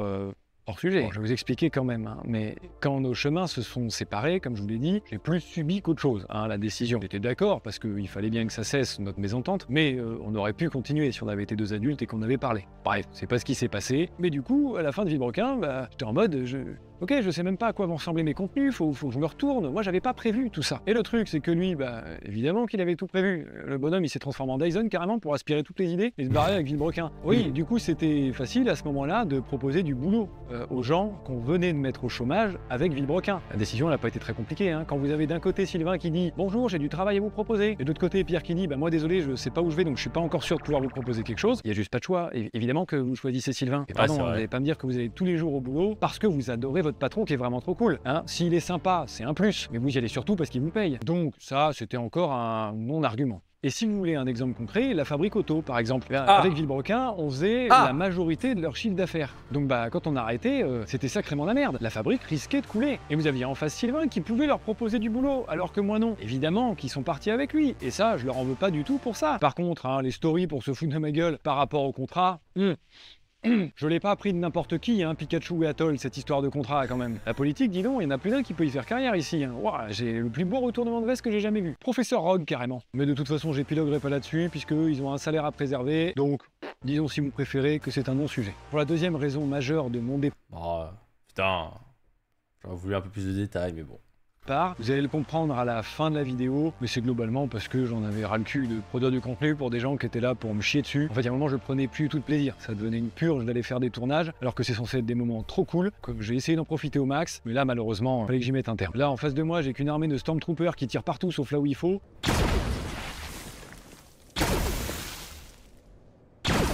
hors sujet. Bon, je vais vous expliquer quand même, mais quand nos chemins se sont séparés, comme je vous l'ai dit, j'ai plus subi qu'autre chose, la décision. J'étais d'accord parce qu'il fallait bien que ça cesse notre mésentente, mais on aurait pu continuer si on avait été 2 adultes et qu'on avait parlé. Bref, c'est pas ce qui s'est passé, mais du coup, à la fin de Villebrequin, j'étais en mode, ok, je sais même pas à quoi vont ressembler mes contenus, faut que je me retourne. Moi, j'avais pas prévu tout ça. Et le truc, c'est que lui, évidemment qu'il avait tout prévu. Le bonhomme, il s'est transformé en Dyson carrément pour aspirer toutes les idées et se barrer avec Villebrequin. Oui, du coup, c'était facile à ce moment-là de proposer du boulot aux gens qu'on venait de mettre au chômage avec Villebrequin. La décision, elle a pas été très compliquée. Quand vous avez d'un côté Sylvain qui dit « Bonjour, j'ai du travail à vous proposer », et de l'autre côté Pierre qui dit « Moi, désolé, je sais pas où je vais, donc je suis pas encore sûr de pouvoir vous proposer quelque chose », il y a juste pas de choix. Et évidemment que vous choisissez Sylvain. Et pardon, vous n'allez pas me dire que vous allez tous les jours au boulot parce que vous adorez votre patron qui est vraiment trop cool. S'il est sympa, c'est un plus, mais vous y allez surtout parce qu'il vous paye. Donc ça, c'était encore un non-argument. Et si vous voulez un exemple concret, la fabrique auto, par exemple. Avec Villebrequin, on faisait la majorité de leur chiffre d'affaires. Donc quand on a arrêté, c'était sacrément la merde. La fabrique risquait de couler. Et vous aviez en face Sylvain qui pouvait leur proposer du boulot, alors que moi non. Évidemment qu'ils sont partis avec lui. Et ça, je leur en veux pas du tout pour ça. Par contre, les stories pour se foutre de ma gueule par rapport au contrat... Je l'ai pas appris de n'importe qui, Pikachu et Atoll, cette histoire de contrat quand même. La politique, dis donc, il n'y en a plus d'un qui peut y faire carrière ici. Ouah, j'ai le plus beau retournement de veste que j'ai jamais vu. Professeur Rogue carrément. Mais de toute façon, j'épiloguerai pas là-dessus, puisqu'ils ont un salaire à préserver, donc disons si vous préférez que c'est un non-sujet. Pour la deuxième raison majeure de mon départ... putain, j'aurais voulu un peu plus de détails, mais bon. part. Vous allez le comprendre à la fin de la vidéo, mais c'est globalement parce que j'en avais ras le cul de produire du contenu pour des gens qui étaient là pour me chier dessus. En fait, il y a un moment, je prenais plus tout de plaisir. Ça devenait une purge d'aller faire des tournages, alors que c'est censé être des moments trop cool. J'ai essayé d'en profiter au max, mais là, malheureusement, il fallait que j'y mette un terme. Là, en face de moi, j'ai qu'une armée de Stormtroopers qui tirent partout sauf là où il faut.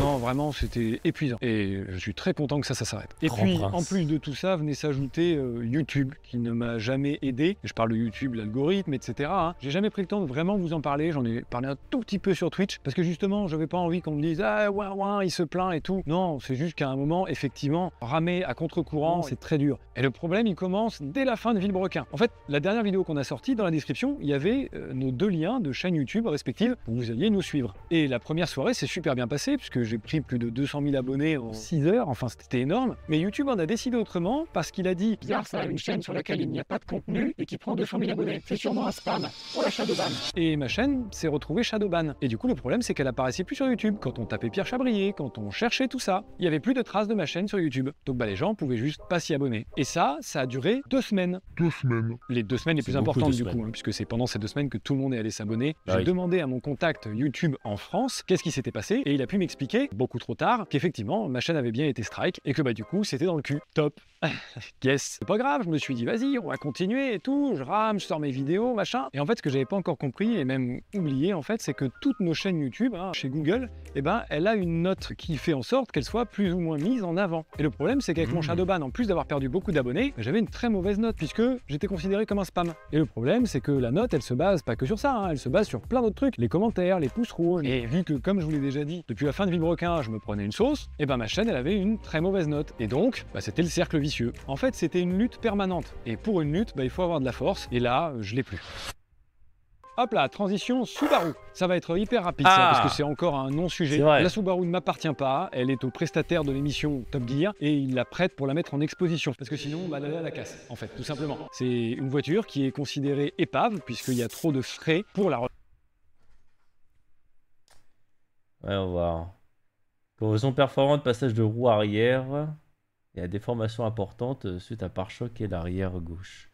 Non, vraiment, c'était épuisant. Et je suis très content que ça s'arrête. Et puis, en plus de tout ça, venait s'ajouter YouTube, qui ne m'a jamais aidé. Je parle de YouTube, l'algorithme, etc. Hein. J'ai jamais pris le temps de vraiment vous en parler. J'en ai parlé un tout petit peu sur Twitch, parce que justement, j'avais pas envie qu'on me dise « Ah, ouais, il se plaint et tout ». Non, c'est juste qu'à un moment, effectivement, ramer à contre-courant, c'est très dur. Et le problème, il commence dès la fin de Villebrequin. En fait, la dernière vidéo qu'on a sortie, dans la description, il y avait nos 2 liens de chaînes YouTube respectives, où vous alliez nous suivre. Et la première soirée, c'est super bien passé, puisque j'ai pris plus de 200 000 abonnés en 6 heures, enfin c'était énorme. Mais YouTube en a décidé autrement parce qu'il a dit « Bizarre ça, une chaîne sur laquelle il n'y a pas de contenu et qui prend 200 000 abonnés. C'est sûrement un spam. Pour la shadowban. » Et ma chaîne s'est retrouvée shadowban. Et du coup le problème c'est qu'elle apparaissait plus sur YouTube. Quand on tapait Pierre Chabrier, quand on cherchait tout ça, il n'y avait plus de traces de ma chaîne sur YouTube. Donc bah les gens pouvaient juste pas s'y abonner. Et ça a duré 2 semaines. 2 semaines. Les 2 semaines les plus importantes du coup, hein, puisque c'est pendant ces 2 semaines que tout le monde est allé s'abonner. J'ai demandé à mon contact YouTube en France qu'est-ce qui s'était passé et il a pu m'expliquer, beaucoup trop tard, qu'effectivement ma chaîne avait bien été strike et que bah du coup c'était dans le cul. Top. Yes. C'est pas grave, je me suis dit vas-y, on va continuer et tout, je rame, je sors mes vidéos, machin. Et en fait ce que j'avais pas encore compris et même oublié en fait, c'est que toutes nos chaînes YouTube, hein, chez Google, eh ben elle a une note qui fait en sorte qu'elle soit plus ou moins mise en avant. Et le problème c'est qu'avec mon shadowban, en plus d'avoir perdu beaucoup d'abonnés, j'avais une très mauvaise note puisque j'étais considéré comme un spam. Et le problème c'est que la note elle se base pas que sur ça, hein, elle se base sur plein d'autres trucs, les commentaires, les pouces rouges. Et vu que comme je vous l'ai déjà dit, depuis la fin de Villebrequin, je me prenais une sauce, et ben ma chaîne elle avait une très mauvaise note. Et donc bah, c'était le cercle vicieux. En fait c'était une lutte permanente. Et pour une lutte, bah, il faut avoir de la force. Et là, je l'ai plus. Hop là, transition Subaru. Ça va être hyper rapide ça, parce que c'est encore un non-sujet. La Subaru ne m'appartient pas, elle est au prestataire de l'émission Top Gear et il la prête pour la mettre en exposition. Parce que sinon, bah, elle a la casse, en fait, tout simplement. C'est une voiture qui est considérée épave, puisqu'il y a trop de frais pour la... Ouais, on va voir. Corrosion performante, passage de roue arrière. Il y a des déformation importante suite à pare-choc et l'arrière gauche.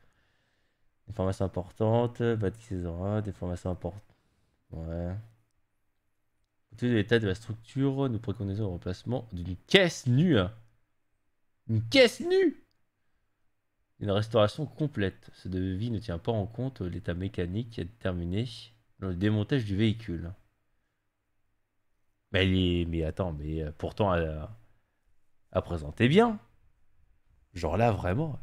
Déformation importante, bâtisse des auras, déformation importante. Ouais. Compte tenu de l'état de la structure, nous préconisons le remplacement d'une caisse nue. Une caisse nue! Une restauration complète. Ce devis ne tient pas en compte l'état mécanique déterminé dans le démontage du véhicule. Mais attends, mais pourtant elle présentait bien. Genre là, vraiment.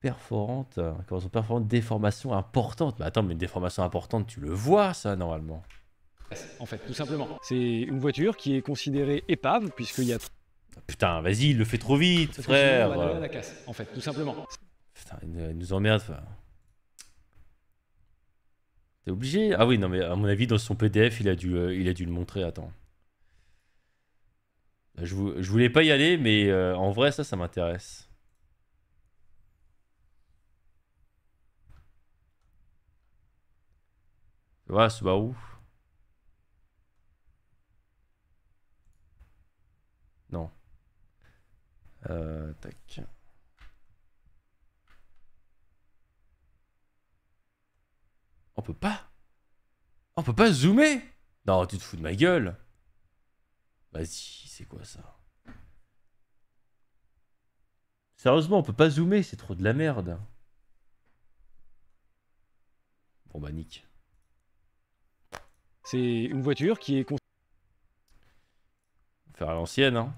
Perforante. Corrosion perforante, déformation importante. Mais attends, mais une déformation importante, tu le vois, ça, normalement. En fait, tout simplement. C'est une voiture qui est considérée épave, puisqu'il y a... Putain, vas-y, il le fait trop vite, frère. Sinon, on va la casse, en fait, tout simplement. Putain, il nous emmerde. T'es obligé? Ah oui, non, mais à mon avis, dans son PDF, il a dû le montrer. Attends. Je voulais pas y aller, mais en vrai, ça m'intéresse. Tu vois, Subaru. Non. Tac. On peut pas. On peut pas zoomer. Non, tu te fous de ma gueule. Vas-y, c'est quoi ça? Sérieusement, on peut pas zoomer, c'est trop de la merde. Bon bah nique. C'est une voiture qui est... Faire à l'ancienne, hein.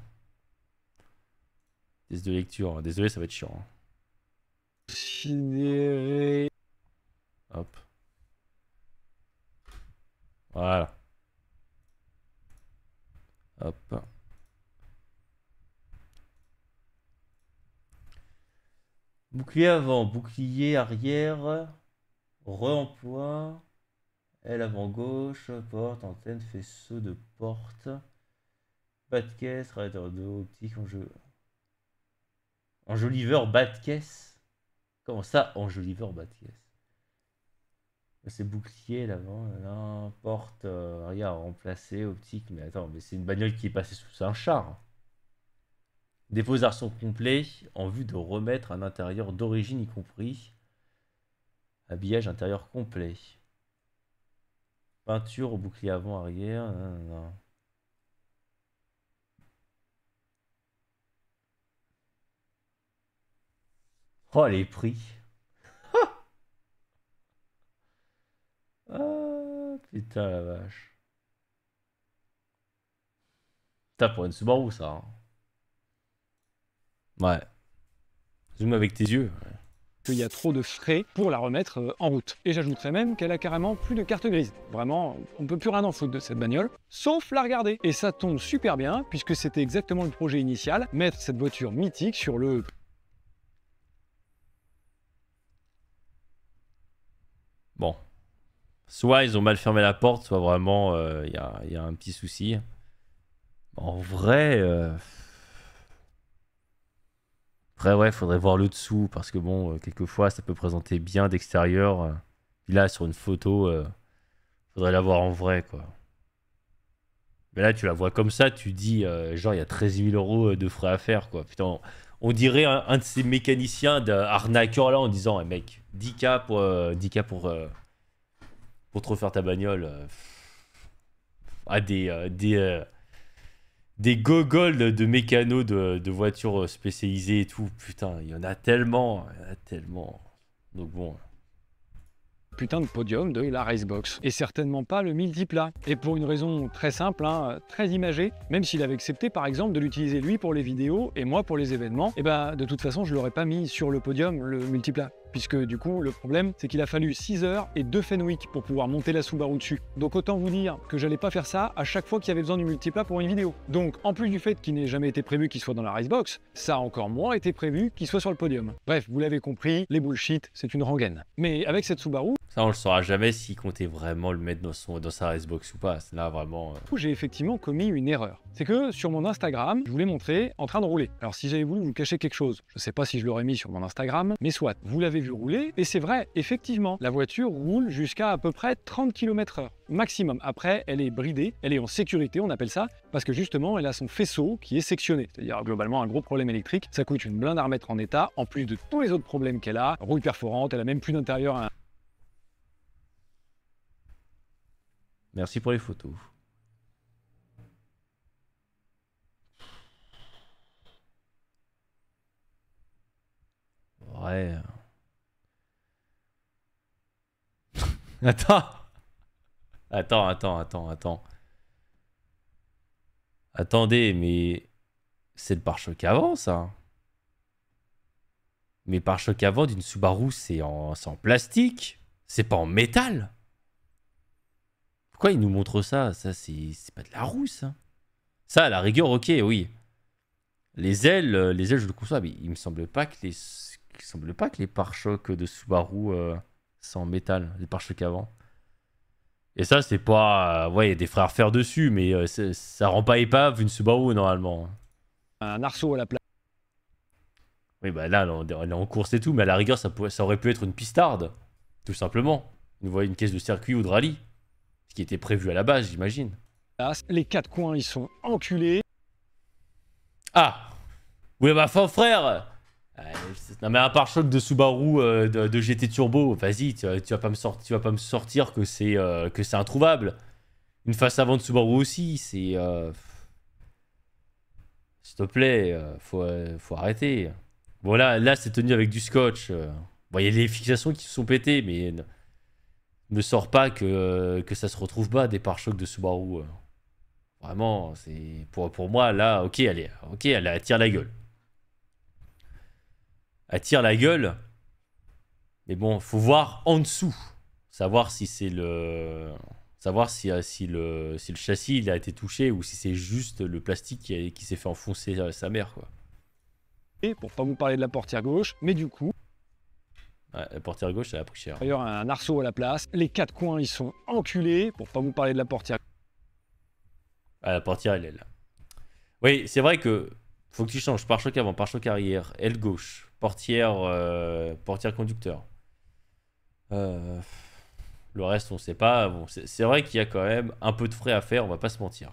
Test de lecture, désolé, ça va être chiant. Hein. Considéré... Hop. Voilà. Hop. Bouclier avant, bouclier arrière, re-emploi, aile avant gauche, porte, antenne, faisceau de porte, bas de caisse, radiateur d'eau, optique, enjoliveur bas de caisse. Comment ça, enjoliveur bas de caisse? C'est bouclier l'avant, là, porte arrière remplacée, optique, mais attends, mais c'est une bagnole qui est passée sous un char. Dépôt d'arçon complet en vue de remettre un intérieur d'origine y compris Habillage intérieur complet. Peinture au bouclier avant, arrière. Non. Oh, les prix. Ah, putain la vache. Putain, pour une Subaru, ça. Hein. Ouais. Zoom avec tes yeux. Ouais. Qu'il y a trop de frais pour la remettre en route. Et j'ajouterais même qu'elle a carrément plus de carte grise. Vraiment, on peut plus rien en foutre de cette bagnole, sauf la regarder. Et ça tombe super bien, puisque c'était exactement le projet initial, mettre cette voiture mythique sur le... Bon. Soit ils ont mal fermé la porte, soit vraiment il y a un petit souci. En vrai... Après, ouais, faudrait voir le dessous, parce que bon, quelquefois, ça peut présenter bien d'extérieur. Puis là, sur une photo, faudrait la voir en vrai, quoi. Mais là, tu la vois comme ça, tu dis, genre, il y a 13 000 € de frais à faire, quoi. Putain, on dirait un de ces mécaniciens d'arnaqueurs, là, en disant, hey, mec, 10K pour te refaire ta bagnole. Des gogoles de mécanos de voitures spécialisées et tout. Putain, il y en a tellement. Donc bon. Putain de podium de la Racebox. Et certainement pas le multiplat. Et pour une raison très simple, hein, très imagée, même s'il avait accepté par exemple de l'utiliser lui pour les vidéos et moi pour les événements, et bah de toute façon je l'aurais pas mis sur le podium, le multiplat. Puisque du coup, le problème, c'est qu'il a fallu 6 heures et 2 Fenwick pour pouvoir monter la Subaru dessus. Donc autant vous dire que j'allais pas faire ça à chaque fois qu'il y avait besoin du multiplat pour une vidéo. Donc en plus du fait qu'il n'ait jamais été prévu qu'il soit dans la Racebox, ça a encore moins été prévu qu'il soit sur le podium. Bref, vous l'avez compris, les bullshit, c'est une rengaine. Mais avec cette Subaru... Ça, on le saura jamais s'il comptait vraiment le mettre dans sa Racebox ou pas. Là, vraiment... J'ai effectivement commis une erreur. C'est que sur mon Instagram, je vous l'ai montré en train de rouler. Alors si j'avais voulu vous cacher quelque chose, je sais pas si je l'aurais mis sur mon Instagram, mais soit, vous l'avez vu rouler, et c'est vrai, effectivement, la voiture roule jusqu'à à peu près 30 km/h maximum. Après, elle est bridée, elle est en sécurité, on appelle ça, parce que justement, elle a son faisceau qui est sectionné. C'est-à-dire globalement un gros problème électrique, ça coûte une blinde à remettre en état, en plus de tous les autres problèmes qu'elle a, rouille perforante, elle a même plus d'intérieur à... Merci pour les photos. Ouais. Attends. Attendez, mais c'est le pare-choc avant, ça. Mais pare-choc avant d'une Subaru, c'est en plastique. C'est pas en métal. Pourquoi il nous montre ça? Ça, c'est pas de la roue, ça. Ça, à la rigueur, ok, oui. Les ailes, je le conçois, mais il me semble pas que les pare-chocs de Subaru sont en métal, les pare-chocs avant. Et ça, c'est pas... ouais, il y a des frais à refaire dessus, mais ça rend pas épave une Subaru, normalement. Un arceau à la place. Oui, bah là, on est en course et tout, mais à la rigueur, ça aurait pu être une pistarde, tout simplement. Une caisse de circuit ou de rallye. Ce qui était prévu à la base, j'imagine. Les 4 coins, ils sont enculés. Ah! Oui, bah, frère! Non, mais un pare-choc de Subaru de GT Turbo, vas-y, tu vas pas me sortir que c'est introuvable. Une face avant de Subaru aussi, c'est... S'il te plaît, faut arrêter. Bon, là c'est tenu avec du scotch. Bon, il y a les fixations qui se sont pétées, mais... Ne sort pas que ça se retrouve pas des pare-chocs de Subaru. Vraiment, c'est... Pour moi, là, ok, elle attire la gueule. Attire la gueule. Mais bon, faut voir en dessous. Savoir si c'est le... Savoir si le châssis il a été touché ou si c'est juste le plastique qui s'est fait enfoncer sa mère, quoi. Et pour pas vous parler de la portière gauche, mais du coup... Ouais, la portière gauche, elle a pris cher. D'ailleurs, un arceau à la place. Les 4 coins, ils sont enculés. Pour pas vous parler de la portière... Ah, la portière, elle est là. Oui, c'est vrai que... Faut que tu changes pare-choc avant, pare-choc arrière, aile gauche, portière conducteur. Le reste, on sait pas. Bon, c'est vrai qu'il y a quand même un peu de frais à faire, on va pas se mentir.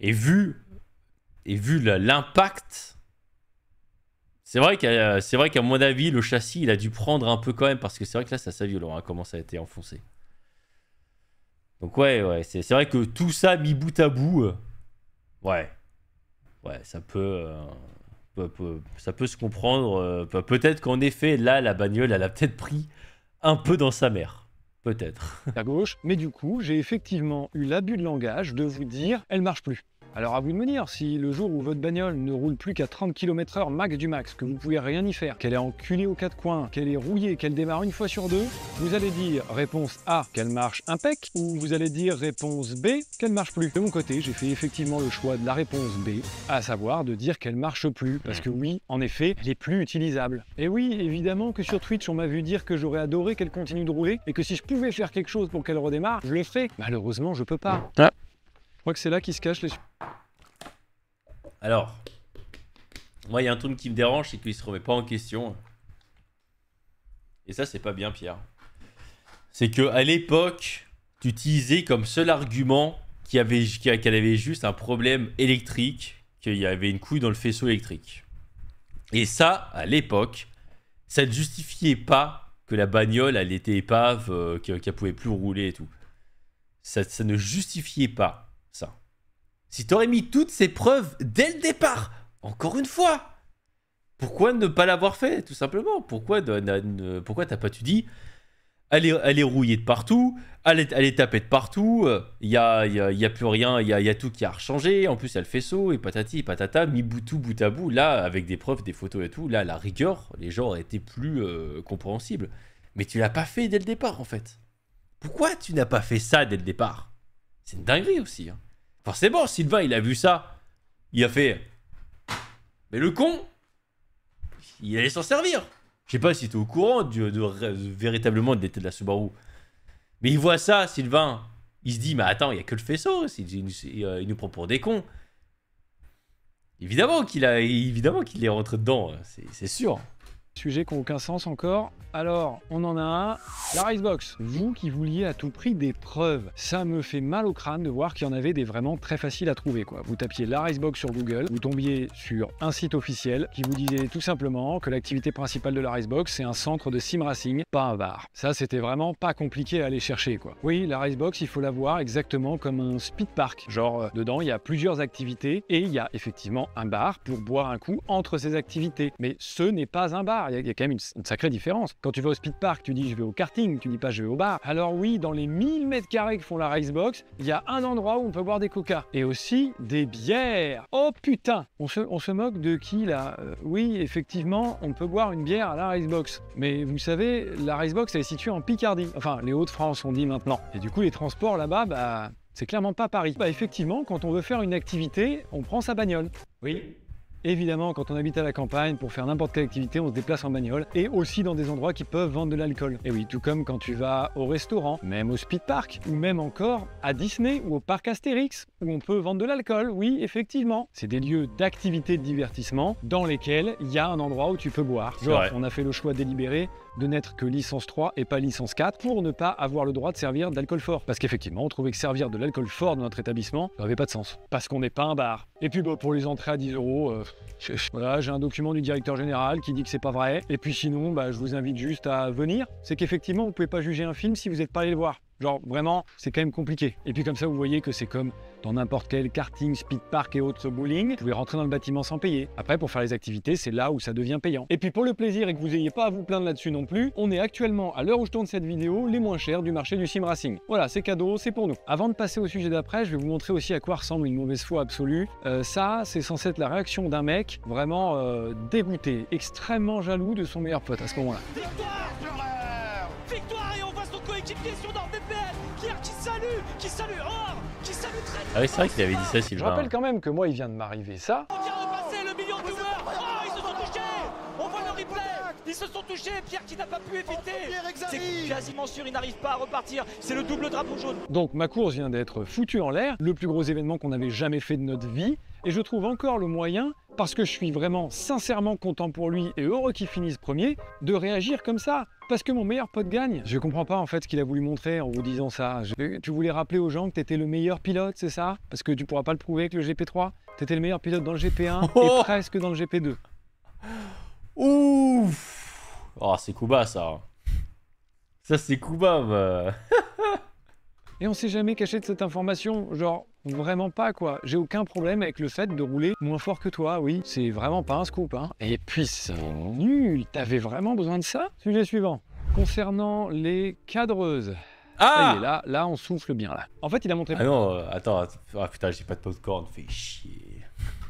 Et vu l'impact, C'est vrai qu'à mon avis, le châssis, il a dû prendre un peu quand même, parce que c'est vrai que là, ça violent, hein, comment ça a été enfoncé. Donc ouais, c'est vrai que tout ça mis bout à bout, ouais, ça peut se comprendre. Peut-être qu'en effet, là, la bagnole, elle a peut-être pris un peu dans sa mère. Peut-être. À gauche, mais du coup, j'ai effectivement eu l'abus de langage de vous dire « elle marche plus ». Alors à vous de me dire, si le jour où votre bagnole ne roule plus qu'à 30 km/h max du max, que vous pouvez rien y faire, qu'elle est enculée aux quatre coins, qu'elle est rouillée, qu'elle démarre une fois sur deux, vous allez dire réponse A, qu'elle marche impec, ou vous allez dire réponse B, qu'elle marche plus. De mon côté, j'ai fait effectivement le choix de la réponse B, à savoir de dire qu'elle marche plus, parce que oui, en effet, elle est plus utilisable. Et oui, évidemment que sur Twitch, on m'a vu dire que j'aurais adoré qu'elle continue de rouler, et que si je pouvais faire quelque chose pour qu'elle redémarre, je le ferais. Malheureusement, je peux pas. Je crois que c'est là qu'ils se cachent les... Alors, moi, il y a un truc qui me dérange, c'est qu'il se remet pas en question. Et ça, c'est pas bien, Pierre. C'est qu'à l'époque, tu utilisais comme seul argument qu'elle avait juste un problème électrique, qu'il y avait une couille dans le faisceau électrique. Et ça, à l'époque, ça ne justifiait pas que la bagnole, elle était épave, qu'elle pouvait plus rouler et tout. Ça ne justifiait pas ça. Si t'aurais mis toutes ces preuves dès le départ, encore une fois, pourquoi ne pas l'avoir fait, tout simplement? Pourquoi t'as pas dit, elle est rouillée de partout, elle est tapée de partout, il y a plus rien, il y a tout qui a rechangé, en plus il y a le faisceau, et patati, et patata, mis bout à bout, là, avec des preuves, des photos et tout, là, la rigueur, les gens auraient été plus compréhensibles. Mais tu l'as pas fait dès le départ, en fait. Pourquoi tu n'as pas fait ça dès le départ? C'est une dinguerie aussi, hein. Forcément, Sylvain, il a vu ça. Il a fait... Mais le con, il allait s'en servir. Je sais pas si tu es au courant véritablement de l'état de la Subaru. Mais il voit ça, Sylvain. Il se dit, mais attends, il n'y a que le faisceau. Il nous prend pour des cons. Évidemment qu'il est rentré dedans, c'est sûr. Sujets qui n'ont aucun sens encore. Alors, on en a un, la Ricebox. Vous qui vouliez à tout prix des preuves, ça me fait mal au crâne de voir qu'il y en avait des vraiment très faciles à trouver, quoi. Vous tapiez la Ricebox sur Google, vous tombiez sur un site officiel qui vous disait tout simplement que l'activité principale de la Ricebox, c'est un centre de sim racing, pas un bar. Ça, c'était vraiment pas compliqué à aller chercher, quoi. Oui, la Ricebox, il faut la voir exactement comme un speed park. Genre, dedans, il y a plusieurs activités et il y a effectivement un bar pour boire un coup entre ces activités. Mais ce n'est pas un bar. Il y a quand même une sacrée différence. Quand tu vas au speed park, tu dis je vais au karting, tu dis pas je vais au bar. Alors oui, dans les 1000 mètres carrés que font la Ricebox, il y a un endroit où on peut boire des coca. Et aussi des bières. Oh putain, on se moque de qui là? Oui, effectivement, on peut boire une bière à la Ricebox. Mais vous savez, la Ricebox, elle est située en Picardie. Enfin, les Hauts-de-France, on dit maintenant. Et du coup, les transports là-bas, bah, c'est clairement pas Paris. Bah effectivement, quand on veut faire une activité, on prend sa bagnole. Oui. Évidemment, quand on habite à la campagne, pour faire n'importe quelle activité, on se déplace en bagnole et aussi dans des endroits qui peuvent vendre de l'alcool. Et oui, tout comme quand tu vas au restaurant, même au speed park, ou même encore à Disney ou au parc Astérix, où on peut vendre de l'alcool. Oui, effectivement. C'est des lieux d'activité de divertissement dans lesquels il y a un endroit où tu peux boire. Genre, on a fait le choix délibéré de n'être que licence 3 et pas licence 4 pour ne pas avoir le droit de servir d'alcool fort. Parce qu'effectivement, on trouvait que servir de l'alcool fort dans notre établissement, ça n'avait pas de sens. Parce qu'on n'est pas un bar. Et puis bah, pour les entrées à 10 €, voilà, j'ai un document du directeur général qui dit que c'est pas vrai. Et puis sinon, bah, je vous invite juste à venir. C'est qu'effectivement, vous pouvez pas juger un film si vous n'êtes pas allé le voir. Genre, vraiment, c'est quand même compliqué. Et puis comme ça, vous voyez que c'est comme dans n'importe quel karting, speed park et autres bowling, vous pouvez rentrer dans le bâtiment sans payer. Après, pour faire les activités, c'est là où ça devient payant. Et puis pour le plaisir et que vous n'ayez pas à vous plaindre là-dessus non plus, on est actuellement, à l'heure où je tourne cette vidéo, les moins chers du marché du sim racing. Voilà, c'est cadeau, c'est pour nous. Avant de passer au sujet d'après, je vais vous montrer aussi à quoi ressemble une mauvaise foi absolue. Ça, c'est censé être la réaction d'un mec vraiment dégoûté, extrêmement jaloux de son meilleur pote à ce moment-là. Victoire et on voit son coéquipier sur NordVPN qui salue très Ah oui, c'est vrai qu'il avait dit ça, Sylvain. Je rappelle quand même que moi, il vient de m'arriver ça. On vient de passer le million de viewers. Oh, ils se sont touchés. On voit le replay. Ils se sont touchés. Pierre qui n'a pas pu éviter. C'est quasiment sûr, il n'arrive pas à repartir. C'est le double drapeau jaune. Donc ma course vient d'être foutue en l'air. Le plus gros événement qu'on avait jamais fait de notre vie. Et je trouve encore le moyen, parce que je suis vraiment sincèrement content pour lui et heureux qu'il finisse premier, de réagir comme ça. Parce que mon meilleur pote gagne. Je comprends pas en fait ce qu'il a voulu montrer en vous disant ça. Tu voulais rappeler aux gens que t'étais le meilleur pilote, c'est ça? Parce que tu pourras pas le prouver avec le GP3. T'étais le meilleur pilote dans le GP1 et presque dans le GP2. Ouf. Oh, c'est Kuba, ça. Ça, c'est Kuba, bah. Et on s'est jamais caché de cette information, genre vraiment pas quoi. J'ai aucun problème avec le fait de rouler moins fort que toi, oui, c'est vraiment pas un scoop, hein. Et puis c'est nul, t'avais vraiment besoin de ça? Sujet suivant. Concernant les cadreuses. Ah, là on souffle bien là. En fait il a montré... Ah non, attends, ah putain, j'ai pas de popcorn, fais chier.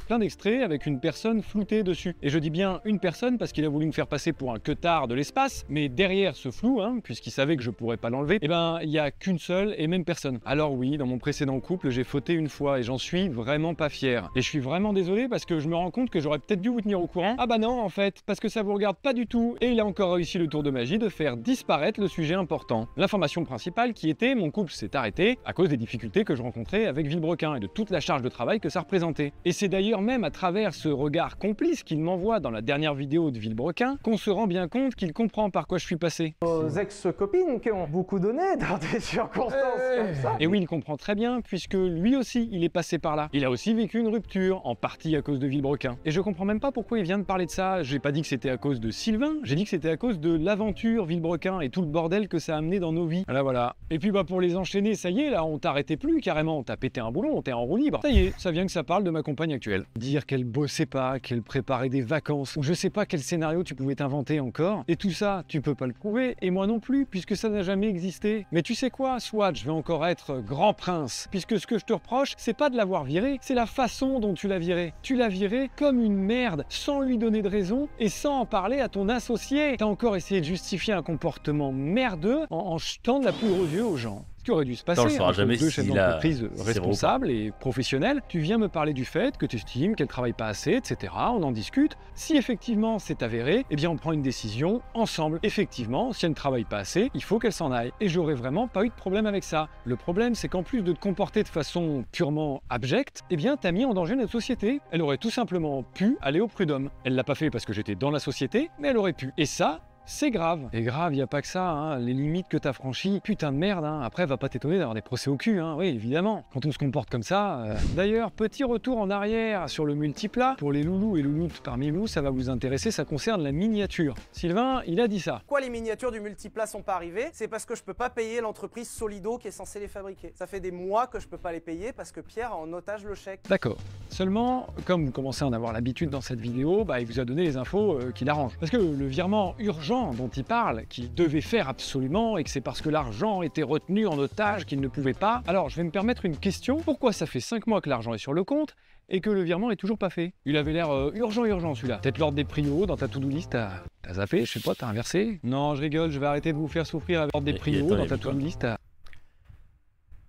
Plein d'extraits avec une personne floutée dessus. Et je dis bien une personne parce qu'il a voulu me faire passer pour un queutard de l'espace, mais derrière ce flou, hein, puisqu'il savait que je pourrais pas l'enlever, eh ben il y a qu'une seule et même personne. Alors oui, dans mon précédent couple, j'ai fauté une fois et j'en suis vraiment pas fier. Et je suis vraiment désolé parce que je me rends compte que j'aurais peut-être dû vous tenir au courant. Ah bah non en fait, parce que ça vous regarde pas du tout. Et il a encore réussi le tour de magie de faire disparaître le sujet important. L'information principale qui était mon couple s'est arrêté à cause des difficultés que je rencontrais avec Villebrequin et de toute la charge de travail que ça représentait. Et c'est d'ailleurs même à travers ce regard complice qu'il m'envoie dans la dernière vidéo de Villebrequin qu'on se rend bien compte qu'il comprend par quoi je suis passé. Aux ex-copines qui ont beaucoup donné dans des circonstances comme ça. Et oui, il comprend très bien puisque lui aussi il est passé par là. Il a aussi vécu une rupture, en partie à cause de Villebrequin. Et je comprends même pas pourquoi il vient de parler de ça. J'ai pas dit que c'était à cause de Sylvain, j'ai dit que c'était à cause de l'aventure Villebrequin et tout le bordel que ça a amené dans nos vies. Voilà. Et puis bah pour les enchaîner, ça y est là, on t'arrêtait plus carrément, t'as pété un boulon, t'es en roue libre. Ça y est, ça vient que ça parle de ma compagne actuelle. Dire qu'elle bossait pas, qu'elle préparait des vacances, ou je sais pas quel scénario tu pouvais t'inventer encore. Et tout ça, tu peux pas le prouver, et moi non plus, puisque ça n'a jamais existé. Mais tu sais quoi, soit je vais encore être grand prince, puisque ce que je te reproche, c'est pas de l'avoir viré, c'est la façon dont tu l'as viré. Tu l'as viré comme une merde, sans lui donner de raison, et sans en parler à ton associé. T'as encore essayé de justifier un comportement merdeux en jetant de la poudre aux yeux aux gens. Qui aurait dû se passer, on le saura jamais deux chefs s'il d'entreprise responsables et professionnels. Tu viens me parler du fait que tu estimes qu'elle travaille pas assez, etc. On en discute. Si effectivement c'est avéré, eh bien on prend une décision ensemble. Effectivement, si elle ne travaille pas assez, il faut qu'elle s'en aille. Et j'aurais vraiment pas eu de problème avec ça. Le problème, c'est qu'en plus de te comporter de façon purement abjecte, eh bien t'as mis en danger notre société. Elle aurait tout simplement pu aller au prud'homme. Elle l'a pas fait parce que j'étais dans la société, mais elle aurait pu. Et ça, c'est grave. Et grave, y a pas que ça, hein. Les limites que t'as franchies, putain de merde, hein. Après, va pas t'étonner d'avoir des procès au cul, hein. Oui, évidemment. Quand on se comporte comme ça... D'ailleurs, petit retour en arrière sur le multiplat. Pour les loulous et louloutes parmi vous, ça va vous intéresser, ça concerne la miniature. Sylvain, il a dit ça. Pourquoi les miniatures du multiplat sont pas arrivées? C'est parce que je peux pas payer l'entreprise Solido qui est censée les fabriquer. Ça fait des mois que je peux pas les payer parce que Pierre a en otage le chèque. D'accord. Seulement, comme vous commencez à en avoir l'habitude dans cette vidéo, bah, il vous a donné les infos qui l'arrangent. Parce que le virement urgent dont il parle, qu'il devait faire absolument et que c'est parce que l'argent était retenu en otage qu'il ne pouvait pas. Alors je vais me permettre une question, pourquoi ça fait 5 mois que l'argent est sur le compte et que le virement est toujours pas fait? Il avait l'air urgent celui-là. Peut-être l'ordre des prios dans ta to-do list, t'as zappé, je sais pas, t'as inversé? Non, je rigole, je vais arrêter de vous faire souffrir avec l'ordre des prios dans ta to-do list.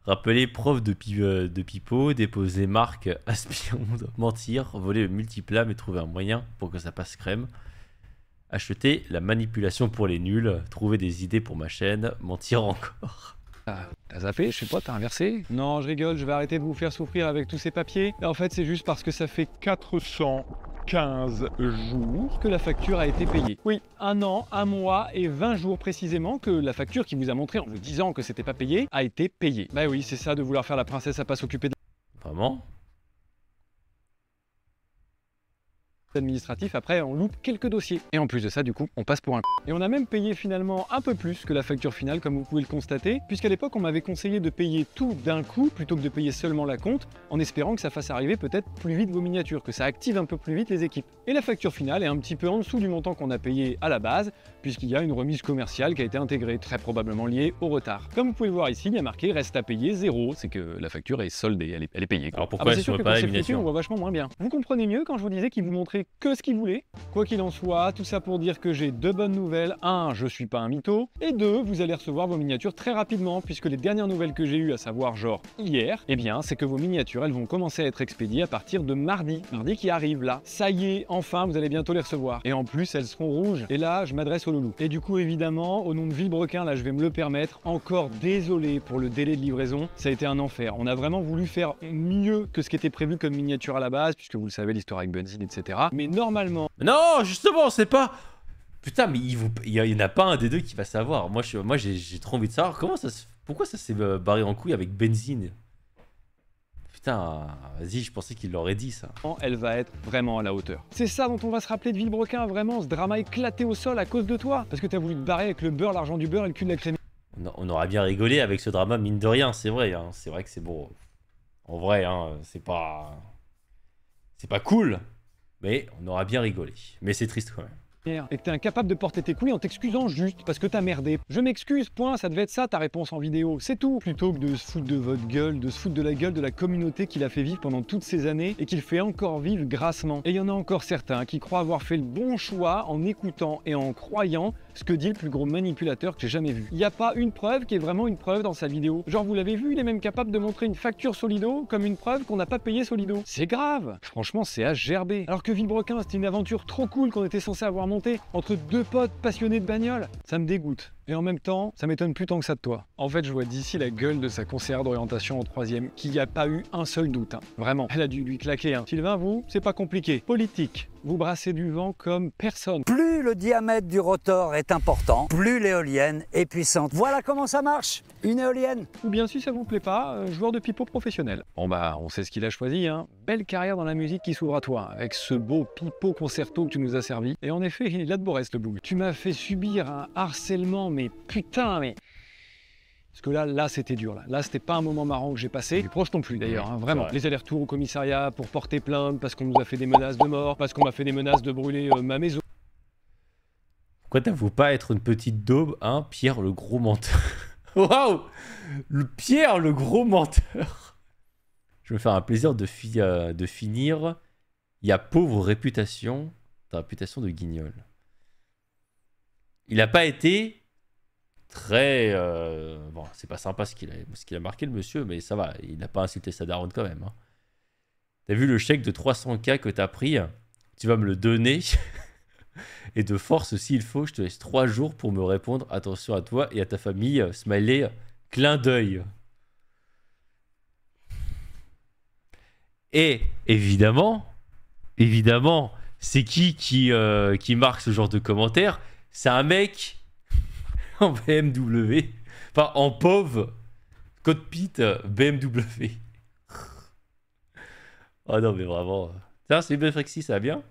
Rappeler prof de pipeau, déposer marque, aspirant, mentir, voler le multiplat mais trouver un moyen pour que ça passe crème. Acheter la manipulation pour les nuls, trouver des idées pour ma chaîne, mentir encore. T'as zappé, je sais pas, t'as inversé? Non, je rigole, je vais arrêter de vous faire souffrir avec tous ces papiers. Et en fait, c'est juste parce que ça fait 415 jours que la facture a été payée. Oui, 1 an, 1 mois et 20 jours précisément que la facture qui vous a montré en vous disant que c'était pas payé a été payée. Bah oui, c'est ça de vouloir faire la princesse à pas s'occuper de... Vraiment? administratif, après on loupe quelques dossiers. Et en plus de ça, du coup, on passe pour un con. Et on a même payé finalement un peu plus que la facture finale, comme vous pouvez le constater, puisqu'à l'époque, on m'avait conseillé de payer tout d'un coup, plutôt que de payer seulement la compte, en espérant que ça fasse arriver peut-être plus vite vos miniatures, que ça active un peu plus vite les équipes. Et la facture finale est un petit peu en dessous du montant qu'on a payé à la base, puisqu'il y a une remise commerciale qui a été intégrée, très probablement liée au retard. Comme vous pouvez le voir ici, il y a marqué reste à payer 0, c'est que la facture est soldée, elle est payée. Alors pourquoi c'est sûr que pas quand la c'est miniature foutu, on voit vachement moins bien. Vous comprenez mieux quand je vous disais qu'il vous montrait que ce qu'il voulait. Quoi qu'il en soit, tout ça pour dire que j'ai 2 bonnes nouvelles. 1, je suis pas un mytho. Et 2, vous allez recevoir vos miniatures très rapidement, puisque les dernières nouvelles que j'ai eues, à savoir genre hier, eh bien, c'est que vos miniatures, elles vont commencer à être expédiées à partir de mardi. Mardi qui arrive là. Ça y est, enfin, vous allez bientôt les recevoir. Et en plus, elles seront rouges. Et là, je m'adresse au loulou. Et du coup, évidemment, au nom de Villebrequin, là, je vais me le permettre. Encore désolé pour le délai de livraison. Ça a été un enfer. On a vraiment voulu faire mieux que ce qui était prévu comme miniature à la base, puisque vous le savez, l'histoire avec benzine, etc. Mais normalement... Non, justement, c'est pas... Putain, mais il y en a pas un des deux qui va savoir. Moi, j'ai trop envie de savoir pourquoi ça s'est barré en couille avec benzine. Putain, vas-y, je pensais qu'il l'aurait dit ça. Elle va être vraiment à la hauteur. C'est ça dont on va se rappeler de Villebrequin, vraiment, ce drama éclaté au sol à cause de toi. Parce que t'as voulu te barrer avec le beurre, l'argent du beurre et le cul de la crème. On aura bien rigolé avec ce drama, mine de rien, c'est vrai. Hein. C'est vrai que c'est bon. En vrai, hein, c'est pas cool. Mais on aura bien rigolé. Mais c'est triste quand même. Et que t'es incapable de porter tes couilles en t'excusant juste parce que t'as merdé. Je m'excuse, point, ça devait être ça ta réponse en vidéo, c'est tout. Plutôt que de se foutre de votre gueule, de se foutre de la gueule de la communauté qu'il a fait vivre pendant toutes ces années et qu'il fait encore vivre grassement. Et il y en a encore certains qui croient avoir fait le bon choix en écoutant et en croyant ce que dit le plus gros manipulateur que j'ai jamais vu. Il n'y a pas une preuve qui est vraiment une preuve dans sa vidéo. Genre vous l'avez vu, il est même capable de montrer une facture Solido comme une preuve qu'on n'a pas payé Solido. C'est grave. Franchement, c'est à gerber. Alors que Villebrequin, c'était une aventure trop cool qu'on était censé avoir montée entre deux potes passionnés de bagnole. Ça me dégoûte. Et en même temps, ça m'étonne plus tant que ça de toi. En fait, je vois d'ici la gueule de sa conseillère d'orientation en 3e, qu'il n'y a pas eu un seul doute. Hein. Vraiment, elle a dû lui claquer. Hein. Sylvain, vous, c'est pas compliqué. Politique, vous brassez du vent comme personne. Plus le diamètre du rotor est important, plus l'éolienne est puissante. Voilà comment ça marche, une éolienne. Ou bien si ça vous plaît pas, joueur de pipeau professionnel. Bon bah, on sait ce qu'il a choisi. Hein. Belle carrière dans la musique qui s'ouvre à toi, avec ce beau pipeau concerto que tu nous as servi. Et en effet, il a de beau reste le blues. Tu m'as fait subir un harcèlement, mais putain, mais... Parce que là c'était dur. Là c'était pas un moment marrant que j'ai passé. Les proches non plus d'ailleurs, hein, vraiment. Les allers-retours au commissariat pour porter plainte, parce qu'on nous a fait des menaces de mort, parce qu'on m'a fait des menaces de brûler ma maison. Pourquoi t'avoues pas être une petite daube, hein, Pierre le gros menteur? Waouh, Pierre le gros menteur. Je vais me faire un plaisir de finir. Il y a pauvre réputation, ta réputation de guignol. Il n'a pas été très... Bon, c'est pas sympa ce qu'il a marqué le monsieur, mais ça va, il n'a pas insulté sa daronne quand même. Hein. T'as vu le chèque de 300K que t'as pris? Tu vas me le donner. Et de force, s'il faut, je te laisse 3 jours pour me répondre. Attention à toi et à ta famille. Smiley, clin d'œil. Et évidemment, c'est qui marque ce genre de commentaire? C'est un mec en BMW, enfin en POV, cockpit BMW. Oh non mais vraiment. Tiens, c'est bien Frexy, ça va bien?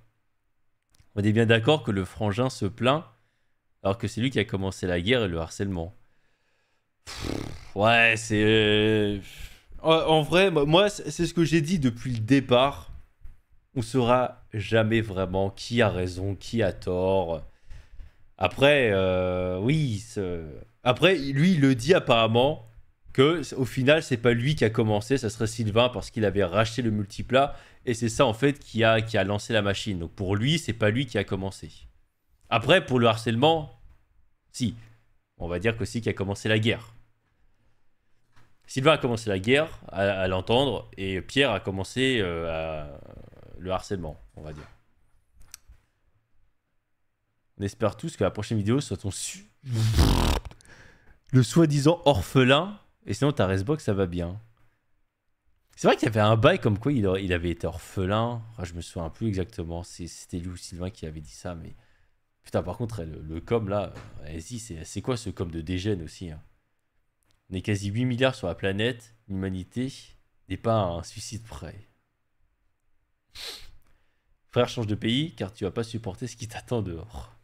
On est bien d'accord que le frangin se plaint alors que c'est lui qui a commencé la guerre et le harcèlement. Ouais, c'est... En vrai, moi, c'est ce que j'ai dit depuis le départ. On saura jamais vraiment qui a raison, qui a tort. Après, oui. Après, lui, il le dit apparemment que au final, c'est pas lui qui a commencé, ça serait Sylvain parce qu'il avait racheté le multiplat. Et c'est ça, en fait, qui a lancé la machine. Donc pour lui, c'est pas lui qui a commencé. Après, pour le harcèlement, si. On va dire que c'est qui a commencé la guerre. Sylvain a commencé la guerre, à l'entendre, et Pierre a commencé le harcèlement, on va dire. On espère tous que la prochaine vidéo soit ton le soi-disant orphelin, et sinon ta Restbox, ça va bien. C'est vrai qu'il y avait un bail comme quoi il avait été orphelin. Enfin, je me souviens plus exactement. C'était lui ou Sylvain qui avait dit ça, mais... Putain, par contre, le com, là... Vas-y, c'est quoi ce com de dégène aussi, hein? On est quasi 8 milliards sur la planète. L'humanité n'est pas à un suicide près. Frère, change de pays, car tu vas pas supporter ce qui t'attend dehors.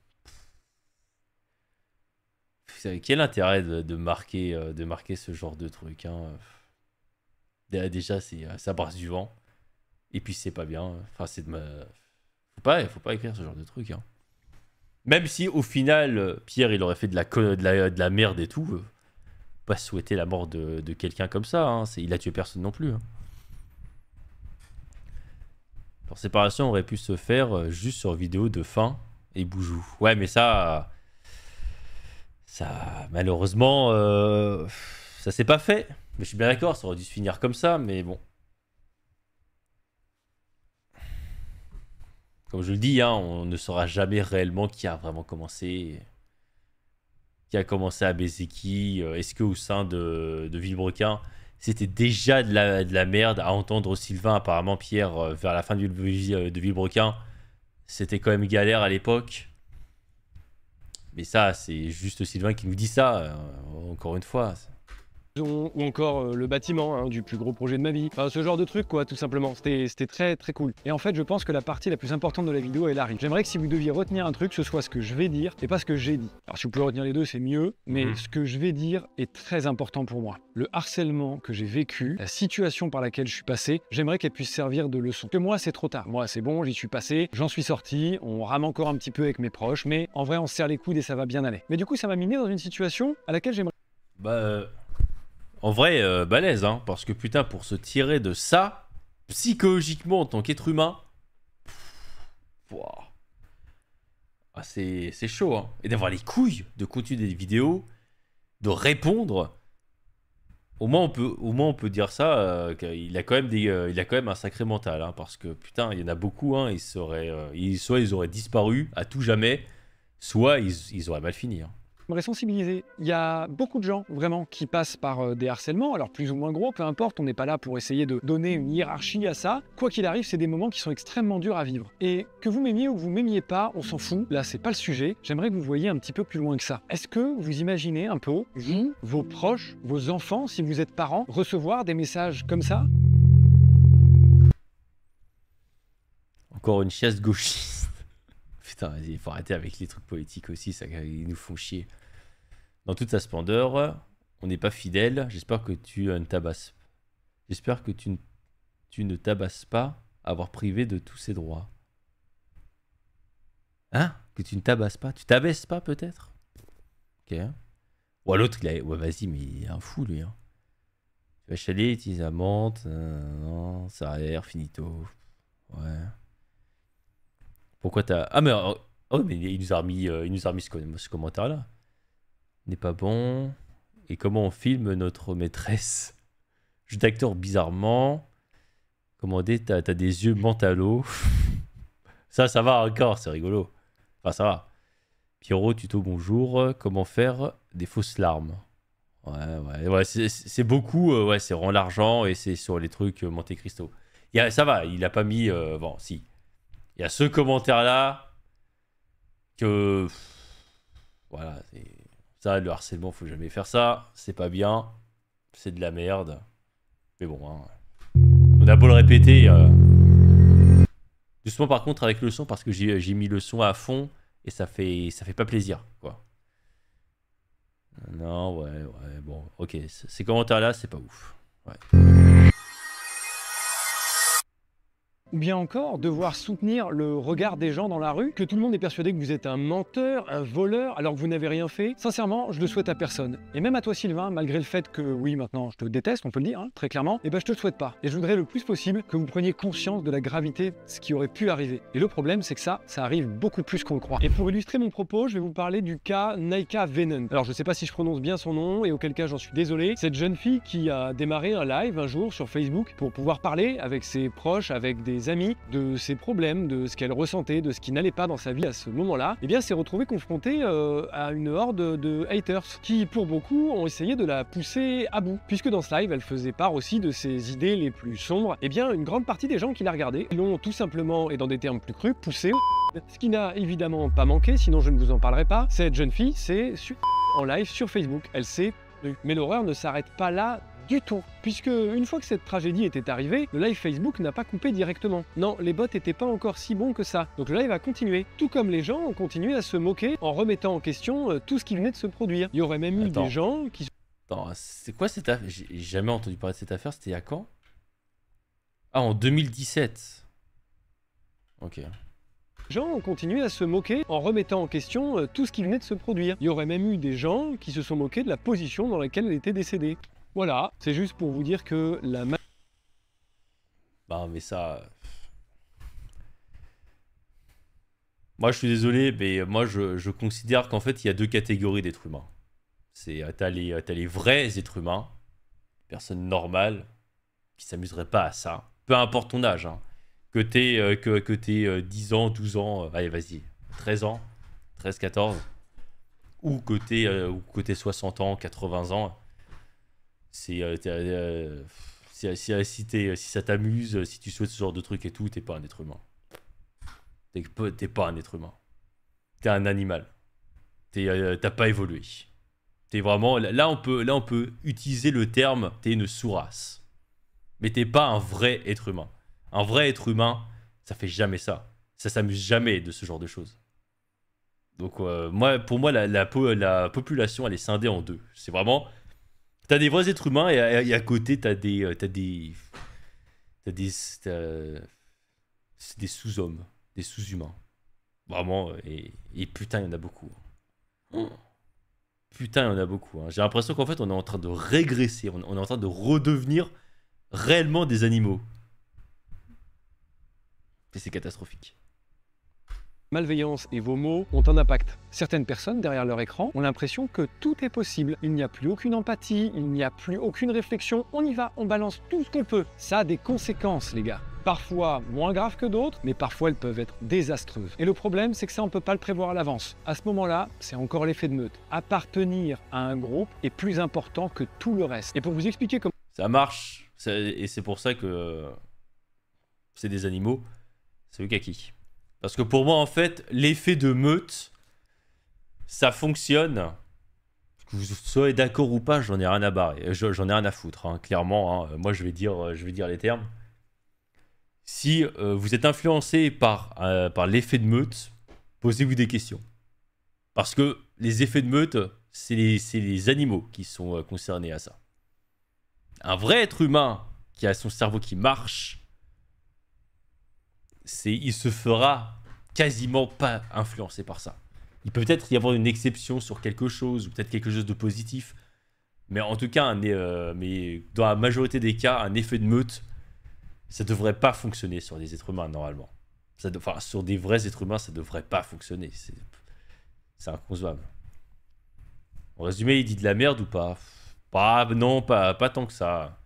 Quel intérêt de marquer ce genre de truc, hein? Déjà, ça brasse du vent. Et puis, c'est pas bien. Enfin, c'est de ma... Faut pas écrire ce genre de truc, hein. Même si, au final, Pierre, il aurait fait de la merde et tout... Pas souhaiter la mort de quelqu'un comme ça, hein. Il a tué personne non plus, hein. Leur séparation aurait pu se faire juste sur vidéo de fin et Boujou. Ouais, mais ça malheureusement, ça s'est pas fait. Mais je suis bien d'accord, ça aurait dû se finir comme ça, mais bon. Comme je le dis, hein, on ne saura jamais réellement qui a vraiment commencé... Qui a commencé à baiser qui? Est-ce qu'au sein de Villebrequin, c'était déjà de la merde à entendre Sylvain? Apparemment, Pierre, vers la fin de Villebrequin, c'était quand même galère à l'époque. Mais ça, c'est juste Sylvain qui nous dit ça, encore une fois. ou encore le bâtiment hein, du plus gros projet de ma vie. Enfin, ce genre de truc, quoi, tout simplement. C'était très très cool. Et en fait, je pense que la partie la plus importante de la vidéo, elle arrive. J'aimerais que si vous deviez retenir un truc, ce soit ce que je vais dire et pas ce que j'ai dit. Alors, si vous pouvez retenir les deux, c'est mieux, mais ce que je vais dire est très important pour moi. Le harcèlement que j'ai vécu, la situation par laquelle je suis passé, j'aimerais qu'elle puisse servir de leçon. Que moi, c'est trop tard. Moi, c'est bon, j'y suis passé, j'en suis sorti, on rame encore un petit peu avec mes proches, mais en vrai, on se serre les coudes et ça va bien aller. Mais du coup, ça m'a miné dans une situation à laquelle j'aimerais... En vrai, balèze, hein, parce que putain, pour se tirer de ça, psychologiquement, en tant qu'être humain, ah, c'est chaud, hein. Et d'avoir les couilles de continuer des vidéos, de répondre, au moins on peut dire ça, qu'il a quand même il a quand même un sacré mental, hein, parce que putain, il y en a beaucoup, hein, soit ils auraient disparu à tout jamais, soit ils auraient mal fini, hein. J'aimerais sensibiliser. Il y a beaucoup de gens vraiment qui passent par des harcèlements, alors plus ou moins gros, peu importe, on n'est pas là pour essayer de donner une hiérarchie à ça. Quoi qu'il arrive, c'est des moments qui sont extrêmement durs à vivre. Et que vous m'aimiez ou que vous m'aimiez pas, on s'en fout, là c'est pas le sujet. J'aimerais que vous voyiez un petit peu plus loin que ça. Est-ce que vous imaginez un peu, vous, vos proches, vos enfants, si vous êtes parents, recevoir des messages comme ça? Encore une chiasse gauchiste. Putain, vas-y, il faut arrêter avec les trucs politiques aussi, ça, ils nous font chier. Dans toute sa splendeur, on n'est pas fidèle. J'espère que tu ne tabasses. J'espère que tu ne tabasses pas à avoir privé de tous ses droits. Hein? Que tu ne tabasses pas? Tu t'abaisses pas peut-être? Ok. Ou à l'autre, il a... Ouais, vas-y, mais il est un fou lui. Hein. Tu vas chaler, utiliser la menthe. Non, ça a l'air, finito. Ouais. Pourquoi t'as... Ah mais... Oh, mais il nous a remis ce commentaire-là. N'est pas bon. Et comment on filme notre maîtresse? Jeu d'acteur bizarrement. Commandé, t'as des yeux mentalo. Ça va encore, c'est rigolo. Enfin, ça va. Pierrot, tuto bonjour. Comment faire des fausses larmes? Ouais, c'est beaucoup. Ouais, c'est rend l'argent et c'est sur les trucs Monte Cristo. Ça va, il a pas mis... bon, si. Il y a ce commentaire-là que... Voilà, c'est... Ça, le harcèlement, faut jamais faire ça. C'est pas bien. C'est de la merde. Mais bon, hein. On a beau le répéter. Doucement, par contre, avec le son, parce que j'ai mis le son à fond et ça fait pas plaisir, quoi. Non, ouais, bon, ok. Ces commentaires-là, c'est pas ouf. Ouais. Ou bien encore, devoir soutenir le regard des gens dans la rue, que tout le monde est persuadé que vous êtes un menteur, un voleur, alors que vous n'avez rien fait. Sincèrement, je le souhaite à personne. Et même à toi Sylvain, malgré le fait que, oui, maintenant je te déteste, on peut le dire, hein, très clairement, et ben je te le souhaite pas. Et je voudrais le plus possible que vous preniez conscience de la gravité de ce qui aurait pu arriver. Et le problème, c'est que ça arrive beaucoup plus qu'on le croit. Et pour illustrer mon propos, je vais vous parler du cas Naika Venon. Alors je sais pas si je prononce bien son nom, et auquel cas j'en suis désolé. Cette jeune fille qui a démarré un live un jour sur Facebook pour pouvoir parler avec ses proches, avec des amis, de ses problèmes, de ce qu'elle ressentait, de ce qui n'allait pas dans sa vie à ce moment-là, et bien s'est retrouvée confrontée à une horde de haters qui, pour beaucoup, ont essayé de la pousser à bout. Puisque dans ce live, elle faisait part aussi de ses idées les plus sombres, et bien une grande partie des gens qui la regardaient l'ont tout simplement, et dans des termes plus crus, poussée au... Ce qui n'a évidemment pas manqué, sinon je ne vous en parlerai pas, cette jeune fille s'est en live sur Facebook. Elle s'est... Mais l'horreur ne s'arrête pas là du tout, puisque une fois que cette tragédie était arrivée, le live Facebook n'a pas coupé directement. Non, les bots n'étaient pas encore si bons que ça, donc le live a continué. Tout comme les gens ont continué à se moquer en remettant en question tout ce qui venait de se produire. Il y aurait même eu des gens qui... Attends, c'est quoi cette affaire? J'ai jamais entendu parler de cette affaire, c'était il y a quand? Ah, en 2017. Ok. Les gens ont continué à se moquer en remettant en question tout ce qui venait de se produire. Il y aurait même eu des gens qui se sont moqués de la position dans laquelle elle était décédée. Voilà, c'est juste pour vous dire que la... Bah mais ça... Moi je suis désolé, mais moi je considère qu'en fait il y a deux catégories d'êtres humains. T'as les vrais êtres humains, personnes normales, qui s'amuseraient pas à ça. Peu importe ton âge, hein. Que t'aies 10 ans, 12 ans, allez vas-y, 13 ans, 13, 14, ou que t'aies 60 ans, 80 ans. Si ça t'amuse, si tu souhaites ce genre de truc et tout, t'es pas un être humain. T'es pas un être humain. T'es un animal. T'as pas évolué. T'es vraiment... Là, on peut utiliser le terme « t'es une sous-race ». Mais t'es pas un vrai être humain. Un vrai être humain, ça fait jamais ça. Ça s'amuse jamais de ce genre de choses. Donc, pour moi, la population, elle est scindée en deux. C'est vraiment... T'as des vrais êtres humains et à côté, t'as des sous-hommes, des sous-humains. Vraiment, et putain, il y en a beaucoup. Putain, il y en a beaucoup. J'ai l'impression qu'en fait, on est en train de régresser. On est en train de redevenir réellement des animaux. Et c'est catastrophique. Malveillance et vos mots ont un impact. Certaines personnes, derrière leur écran, ont l'impression que tout est possible. Il n'y a plus aucune empathie, il n'y a plus aucune réflexion. On y va, on balance tout ce qu'on peut. Ça a des conséquences, les gars. Parfois moins graves que d'autres, mais parfois elles peuvent être désastreuses. Et le problème, c'est que ça, on ne peut pas le prévoir à l'avance. À ce moment-là, c'est encore l'effet de meute. Appartenir à un groupe est plus important que tout le reste. Et pour vous expliquer comment... Ça marche, et c'est pour ça que c'est des animaux, c'est le kaki. Parce que pour moi, en fait, l'effet de meute, ça fonctionne. Que vous soyez d'accord ou pas, j'en ai rien à barrer. J'en ai rien à foutre, hein, clairement. Hein. Moi, je vais dire les termes. Si vous êtes influencé par l'effet de meute, posez-vous des questions. Parce que les effets de meute, c'est les animaux qui sont concernés à ça. Un vrai être humain qui a son cerveau qui marche, il se fera quasiment pas influencé par ça. Il peut peut-être y avoir une exception sur quelque chose, ou peut-être quelque chose de positif. Mais en tout cas, mais dans la majorité des cas, un effet de meute, ça devrait pas fonctionner sur des êtres humains, normalement. Enfin, sur des vrais êtres humains, ça devrait pas fonctionner. C'est inconcevable. En résumé, il dit de la merde ou pas? Non, pas tant que ça.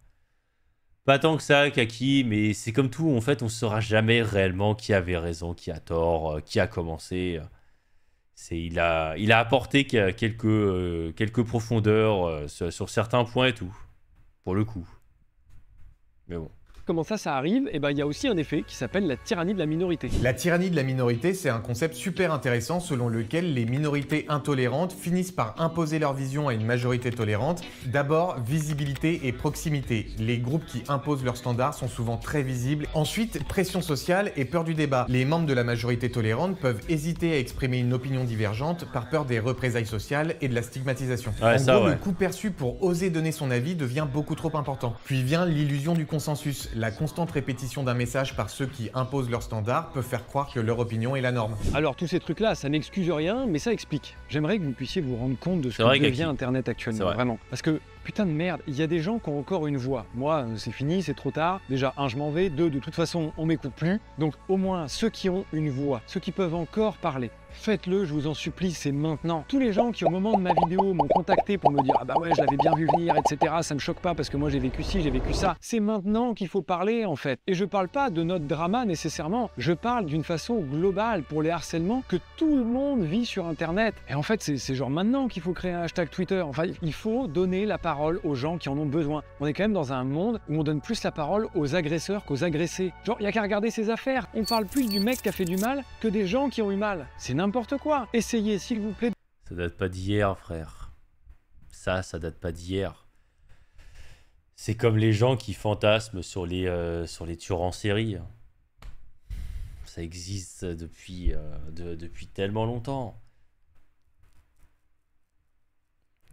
Pas tant que ça, Kaki, mais c'est comme tout, en fait, on ne saura jamais réellement qui avait raison, qui a tort, qui a commencé. Il a apporté quelques profondeurs sur certains points et tout, pour le coup. Mais bon. Comment ça arrive? Et ben, il y a aussi un effet qui s'appelle la tyrannie de la minorité. La tyrannie de la minorité, c'est un concept super intéressant selon lequel les minorités intolérantes finissent par imposer leur vision à une majorité tolérante. D'abord, visibilité et proximité. Les groupes qui imposent leurs standards sont souvent très visibles. Ensuite, pression sociale et peur du débat. Les membres de la majorité tolérante peuvent hésiter à exprimer une opinion divergente par peur des représailles sociales et de la stigmatisation. Ouais, le coût perçu pour oser donner son avis devient beaucoup trop important. Puis vient l'illusion du consensus. La constante répétition d'un message par ceux qui imposent leurs standards peut faire croire que leur opinion est la norme. Alors tous ces trucs-là, ça n'excuse rien, mais ça explique. J'aimerais que vous puissiez vous rendre compte de ce que devient Internet actuellement, vraiment. Parce que, putain de merde, il y a des gens qui ont encore une voix. Moi, c'est fini, c'est trop tard. Déjà, 1, je m'en vais. 2, de toute façon, on m'écoute plus. Donc au moins, ceux qui ont une voix, ceux qui peuvent encore parler, faites-le, je vous en supplie, c'est maintenant. Tous les gens qui, au moment de ma vidéo, m'ont contacté pour me dire « Ah bah ouais, je l'avais bien vu venir, etc. » Ça me choque pas parce que moi j'ai vécu ci, j'ai vécu ça. C'est maintenant qu'il faut parler, en fait. Et je parle pas de notre drama, nécessairement. Je parle d'une façon globale pour les harcèlements que tout le monde vit sur Internet. Et en fait, c'est genre maintenant qu'il faut créer un hashtag Twitter. Enfin, il faut donner la parole aux gens qui en ont besoin. On est quand même dans un monde où on donne plus la parole aux agresseurs qu'aux agressés. Genre, il y a qu'à regarder ces affaires. On parle plus du mec qui a fait du mal que des gens qui ont eu mal. C'est n'importe quoi. Essayez, s'il vous plaît. Ça date pas d'hier, frère. Ça date pas d'hier. C'est comme les gens qui fantasment sur les tueurs en série. Ça existe depuis tellement longtemps.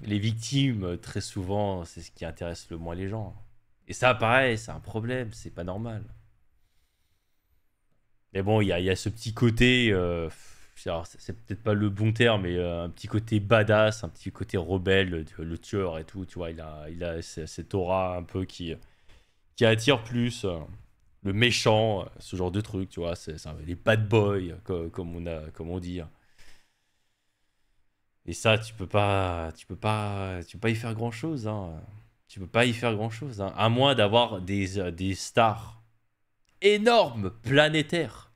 Les victimes, très souvent, c'est ce qui intéresse le moins les gens. Et ça, pareil, c'est un problème, c'est pas normal. Mais bon, il y a ce petit côté... c'est peut-être pas le bon terme, mais un petit côté badass, un petit côté rebelle, le tueur et tout, tu vois, il a cette aura un peu qui attire plus le méchant, ce genre de truc, tu vois, c'est les bad boys, comme on dit. Et ça, tu peux pas y faire grand chose, hein. Tu peux pas y faire grand chose, hein. À moins d'avoir des stars énormes, planétaires,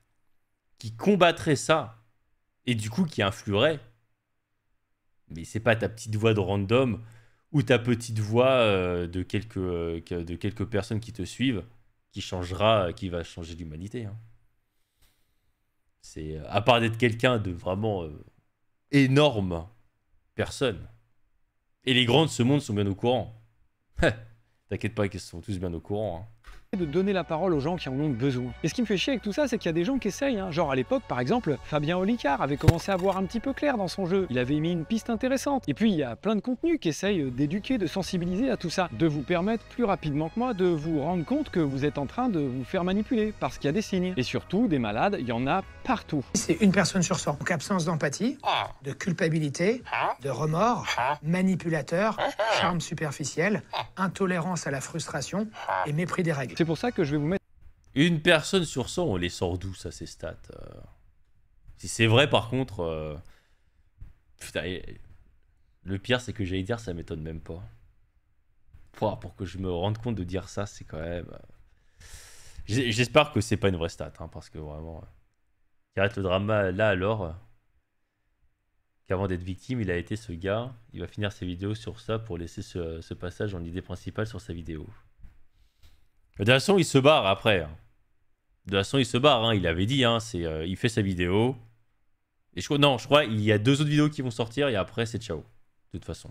qui combattraient ça. Et du coup, qui influerait. Mais c'est pas ta petite voix de random ou ta petite voix de quelques personnes qui te suivent qui va changer l'humanité. Hein. C'est à part d'être quelqu'un de vraiment énorme, personne. Et les grands de ce monde sont bien au courant. T'inquiète pas qu'ils sont tous bien au courant. Hein. De donner la parole aux gens qui en ont besoin. Et ce qui me fait chier avec tout ça, c'est qu'il y a des gens qui essayent. Hein. Genre à l'époque, par exemple, Fabien Olicard avait commencé à voir un petit peu clair dans son jeu. Il avait mis une piste intéressante. Et puis il y a plein de contenus qui essayent d'éduquer, de sensibiliser à tout ça, de vous permettre plus rapidement que moi de vous rendre compte que vous êtes en train de vous faire manipuler parce qu'il y a des signes. Et surtout, des malades, il y en a partout. C'est une personne sur 100. Donc absence d'empathie, de culpabilité, de remords, manipulateur, charme superficiel, intolérance à la frustration et mépris des règles. C'est pour ça que je vais vous mettre... Une personne sur 100, on les sort d'où, ça, ces stats Si c'est vrai, par contre... Putain, le pire, c'est que j'allais dire, ça m'étonne même pas. Pour que je me rende compte de dire ça, c'est quand même... J'espère que c'est pas une vraie stat, hein, parce que vraiment... Qui arrête le drama là, alors... Qu'avant d'être victime, il a été ce gars. Il va finir ses vidéos sur ça pour laisser ce passage en idée principale sur sa vidéo. De toute façon, il se barre après. De toute façon, il se barre. Hein. Il avait dit, hein, il fait sa vidéo. Et je crois il y a 2 autres vidéos qui vont sortir et après, c'est ciao. De toute façon.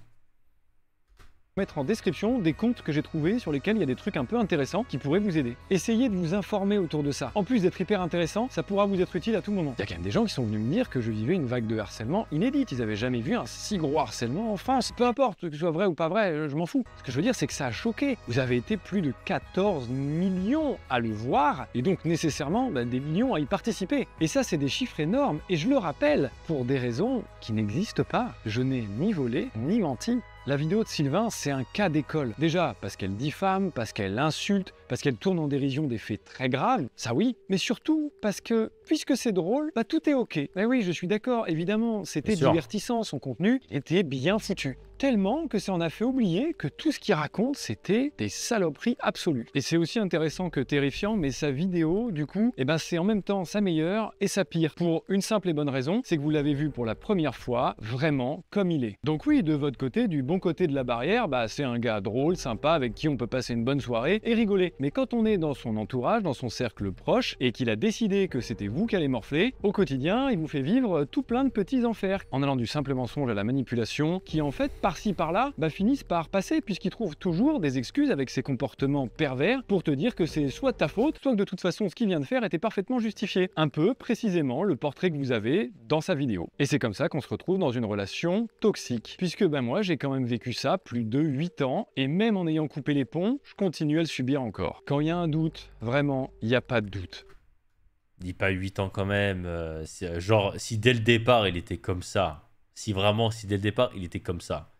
Mettre en description des comptes que j'ai trouvés sur lesquels il y a des trucs un peu intéressants qui pourraient vous aider. Essayez de vous informer autour de ça. En plus d'être hyper intéressant, ça pourra vous être utile à tout moment. Il y a quand même des gens qui sont venus me dire que je vivais une vague de harcèlement inédite. Ils avaient jamais vu un si gros harcèlement en France. Peu importe que ce soit vrai ou pas vrai, je m'en fous. Ce que je veux dire, c'est que ça a choqué. Vous avez été plus de 14 millions à le voir et donc nécessairement des millions à y participer. Et ça, c'est des chiffres énormes. Et je le rappelle, pour des raisons qui n'existent pas. Je n'ai ni volé, ni menti. La vidéo de Sylvain, c'est un cas d'école. Déjà, parce qu'elle diffame, parce qu'elle insulte, parce qu'elle tourne en dérision des faits très graves, ça oui, mais surtout parce que, puisque c'est drôle, tout est ok. Eh oui, je suis d'accord, évidemment, c'était divertissant, son contenu était bien foutu. Tellement que ça en a fait oublier que tout ce qu'il raconte, c'était des saloperies absolues. Et c'est aussi intéressant que terrifiant, mais sa vidéo, du coup, c'est en même temps sa meilleure et sa pire. Pour une simple et bonne raison, c'est que vous l'avez vu pour la première fois, vraiment comme il est. Donc oui, de votre côté, du bon côté de la barrière, c'est un gars drôle, sympa, avec qui on peut passer une bonne soirée et rigoler. Mais quand on est dans son entourage, dans son cercle proche, et qu'il a décidé que c'était vous qui allez morfler, au quotidien, il vous fait vivre tout plein de petits enfers. En allant du simple mensonge à la manipulation, qui en fait, par-ci par-là, finissent par passer puisqu'ils trouvent toujours des excuses avec ses comportements pervers pour te dire que c'est soit ta faute, soit que de toute façon ce qu'il vient de faire était parfaitement justifié. Un peu précisément le portrait que vous avez dans sa vidéo. Et c'est comme ça qu'on se retrouve dans une relation toxique. Puisque moi j'ai quand même vécu ça plus de 8 ans et même en ayant coupé les ponts, je continue à le subir encore. Quand il y a un doute, vraiment, il n'y a pas de doute. Dis pas 8 ans quand même. Genre, si dès le départ il était comme ça, si dès le départ il était comme ça,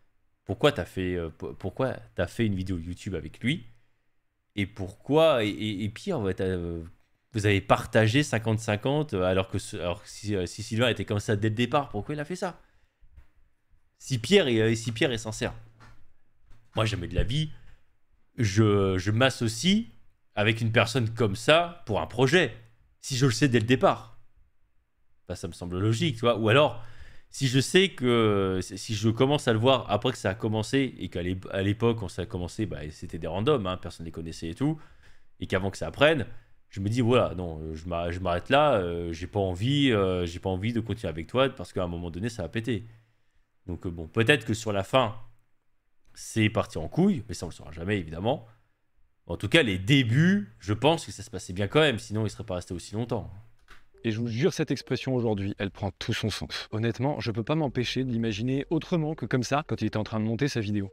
pourquoi t'as fait une vidéo YouTube avec lui? Et pourquoi, et pire, vous avez partagé 50-50 alors que si Sylvain était comme ça dès le départ, pourquoi il a fait ça? Si Pierre est sincère. Moi, jamais de la vie, je m'associe avec une personne comme ça pour un projet. Si je le sais dès le départ. Ça me semble logique, tu vois. Ou alors, si je sais que... Si je commence à le voir après que ça a commencé, et qu'à l'époque, quand ça a commencé, c'était des randoms, hein, personne ne les connaissait et tout, et qu'avant que ça apprenne, je me dis, voilà, non, je m'arrête là, j'ai pas envie de continuer avec toi, parce qu'à un moment donné, ça va péter. Donc bon, peut-être que sur la fin, c'est parti en couille, mais ça on le saura jamais évidemment. En tout cas, les débuts, je pense que ça se passait bien quand même, sinon il serait pas resté aussi longtemps. Et je vous jure, cette expression aujourd'hui, elle prend tout son sens. Honnêtement, je peux pas m'empêcher de l'imaginer autrement que comme ça, quand il était en train de monter sa vidéo.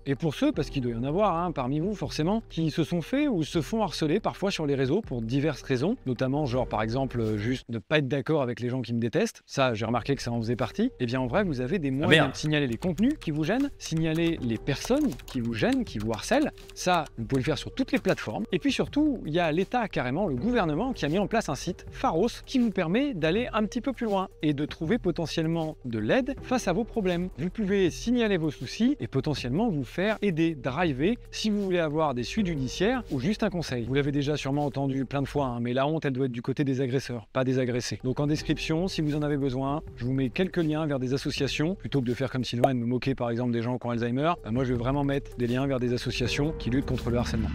Et pour ceux, parce qu'il doit y en avoir parmi vous forcément, qui se sont fait ou se font harceler parfois sur les réseaux pour diverses raisons, notamment genre par exemple juste ne pas être d'accord avec les gens qui me détestent, ça j'ai remarqué que ça en faisait partie, et bien en vrai vous avez des moyens de signaler les contenus qui vous gênent, signaler les personnes qui vous gênent, qui vous harcèlent, ça vous pouvez le faire sur toutes les plateformes, et puis surtout il y a l'État carrément, le gouvernement qui a mis en place un site, Pharos, qui vous permet d'aller un petit peu plus loin et de trouver potentiellement de l'aide face à vos problèmes. Vous pouvez signaler vos soucis et potentiellement vous faire aider, driver, si vous voulez avoir des suites judiciaires ou juste un conseil. Vous l'avez déjà sûrement entendu plein de fois, mais la honte, elle doit être du côté des agresseurs, pas des agressés. Donc en description, si vous en avez besoin, je vous mets quelques liens vers des associations, plutôt que de faire comme Sylvain et de me moquer par exemple des gens qui ont Alzheimer, moi je vais vraiment mettre des liens vers des associations qui luttent contre le harcèlement.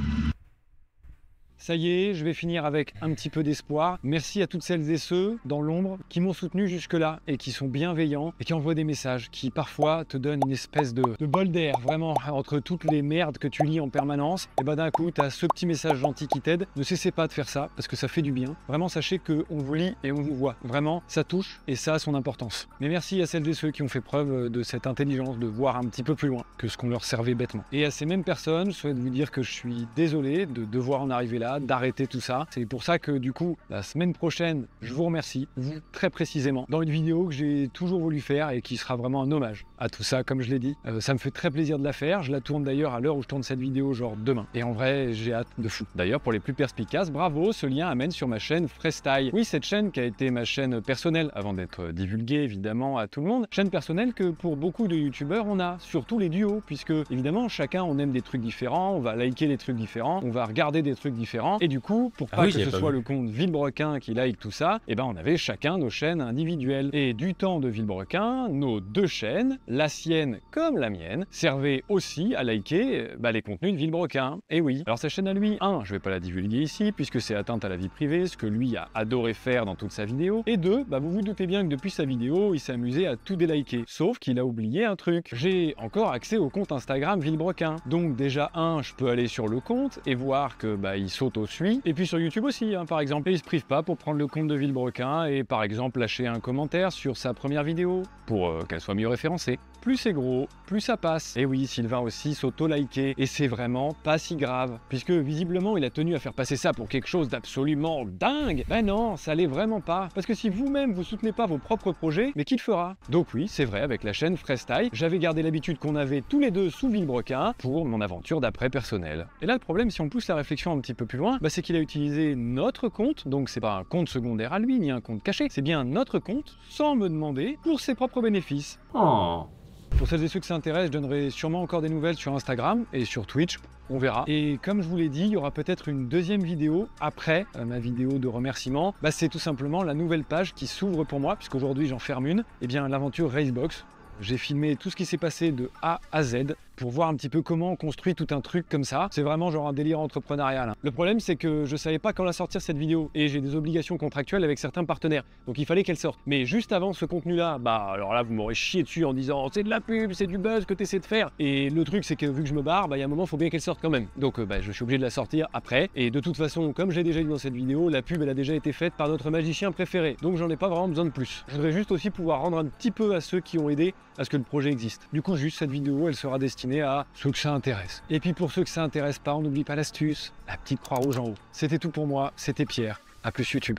Ça y est, je vais finir avec un petit peu d'espoir. Merci à toutes celles et ceux dans l'ombre qui m'ont soutenu jusque-là et qui sont bienveillants et qui envoient des messages qui parfois te donnent une espèce de bol d'air, vraiment, entre toutes les merdes que tu lis en permanence. Et bah d'un coup, tu as ce petit message gentil qui t'aide. Ne cessez pas de faire ça parce que ça fait du bien. Vraiment, sachez qu'on vous lit et on vous voit. Vraiment, ça touche et ça a son importance. Mais merci à celles et ceux qui ont fait preuve de cette intelligence de voir un petit peu plus loin que ce qu'on leur servait bêtement. Et à ces mêmes personnes, je souhaite vous dire que je suis désolé de devoir en arriver là, d'arrêter tout ça. C'est pour ça que du coup, la semaine prochaine, je vous remercie, vous très précisément, dans une vidéo que j'ai toujours voulu faire et qui sera vraiment un hommage à tout ça, comme je l'ai dit. Ça me fait très plaisir de la faire. Je la tourne d'ailleurs à l'heure où je tourne cette vidéo, genre demain. Et en vrai, j'ai hâte de fou. D'ailleurs, pour les plus perspicaces, bravo, ce lien amène sur ma chaîne Freestyle. Oui, cette chaîne qui a été ma chaîne personnelle avant d'être divulguée évidemment à tout le monde. Chaîne personnelle que pour beaucoup de youtubeurs on a, surtout les duos, puisque évidemment chacun on aime des trucs différents, on va liker des trucs différents, on va regarder des trucs différents. Et du coup, pour pas que ce soit le compte Villebrequin qui like tout ça, et ben on avait chacun nos chaînes individuelles. Et du temps de Villebrequin, nos deux chaînes, la sienne comme la mienne, servaient aussi à liker les contenus de Villebrequin. Et oui. Alors sa chaîne à lui, je vais pas la divulguer ici puisque c'est atteinte à la vie privée, ce que lui a adoré faire dans toute sa vidéo. Et deux, vous vous doutez bien que depuis sa vidéo, il s'est amusé à tout déliker. Sauf qu'il a oublié un truc. J'ai encore accès au compte Instagram Villebrequin. Donc déjà je peux aller sur le compte et voir que il s'auto-suit. Et puis sur YouTube aussi, par exemple. Et il se prive pas pour prendre le compte de Villebrequin et par exemple lâcher un commentaire sur sa première vidéo pour qu'elle soit mieux référencée. Plus c'est gros, plus ça passe. Et oui, Sylvain aussi s'auto-liker. Et c'est vraiment pas si grave. Puisque visiblement, il a tenu à faire passer ça pour quelque chose d'absolument dingue. Ben non, ça l'est vraiment pas. Parce que si vous-même, vous soutenez pas vos propres projets, mais qui le fera? Donc oui, c'est vrai, avec la chaîne Freestyle, j'avais gardé l'habitude qu'on avait tous les deux sous Villebrequin pour mon aventure d'après personnelle. Et là, le problème, si on pousse la réflexion un petit peu plus loin, c'est qu'il a utilisé notre compte. Donc c'est pas un compte secondaire à lui, ni un compte caché. C'est bien notre compte, sans me demander, pour ses propres bénéfices. Pour celles et ceux que ça intéresse, je donnerai sûrement encore des nouvelles sur Instagram et sur Twitch, on verra. Et comme je vous l'ai dit, il y aura peut-être une deuxième vidéo après ma vidéo de remerciement. C'est tout simplement la nouvelle page qui s'ouvre pour moi, puisqu'aujourd'hui j'en ferme une. Et bien l'aventure Racebox. J'ai filmé tout ce qui s'est passé de A à Z pour voir un petit peu comment on construit tout un truc comme ça. C'est vraiment genre un délire entrepreneurial. Le problème, c'est que je savais pas quand la sortir cette vidéo et j'ai des obligations contractuelles avec certains partenaires. Donc il fallait qu'elle sorte. Mais juste avant ce contenu-là, alors là, vous m'aurez chié dessus en disant c'est de la pub, c'est du buzz que tu essaies de faire. Et le truc, c'est que vu que je me barre, il y a un moment, il faut bien qu'elle sorte quand même. Donc je suis obligé de la sortir après. Et de toute façon, comme j'ai déjà dit dans cette vidéo, la pub, elle a déjà été faite par notre magicien préféré. Donc j'en ai pas vraiment besoin de plus. Je voudrais juste aussi pouvoir rendre un petit peu à ceux qui ont aidé à ce que le projet existe. Du coup, juste cette vidéo, elle sera destinée à ceux que ça intéresse. Et puis pour ceux que ça intéresse pas, on n'oublie pas l'astuce, la petite croix rouge en haut. C'était tout pour moi, c'était Pierre. À plus YouTube.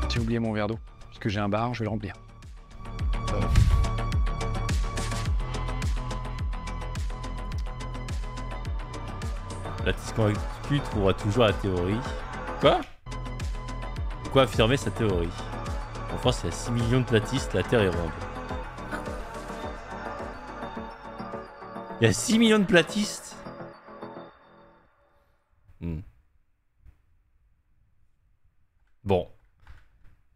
J'ai oublié mon verre d'eau. Parce que j'ai un bar, je vais le remplir. L'artiste convaincu trouvera toujours la théorie. Quoi? Pourquoi affirmer sa théorie? En France, il y a 6 millions de platistes, la Terre est ronde. Il y a 6 millions de platistes. Bon.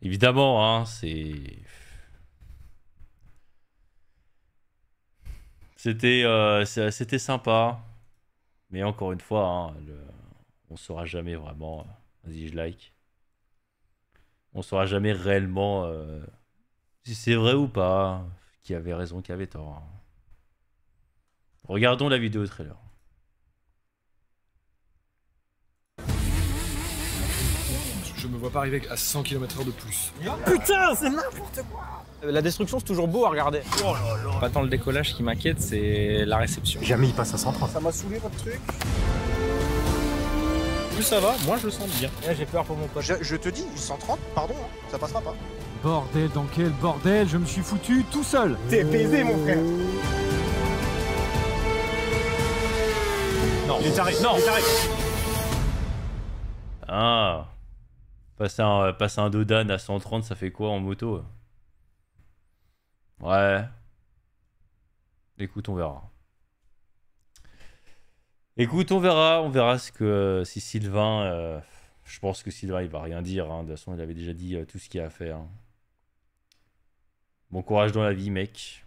Évidemment, c'est... C'était sympa. Mais encore une fois, on saura jamais vraiment... Vas-y, je like. On saura jamais réellement si c'est vrai ou pas, qui avait raison, qui avait tort. Regardons la vidéo trailer. Je me vois pas arriver à 100 km/h de plus. Putain, c'est n'importe quoi! La destruction, c'est toujours beau à regarder. Oh là là. Pas tant le décollage qui m'inquiète, c'est la réception. Jamais il passe à 130. Ça m'a saoulé votre truc. Plus ça va, moi je le sens bien. Là, j'ai peur pour mon pote. Je te dis, 130, pardon, ça passera pas. Bordel, dans quel bordel? Je me suis foutu tout seul. T'es baisé, mon frère. Non, il est taré, non, il est taré. Ah. Passer un Dodan à 130, ça fait quoi en moto? Ouais. Écoute, on verra. Écoute, on verra ce que... Si Sylvain... je pense que Sylvain, il va rien dire. De toute façon, il avait déjà dit tout ce qu'il y a à faire. Bon courage dans la vie, mec.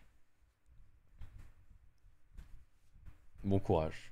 Bon courage.